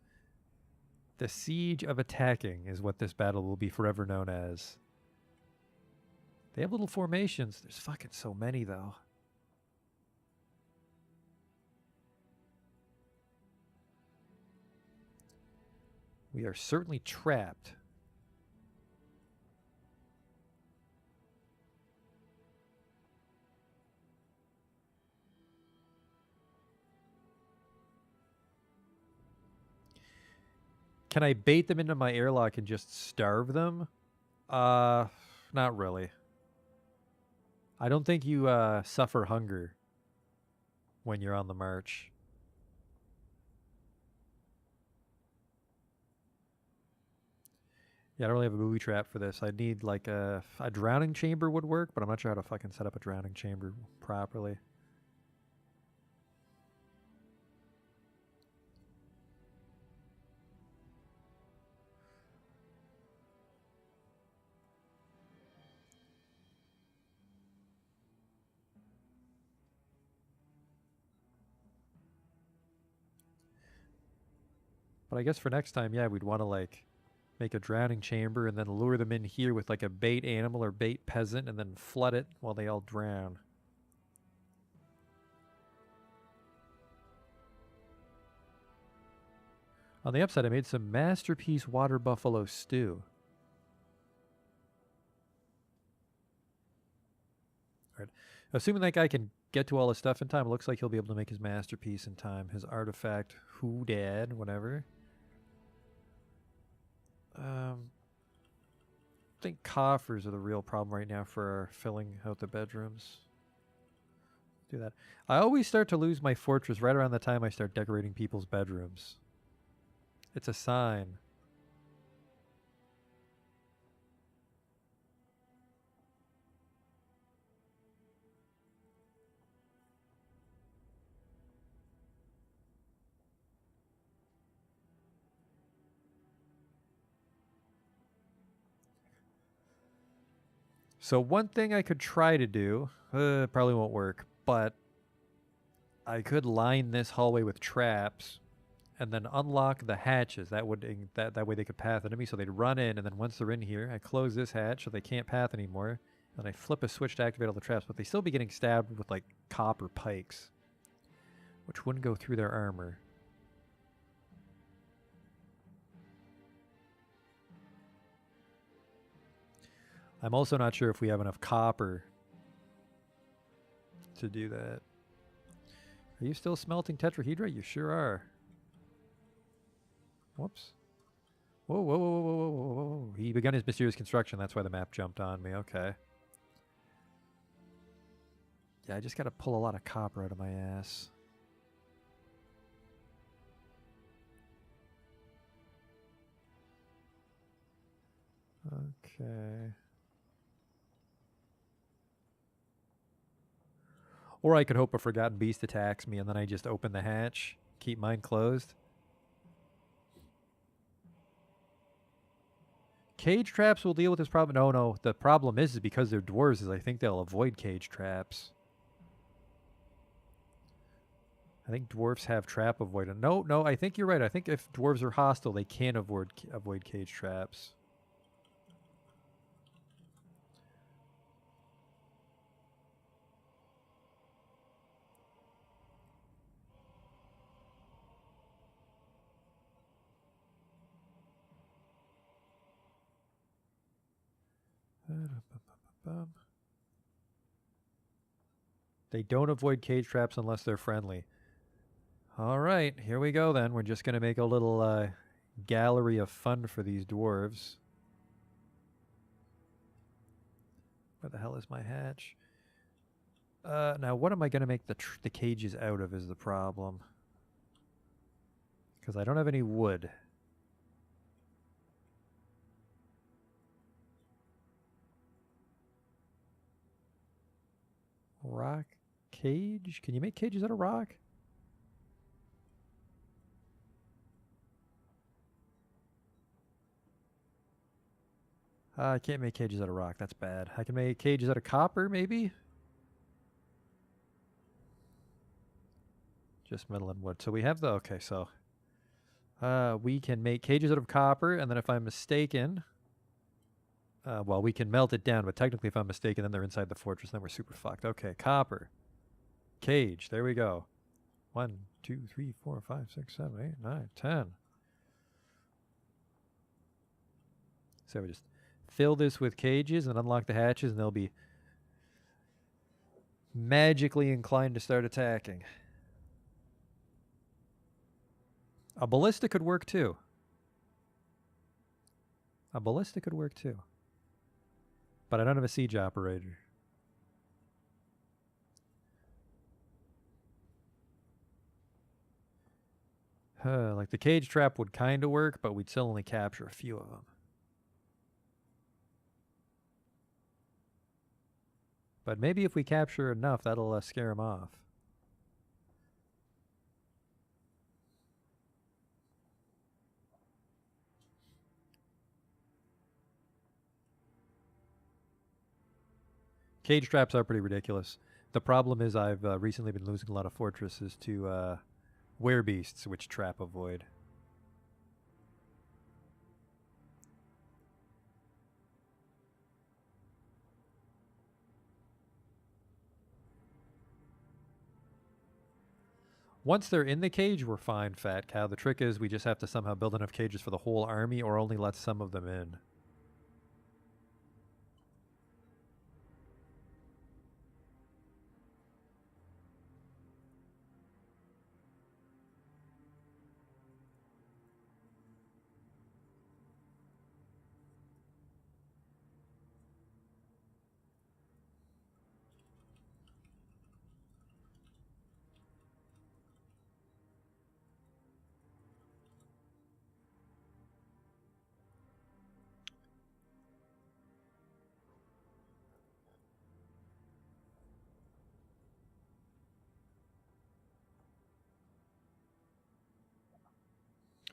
The siege of attacking is what this battle will be forever known as. They have little formations. There's fucking so many though. We are certainly trapped. Can I bait them into my airlock and just starve them? Not really. I don't think you suffer hunger when you're on the march. Yeah, I don't really have a booby trap for this. I'd need like a drowning chamber would work, but I'm not sure how to fucking set up a drowning chamber properly. But I guess for next time, yeah, we'd want to like make a drowning chamber and then lure them in here with like a bait animal or bait peasant and then flood it while they all drown. On the upside, I made some masterpiece water buffalo stew. All right. Assuming that guy can get to all his stuff in time, it looks like he'll be able to make his masterpiece in time. His artifact, who dad, whatever. I think coffers are the real problem right now for filling out the bedrooms. Do that. I always start to lose my fortress right around the time I start decorating people's bedrooms. It's a sign. So one thing I could try to do, probably won't work, but I could line this hallway with traps and then unlock the hatches. That would that way they could path into me. So they'd run in, and then once they're in here, I close this hatch so they can't path anymore. Then I flip a switch to activate all the traps, but they still be getting stabbed with like copper pikes, which wouldn't go through their armor. I'm also not sure if we have enough copper to do that. Are you still smelting tetrahedra? You sure are. Whoops. Whoa, whoa, whoa, whoa, whoa, whoa, whoa. He begun his mysterious construction. That's why the map jumped on me. Okay. Yeah, I just got to pull a lot of copper out of my ass. Okay. Or I could hope a forgotten beast attacks me and then I just open the hatch, keep mine closed. Cage traps will deal with this problem. No, the problem is because they're dwarves is I think they'll avoid cage traps. I think dwarves have trap avoidance. No, I think you're right. I think if dwarves are hostile, they can avoid cage traps. They don't avoid cage traps unless they're friendly. All right, here we go then. We're just going to make a little gallery of fun for these dwarves. Where the hell is my hatch? Now, what am I going to make the cages out of is the problem. Because I don't have any wood. Rock cage? Can you make cages out of rock? I can't make cages out of rock. That's bad. I can make cages out of copper, maybe? Just metal and wood. So we have the... Okay, so... we can make cages out of copper, and then if I'm mistaken... well, we can melt it down, but technically if I'm mistaken, then they're inside the fortress, then we're super fucked. Okay, copper. Cage. There we go. 1, 2, 3, 4, 5, 6, 7, 8, 9, 10. So we just fill this with cages and unlock the hatches, and they'll be magically inclined to start attacking. A ballista could work too. A ballista could work too. But I don't have a siege operator. Like the cage trap would kind of work, but we'd still only capture a few of them. But maybe if we capture enough, that'll scare them off. Cage traps are pretty ridiculous. The problem is I've recently been losing a lot of fortresses to werebeasts, which trap avoid. Once they're in the cage, we're fine, Fat Cow. The trick is we just have to somehow build enough cages for the whole army or only let some of them in.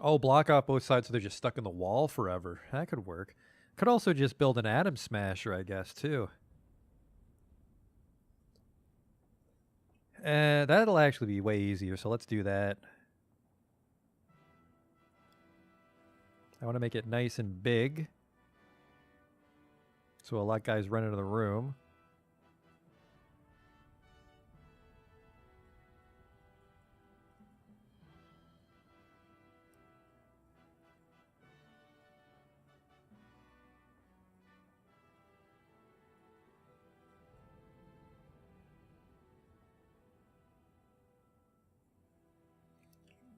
Oh, block off both sides so they're just stuck in the wall forever. That could work. Could also just build an atom smasher, I guess, too. That'll actually be way easier, so let's do that. I want to make it nice and big, so we'll let guys run into the room.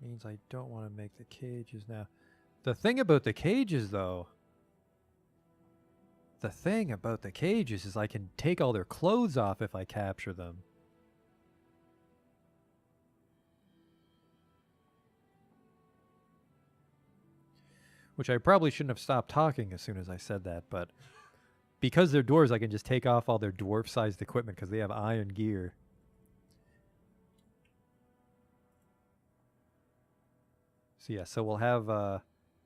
Means I don't want to make the cages now. The thing about the cages, though... The thing about the cages is I can take all their clothes off if I capture them. Which I probably shouldn't have stopped talking as soon as I said that, but... Because they're dwarves, I can just take off all their dwarf-sized equipment because they have iron gear. So yeah, so we'll have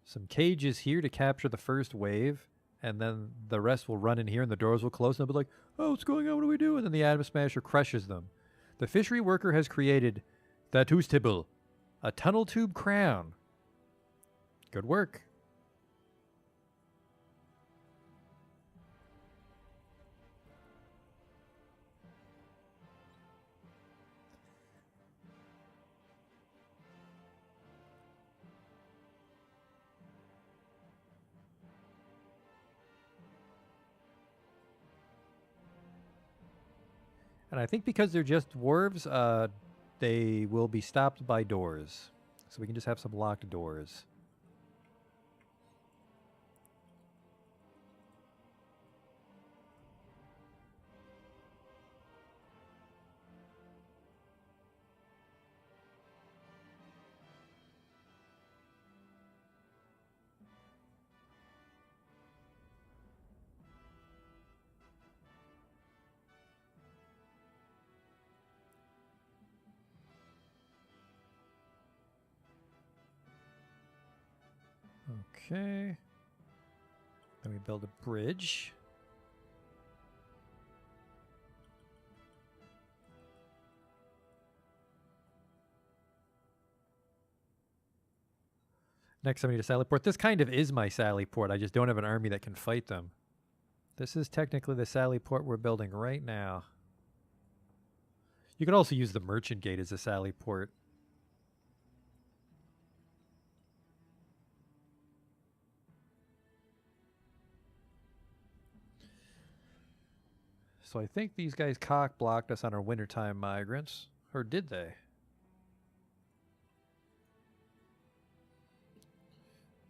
some cages here to capture the first wave, and then the rest will run in here and the doors will close and they'll be like, oh, what's going on? What do we do? And then the Atom Smasher crushes them. The fishery worker has created the Toostibble, a tunnel tube crown. Good work. And I think because they're just dwarves, they will be stopped by doors. So we can just have some locked doors. Okay. Then we build a bridge. Next, I need a Sally port. This kind of is my Sally port. I just don't have an army that can fight them. This is technically the Sally port we're building right now. You can also use the merchant gate as a Sally port. So I think these guys cock blocked us on our wintertime migrants. Or did they?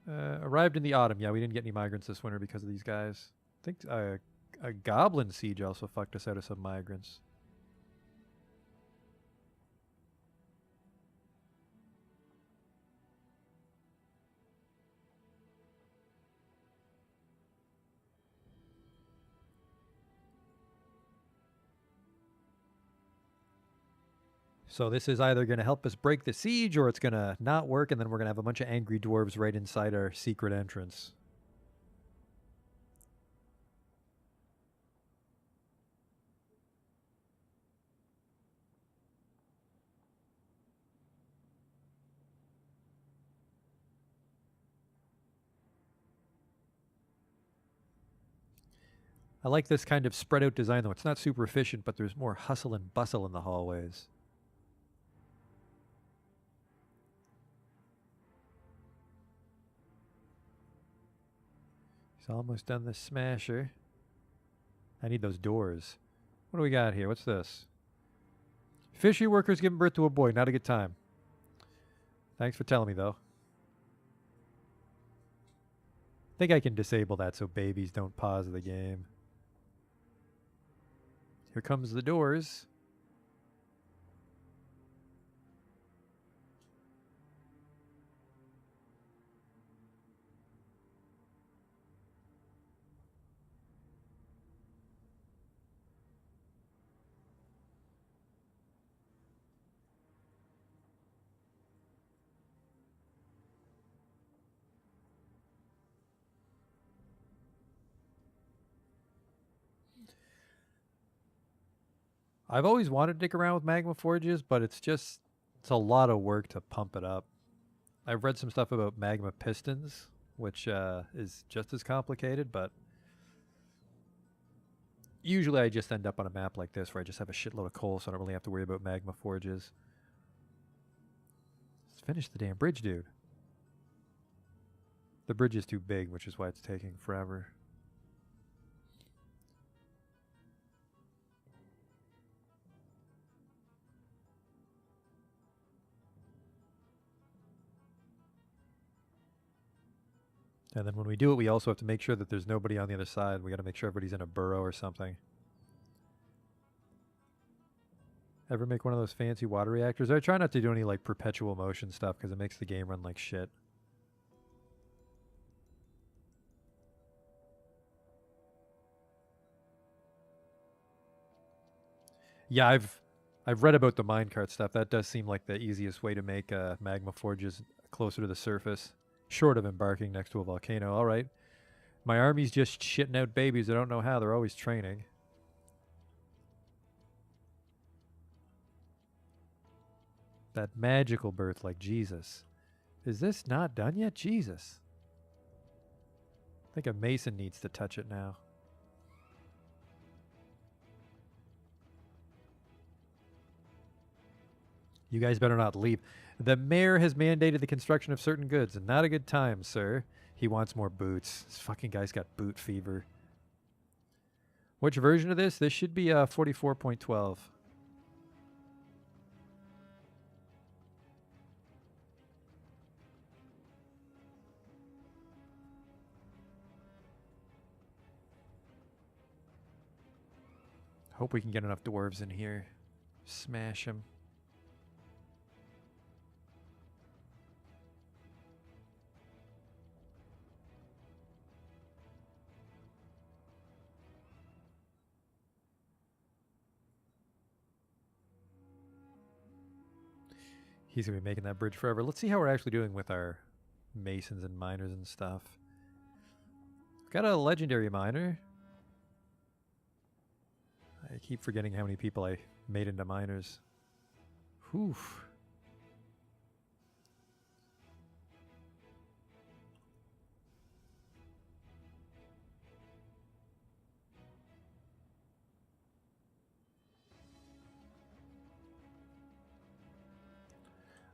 Arrived in the autumn. Yeah, we didn't get any migrants this winter because of these guys. I think a goblin siege also fucked us out of some migrants. So this is either going to help us break the siege or it's going to not work, and then we're going to have a bunch of angry dwarves right inside our secret entrance. I like this kind of spread out design though. It's not super efficient, but there's more hustle and bustle in the hallways. He's almost done the smasher. I need those doors. What do we got here? What's this? Fishery workers giving birth to a boy. Not a good time. Thanks for telling me, though. I think I can disable that so babies don't pause the game. Here comes the doors. I've always wanted to dick around with magma forges, but it's a lot of work to pump it up. I've read some stuff about magma pistons, which is just as complicated, but usually I just end up on a map like this where I just have a shitload of coal, so I don't really have to worry about magma forges. Let's finish the damn bridge, dude. The bridge is too big, which is why it's taking forever. And then when we do it, we also have to make sure that there's nobody on the other side. We got to make sure everybody's in a burrow or something. Ever make one of those fancy water reactors? I try not to do any like perpetual motion stuff because it makes the game run like shit. Yeah, I've read about the minecart stuff. That does seem like the easiest way to make magma forges closer to the surface, short of embarking next to a volcano. All right. My army's just shitting out babies. I don't know how. They're always training. That magical birth like Jesus. Is this not done yet? Jesus. I think a mason needs to touch it now. You guys better not leave. The mayor has mandated the construction of certain goods, and not a good time, sir. He wants more boots. This fucking guy's got boot fever. Which version of this? This should be 44.12. Hope we can get enough dwarves in here. Smash them. He's going to be making that bridge forever. Let's see how we're actually doing with our masons and miners and stuff. Got a legendary miner. I keep forgetting how many people I made into miners. Whew.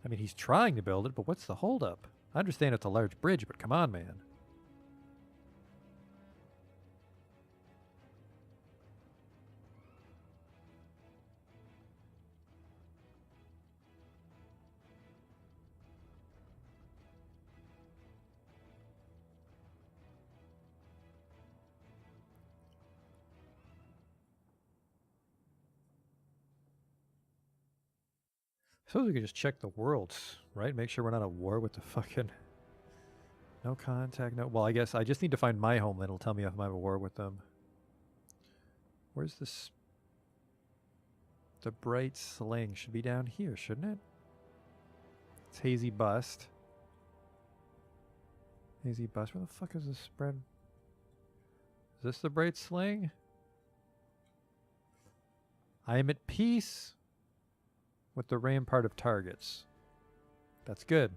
I mean, he's trying to build it, but what's the holdup? I understand it's a large bridge, but come on, man. I suppose we could just check the worlds, right? Make sure we're not at war with the fucking... No contact, no... Well, I guess I just need to find my homeland. It'll tell me if I'm at war with them. Where's this... The bright sling should be down here, shouldn't it? It's Hazy Bust. Hazy Bust. Where the fuck is this spread? Is this the bright sling? I am at peace with the rampart of targets. That's good.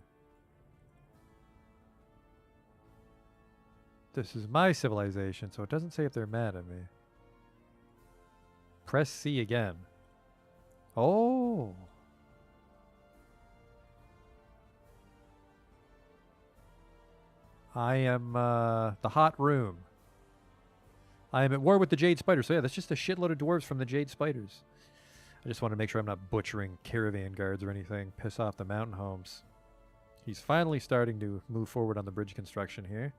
This is my civilization, so it doesn't say if they're mad at me. Press C again. Oh! I am the hot room. I am at war with the Jade Spiders. So yeah, that's just a shitload of dwarves from the Jade Spiders. I just want to make sure I'm not butchering caravan guards or anything. Piss off the mountain homes. He's finally starting to move forward on the bridge construction here.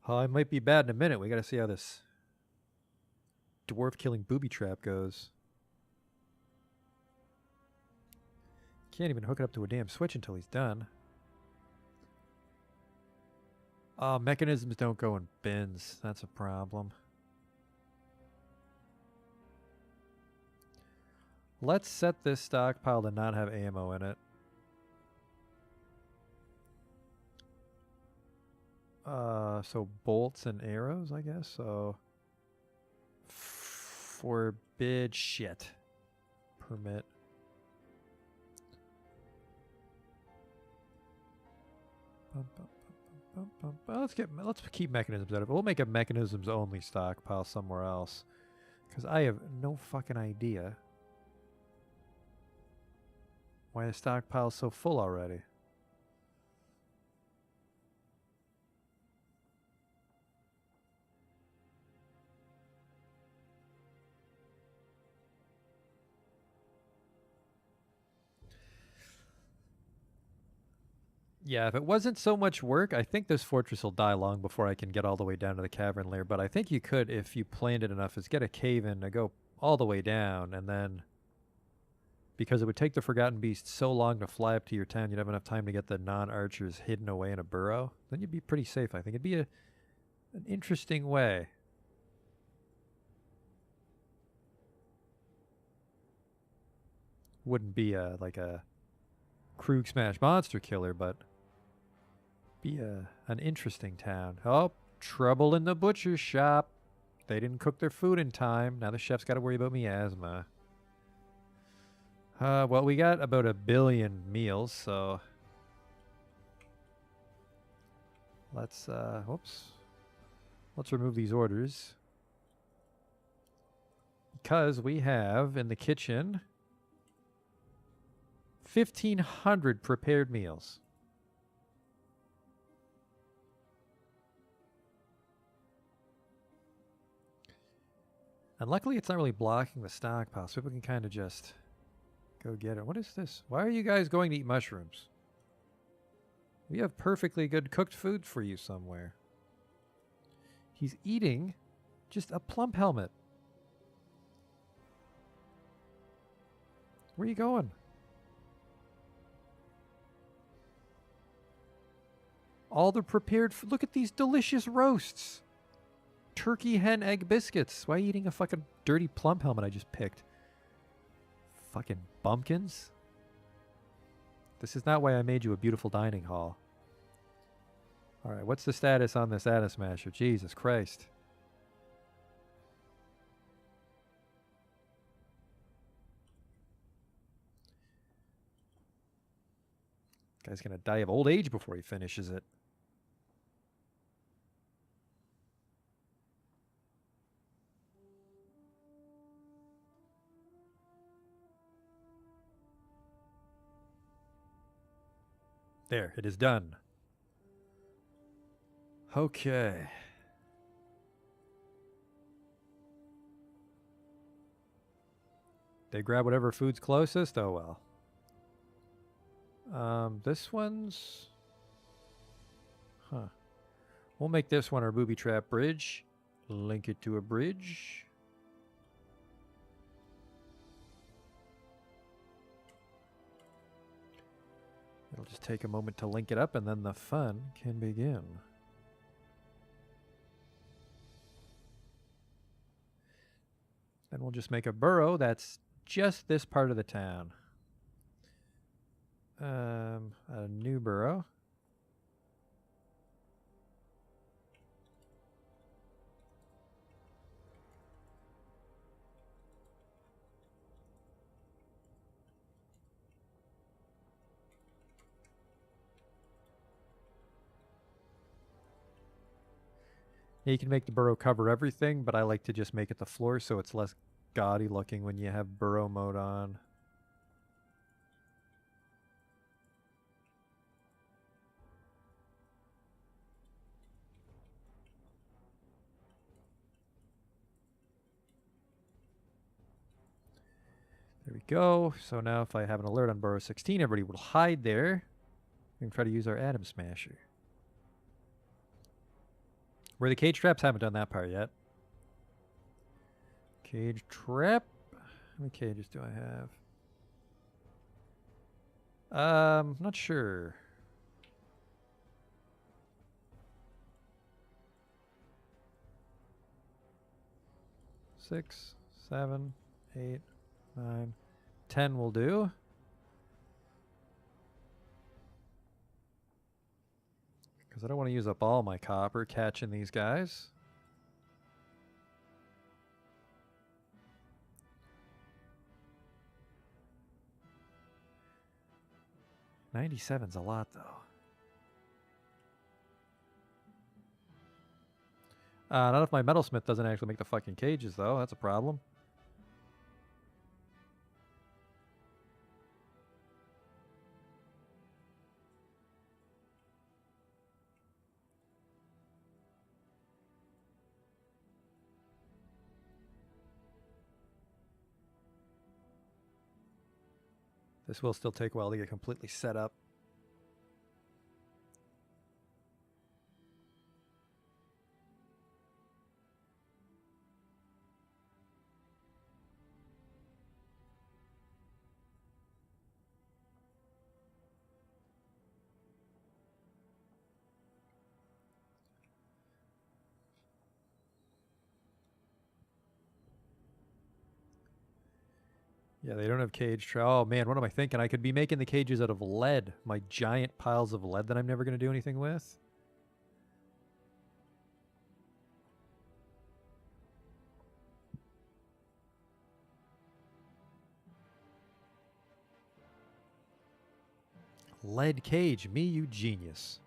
Oh, I might be bad in a minute. We got to see how this dwarf killing booby trap goes. Can't even hook it up to a damn switch until he's done. Oh, mechanisms don't go in bins. That's a problem. Let's set this stockpile to not have ammo in it. So bolts and arrows, I guess. So forbid shit. Permit. Let's keep mechanisms out of it. We'll make a mechanisms only stockpile somewhere else, because I have no fucking idea why the stockpile's so full already. Yeah, if it wasn't so much work, I think this fortress will die long before I can get all the way down to the cavern lair. But I think you could, if you planned it enough, is get a cave in to go all the way down, and then, because it would take the Forgotten Beast so long to fly up to your town, you'd have enough time to get the non-archers hidden away in a burrow. Then you'd be pretty safe. I think it'd be an interesting way. Wouldn't be like a Krug Smash monster killer, but be an interesting town. Oh, trouble in the butcher shop. They didn't cook their food in time. Now the chef's got to worry about miasma. Well, we got about 1 billion meals, so let's whoops. Let's remove these orders, because we have in the kitchen 1,500 prepared meals. And luckily it's not really blocking the stockpile, so people can kind of just go get it. What is this? Why are you guys going to eat mushrooms? We have perfectly good cooked food for you somewhere. He's eating just a plump helmet. Where are you going? All the prepared food. Look at these delicious roasts. Turkey, hen, egg biscuits. Why are you eating a fucking dirty plump helmet I just picked? Fucking bumpkins. This is not why I made you a beautiful dining hall. Alright, what's the status on this Atom Smasher? Jesus Christ. Guy's gonna die of old age before he finishes it. There, it is done. Okay. They grab whatever food's closest? Oh well. This one's... Huh. We'll make this one our booby trap bridge. Link it to a bridge. It'll just take a moment to link it up and then the fun can begin. Then we'll just make a burrow that's just this part of the town. A new burrow. You can make the burrow cover everything, but I like to just make it the floor so it's less gaudy looking when you have burrow mode on. There we go. So now if I have an alert on burrow 16, everybody will hide there. We can try to use our Atom Smasher. Where the cage traps, haven't done that part yet. Cage trap. How many cages do I have? Not sure. Six, 7, 8, 9, 10 will do. Because I don't want to use up all my copper catching these guys. $97's a lot, though. Not if my metalsmith doesn't actually make the fucking cages, though. That's a problem. This will still take a while to get completely set up. Yeah, they don't have cage. Oh man, what am I thinking? I could be making the cages out of lead. My giant piles of lead that I'm never going to do anything with. Lead cage. Me, you genius.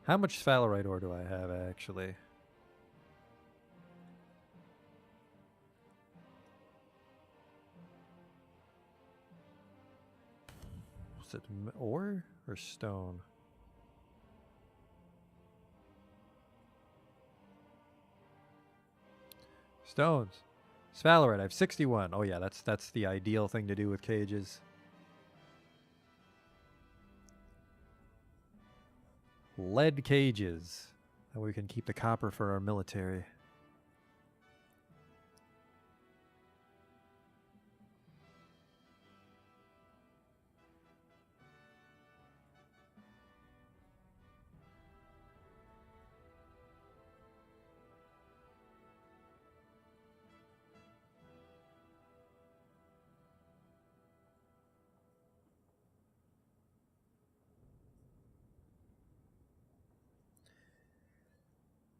How much sphalerite ore do I have, actually? Is it ore or stone? Stones. Sphalerite, I have 61. Oh yeah, that's the ideal thing to do with cages. Lead cages. That way we can keep the copper for our military.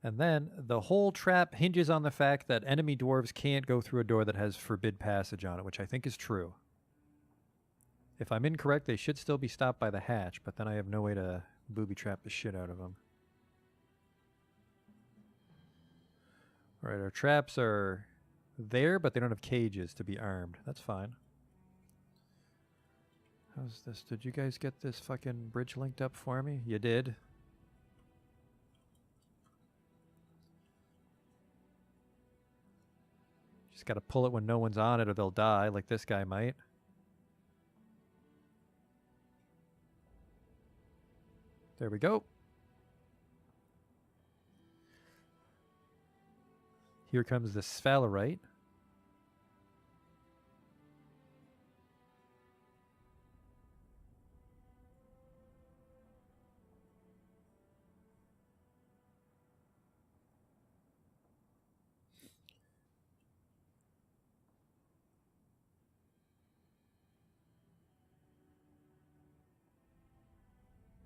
And then the whole trap hinges on the fact that enemy dwarves can't go through a door that has forbid passage on it, which I think is true. If I'm incorrect, they should still be stopped by the hatch, but then I have no way to booby trap the shit out of them. Alright, our traps are there, but they don't have cages to be armed. That's fine. How's this? Did you guys get this fucking bridge linked up for me? You did? Just gotta pull it when no one's on it or they'll die, like this guy might. There we go. Here comes the sphalerite.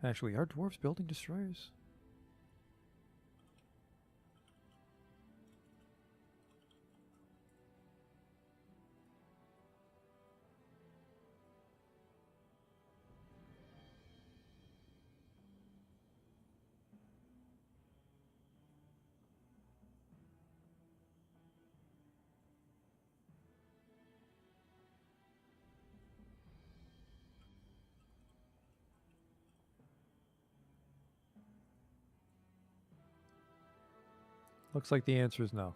Actually, are dwarves building destroyers? Looks like the answer is no.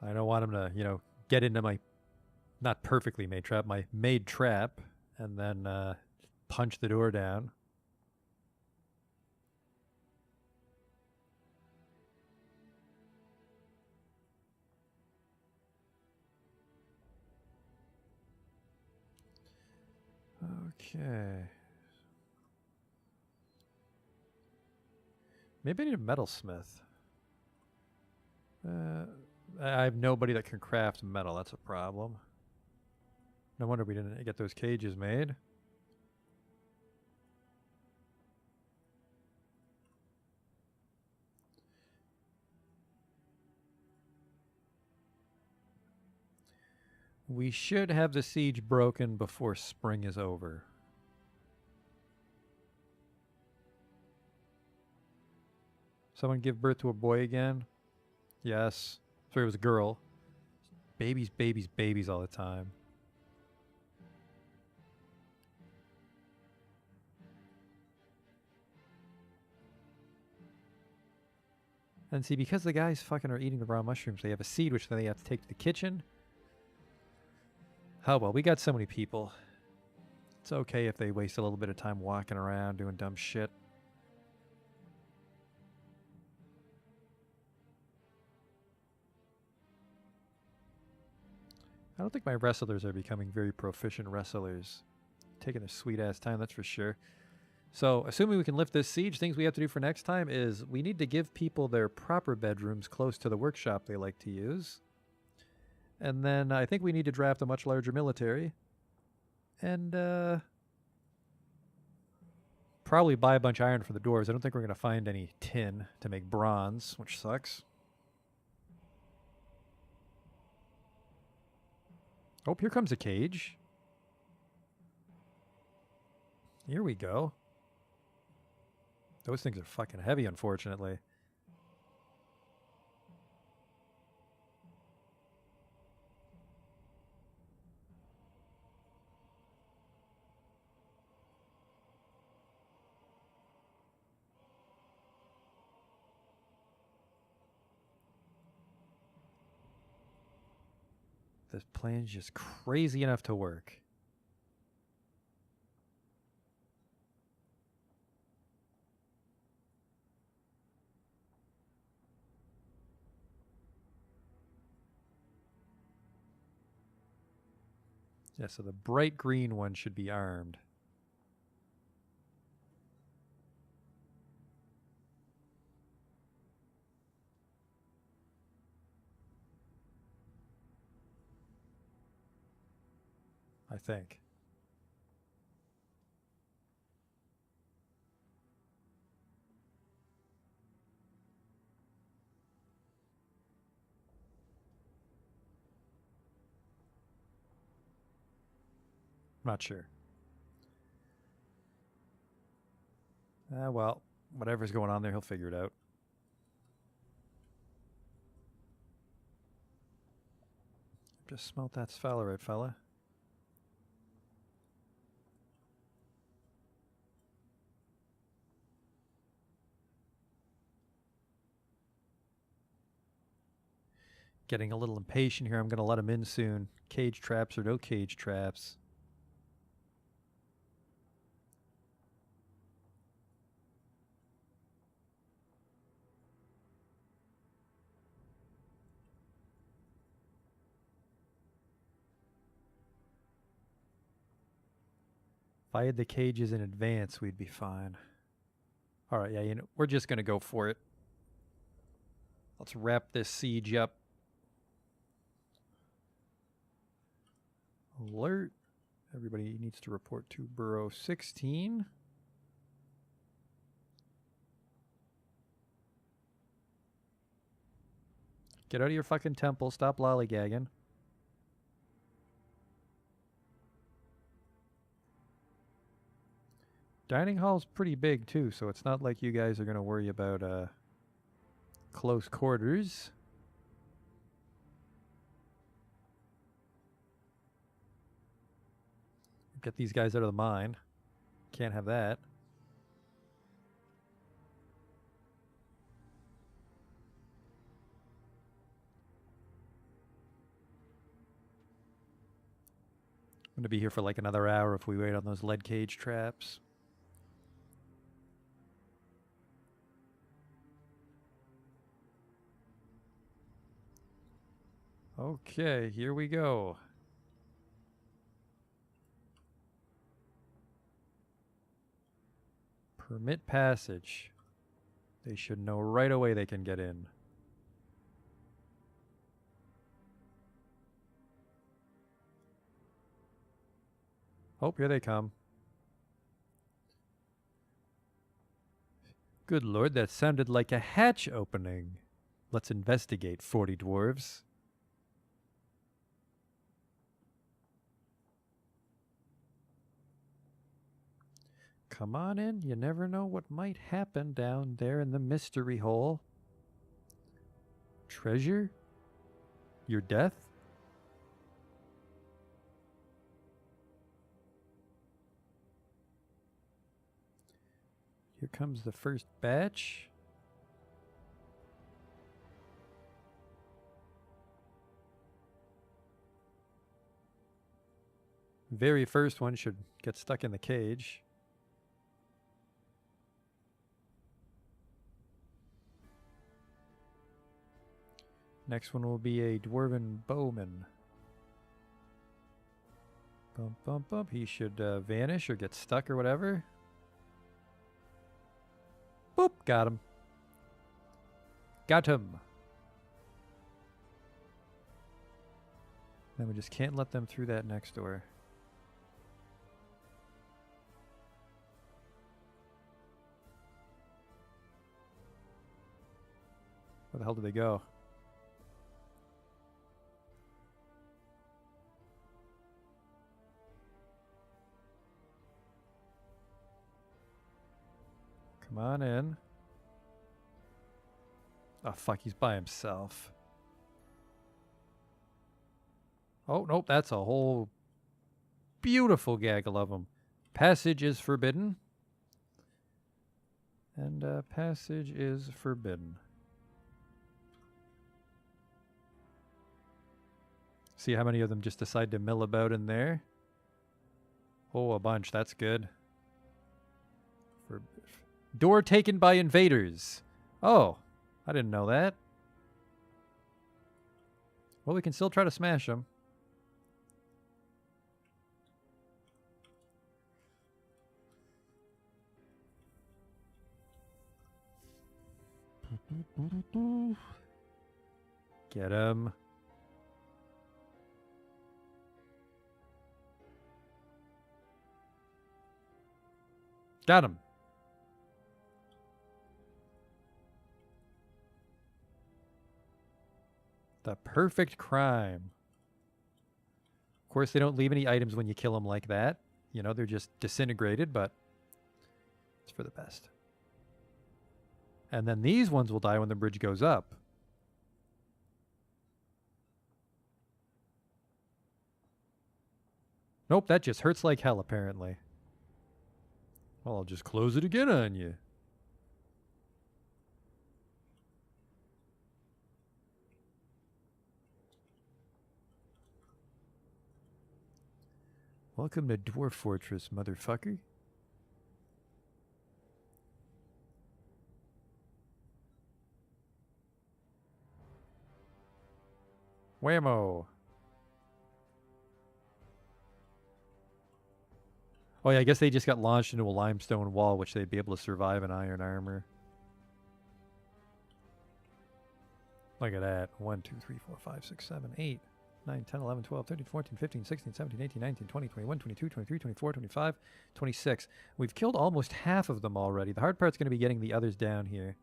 I don't want him to, get into my not perfectly made trap, my made trap, and then punch the door down. Okay. Maybe I need a metalsmith. I have nobody that can craft metal. That's a problem. No wonder we didn't get those cages made. We should have the siege broken before spring is over. Someone give birth to a boy again? Yes. Sorry, it was a girl. Babies, babies, babies all the time. And see, because the guys fucking are eating the raw mushrooms, they have a seed which they have to take to the kitchen. Oh well, we got so many people. It's okay if they waste a little bit of time walking around doing dumb shit. I don't think my wrestlers are becoming very proficient wrestlers. Taking a sweet ass time, that's for sure. So, assuming we can lift this siege, things we have to do for next time is we need to give people their proper bedrooms close to the workshop they like to use. And then I think we need to draft a much larger military. And probably buy a bunch of iron for the doors. I don't think we're going to find any tin to make bronze, which sucks. Oh, here comes a cage. Here we go. Those things are fucking heavy, unfortunately. this plan's just crazy enough to work. Yeah, so the bright green one should be armed. I think. Not sure. Well, whatever's going on there, he'll figure it out. Just smelt that sphalerite, fella. Getting a little impatient here. I'm going to let him in soon. Cage traps or no cage traps. If I had the cages in advance, we'd be fine. All right, yeah, you know, we're just going to go for it. Let's wrap this siege up. Alert. Everybody needs to report to Burrow 16. Get out of your fucking temple. Stop lollygagging. Dining hall's pretty big too, so it's not like you guys are going to worry about close quarters. Get these guys out of the mine. Can't have that. I'm going to be here for like another hour if we wait on those lead cage traps. Okay, here we go. Permit passage. They should know right away they can get in. Oh, here they come. Good lord, that sounded like a hatch opening. Let's investigate, 40 dwarves. Come on in. You never know what might happen down there in the mystery hole. Treasure? Your death? Here comes the first batch. Very first one should get stuck in the cage. Next one will be a dwarven bowman. Bump, bump, bump. He should vanish or get stuck or whatever. Boop, got him. Got him. Then we just can't let them through that next door. Where the hell did they go? Come on in. Oh, fuck, he's by himself. Oh, nope, that's a whole beautiful gaggle of them. Passage is forbidden. And passage is forbidden. See how many of them just decide to mill about in there. Oh, a bunch. That's good. Door taken by invaders. Oh, I didn't know that. Well, we can still try to smash them. Get him. Got him. The perfect crime. Of course, they don't leave any items when you kill them like that. You know, they're just disintegrated, but it's for the best. And then these ones will die when the bridge goes up. Nope, that just hurts like hell, apparently. Well, I'll just close it again on you. Welcome to Dwarf Fortress, motherfucker. Whammo. Oh yeah, I guess they just got launched into a limestone wall, which they'd be able to survive in iron armor. Look at that. 1, 2, 3, 4, 5, 6, 7, 8, 9, 10, 11, 12, 13, 14, 15, 16, 17, 18, 19, 20, 21, 22, 23, 24, 25, 26. We've killed almost half of them already. The hard part's going to be getting the others down here.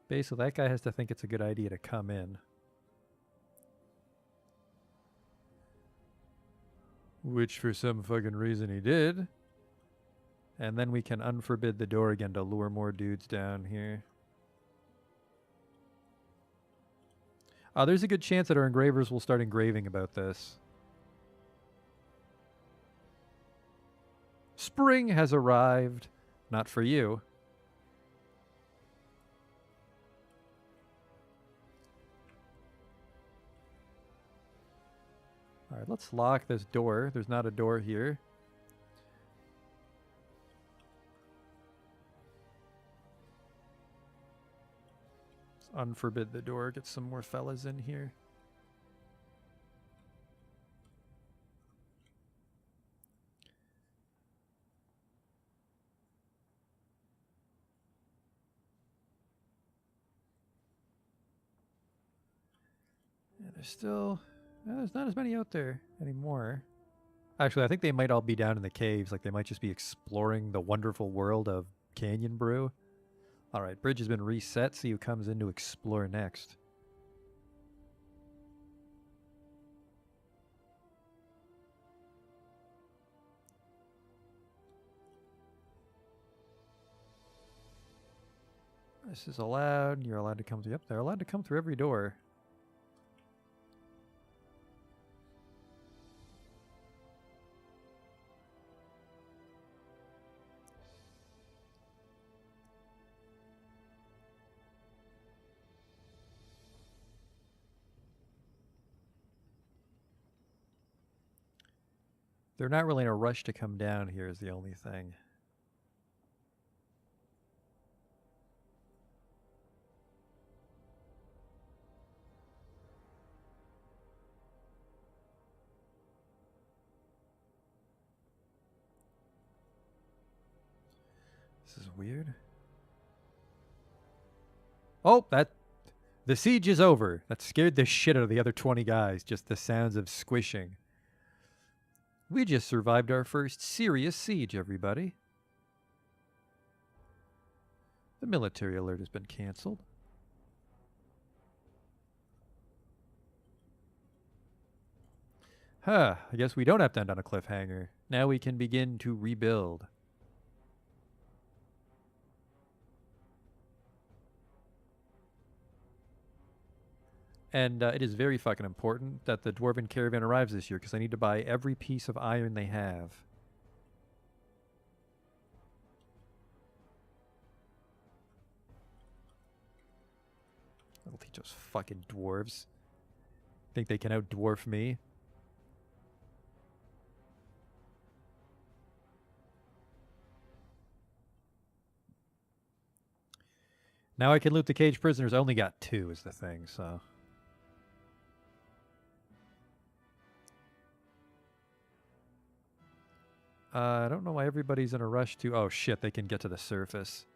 Basically, that guy has to think it's a good idea to come in. Which, for some fucking reason, he did. And then we can unforbid the door again to lure more dudes down here. There's a good chance that our engravers will start engraving about this. Spring has arrived. Not for you. Alright, let's lock this door. There's not a door here. Let's unforbid the door. Get some more fellas in here. Yeah, there's still... there's not as many out there anymore. Actually, I think they might all be down in the caves. Like, they might just be exploring the wonderful world of Canyon Brew. Alright, bridge has been reset. See who comes in to explore next. This is allowed. You're allowed to come through. Yep, they're allowed to come through every door. They're not really in a rush to come down here is the only thing. This is weird. Oh, the siege is over. That scared the shit out of the other 20 guys. Just the sounds of squishing. We just survived our first serious siege, everybody. The military alert has been canceled. Huh, I guess we don't have to end on a cliffhanger. Now we can begin to rebuild. And it is very fucking important that the Dwarven caravan arrives this year because I need to buy every piece of iron they have. I'll teach those fucking dwarves. Think they can out-dwarf me? Now I can loot the caged prisoners. I only got 2 is the thing, so... I don't know why everybody's in a rush to... Oh shit, they can get to the surface.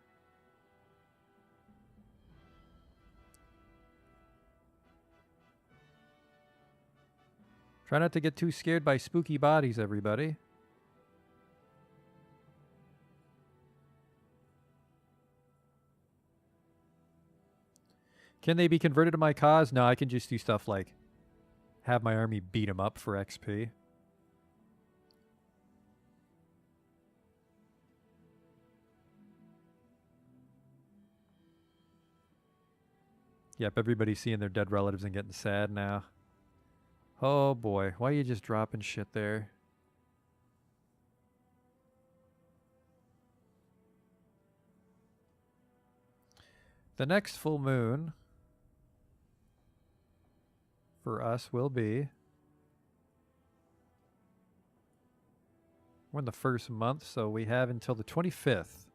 Try not to get too scared by spooky bodies, everybody. Can they be converted to my cause? No, I can just do stuff like have my army beat them up for XP. Yep, everybody's seeing their dead relatives and getting sad now. Oh boy, why are you just dropping shit there? The next full moon for us will be... We're in the first month, so we have until the 25th.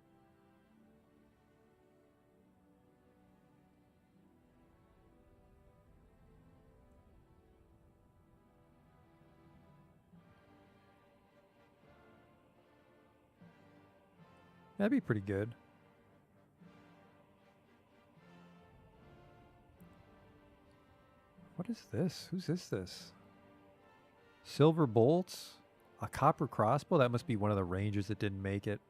That'd be pretty good. What is this? Whose is this? Silver bolts? A copper crossbow? That must be one of the rangers that didn't make it.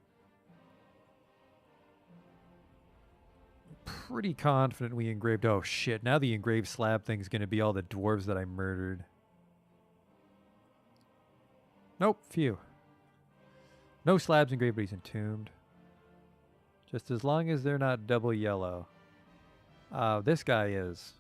Pretty confident we engraved... Oh shit, now the engraved slab thing's gonna be all the dwarves that I murdered. Nope, phew. No slabs engraved, but he's entombed. Just as long as they're not double yellow. This guy is.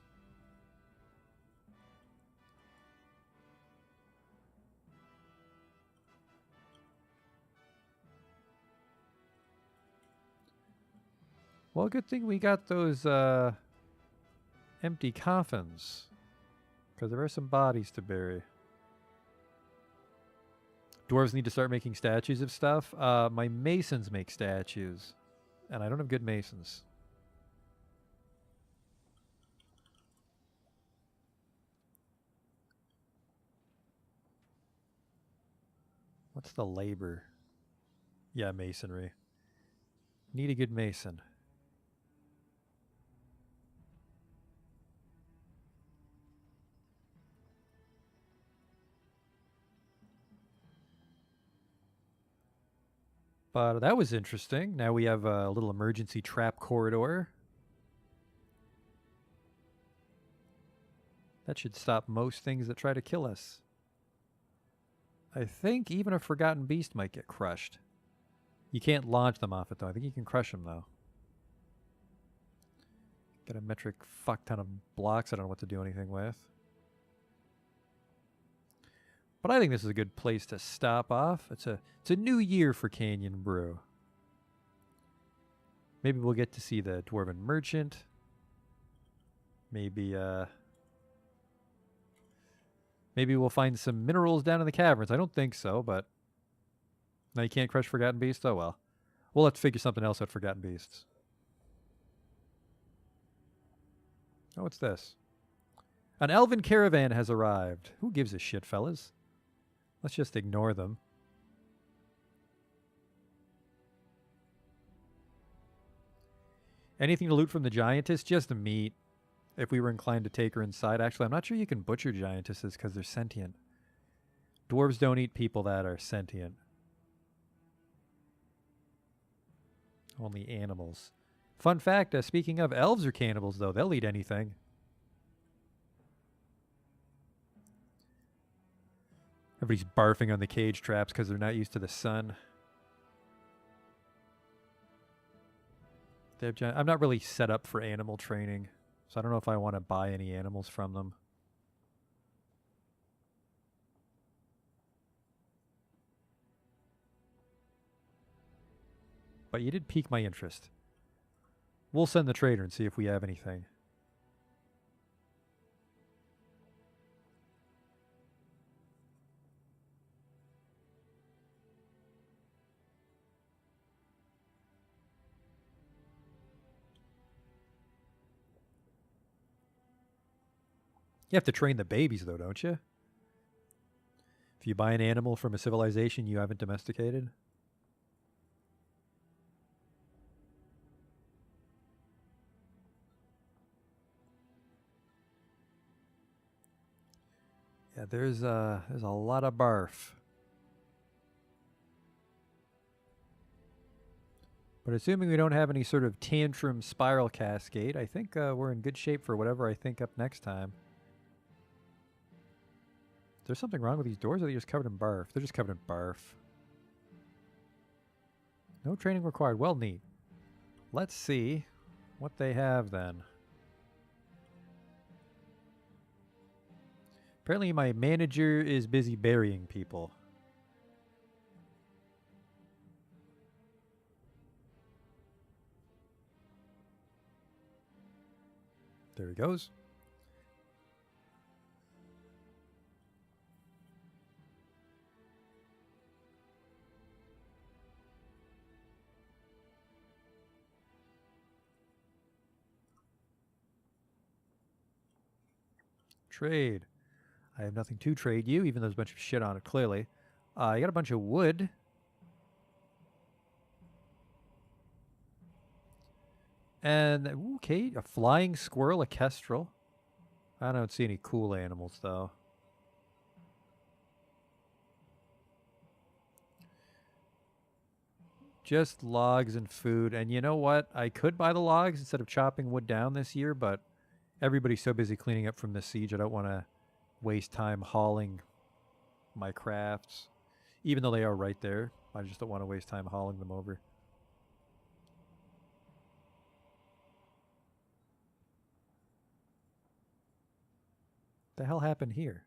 Well, good thing we got those empty coffins. Because there are some bodies to bury. Dwarves need to start making statues of stuff. My masons make statues. And I don't have good masons. What's the labor? Yeah, masonry. Need a good mason. But that was interesting. Now we have a little emergency trap corridor. That should stop most things that try to kill us. I think even a forgotten beast might get crushed. You can't launch them off it, though. I think you can crush them, though. Get a metric fuck ton of blocks I don't know what to do anything with. But I think this is a good place to stop off. It's a new year for Canyon Brew. Maybe we'll get to see the Dwarven Merchant. Maybe we'll find some minerals down in the caverns. I don't think so, but now you can't crush Forgotten Beasts? Oh well. We'll have to figure something else out, Forgotten Beasts. Oh, what's this? An elven caravan has arrived. Who gives a shit, fellas? Let's just ignore them. Anything to loot from the giantess? Just the meat. If we were inclined to take her inside. Actually, I'm not sure you can butcher giantesses because they're sentient. Dwarves don't eat people that are sentient. Only animals. Fun fact, speaking of, elves are cannibals, though. They'll eat anything. Everybody's barfing on the cage traps because they're not used to the sun. I'm not really set up for animal training, so I don't know if I want to buy any animals from them. But you did pique my interest. We'll send the trader and see if we have anything. You have to train the babies, though, don't you? If you buy an animal from a civilization you haven't domesticated. Yeah, there's a lot of barf. But assuming we don't have any sort of tantrum spiral cascade, I think we're in good shape for whatever I think up next time. Is there something wrong with these doors, or are they just covered in barf? They're just covered in barf. No training required. Well, neat. Let's see what they have then. Apparently my manager is busy burying people. There he goes. Trade. I have nothing to trade you, even though there's a bunch of shit on it, clearly. I got a bunch of wood. And, okay, a flying squirrel, a kestrel. I don't see any cool animals, though. Just logs and food. And you know what? I could buy the logs instead of chopping wood down this year, but everybody's so busy cleaning up from the siege, I don't want to waste time hauling my crafts. Even though they are right there, I just don't want to waste time hauling them over. The hell happened here?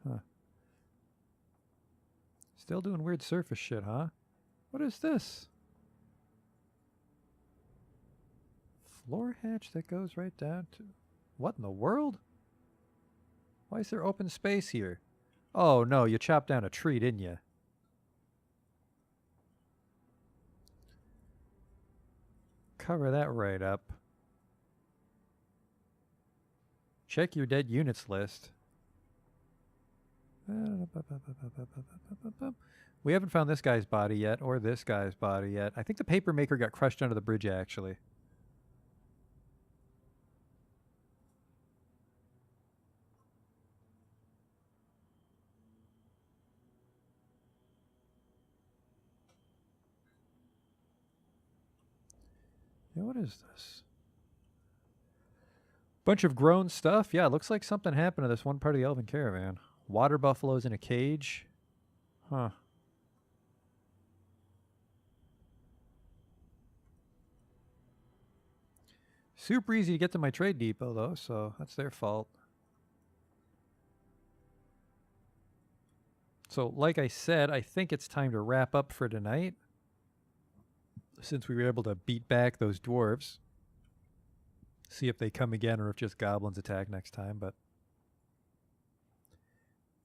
Huh. Still doing weird surface shit, huh? What is this? Floor hatch that goes right down to... What in the world? Why is there open space here? Oh no, you chopped down a tree, didn't you? Cover that right up. Check your dead units list. We haven't found this guy's body yet, or this guy's body yet. I think the paper maker got crushed under the bridge, actually. Yeah, what is this? Bunch of grown stuff. Yeah, it looks like something happened to this one part of the elven caravan. Water buffaloes in a cage. Huh. Super easy to get to my trade depot, though, so that's their fault. So, like I said, I think it's time to wrap up for tonight, since we were able to beat back those dwarves. See if they come again or if just goblins attack next time, but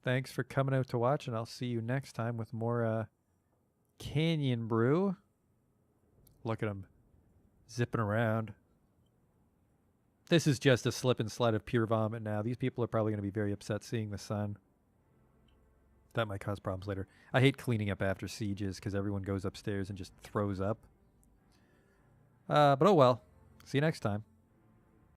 thanks for coming out to watch, and I'll see you next time with more Canyon Brew. Look at them zipping around. This is just a slip and slide of pure vomit now. These people are probably going to be very upset seeing the sun. That might cause problems later. I hate cleaning up after sieges because everyone goes upstairs and just throws up. But oh well. See you next time.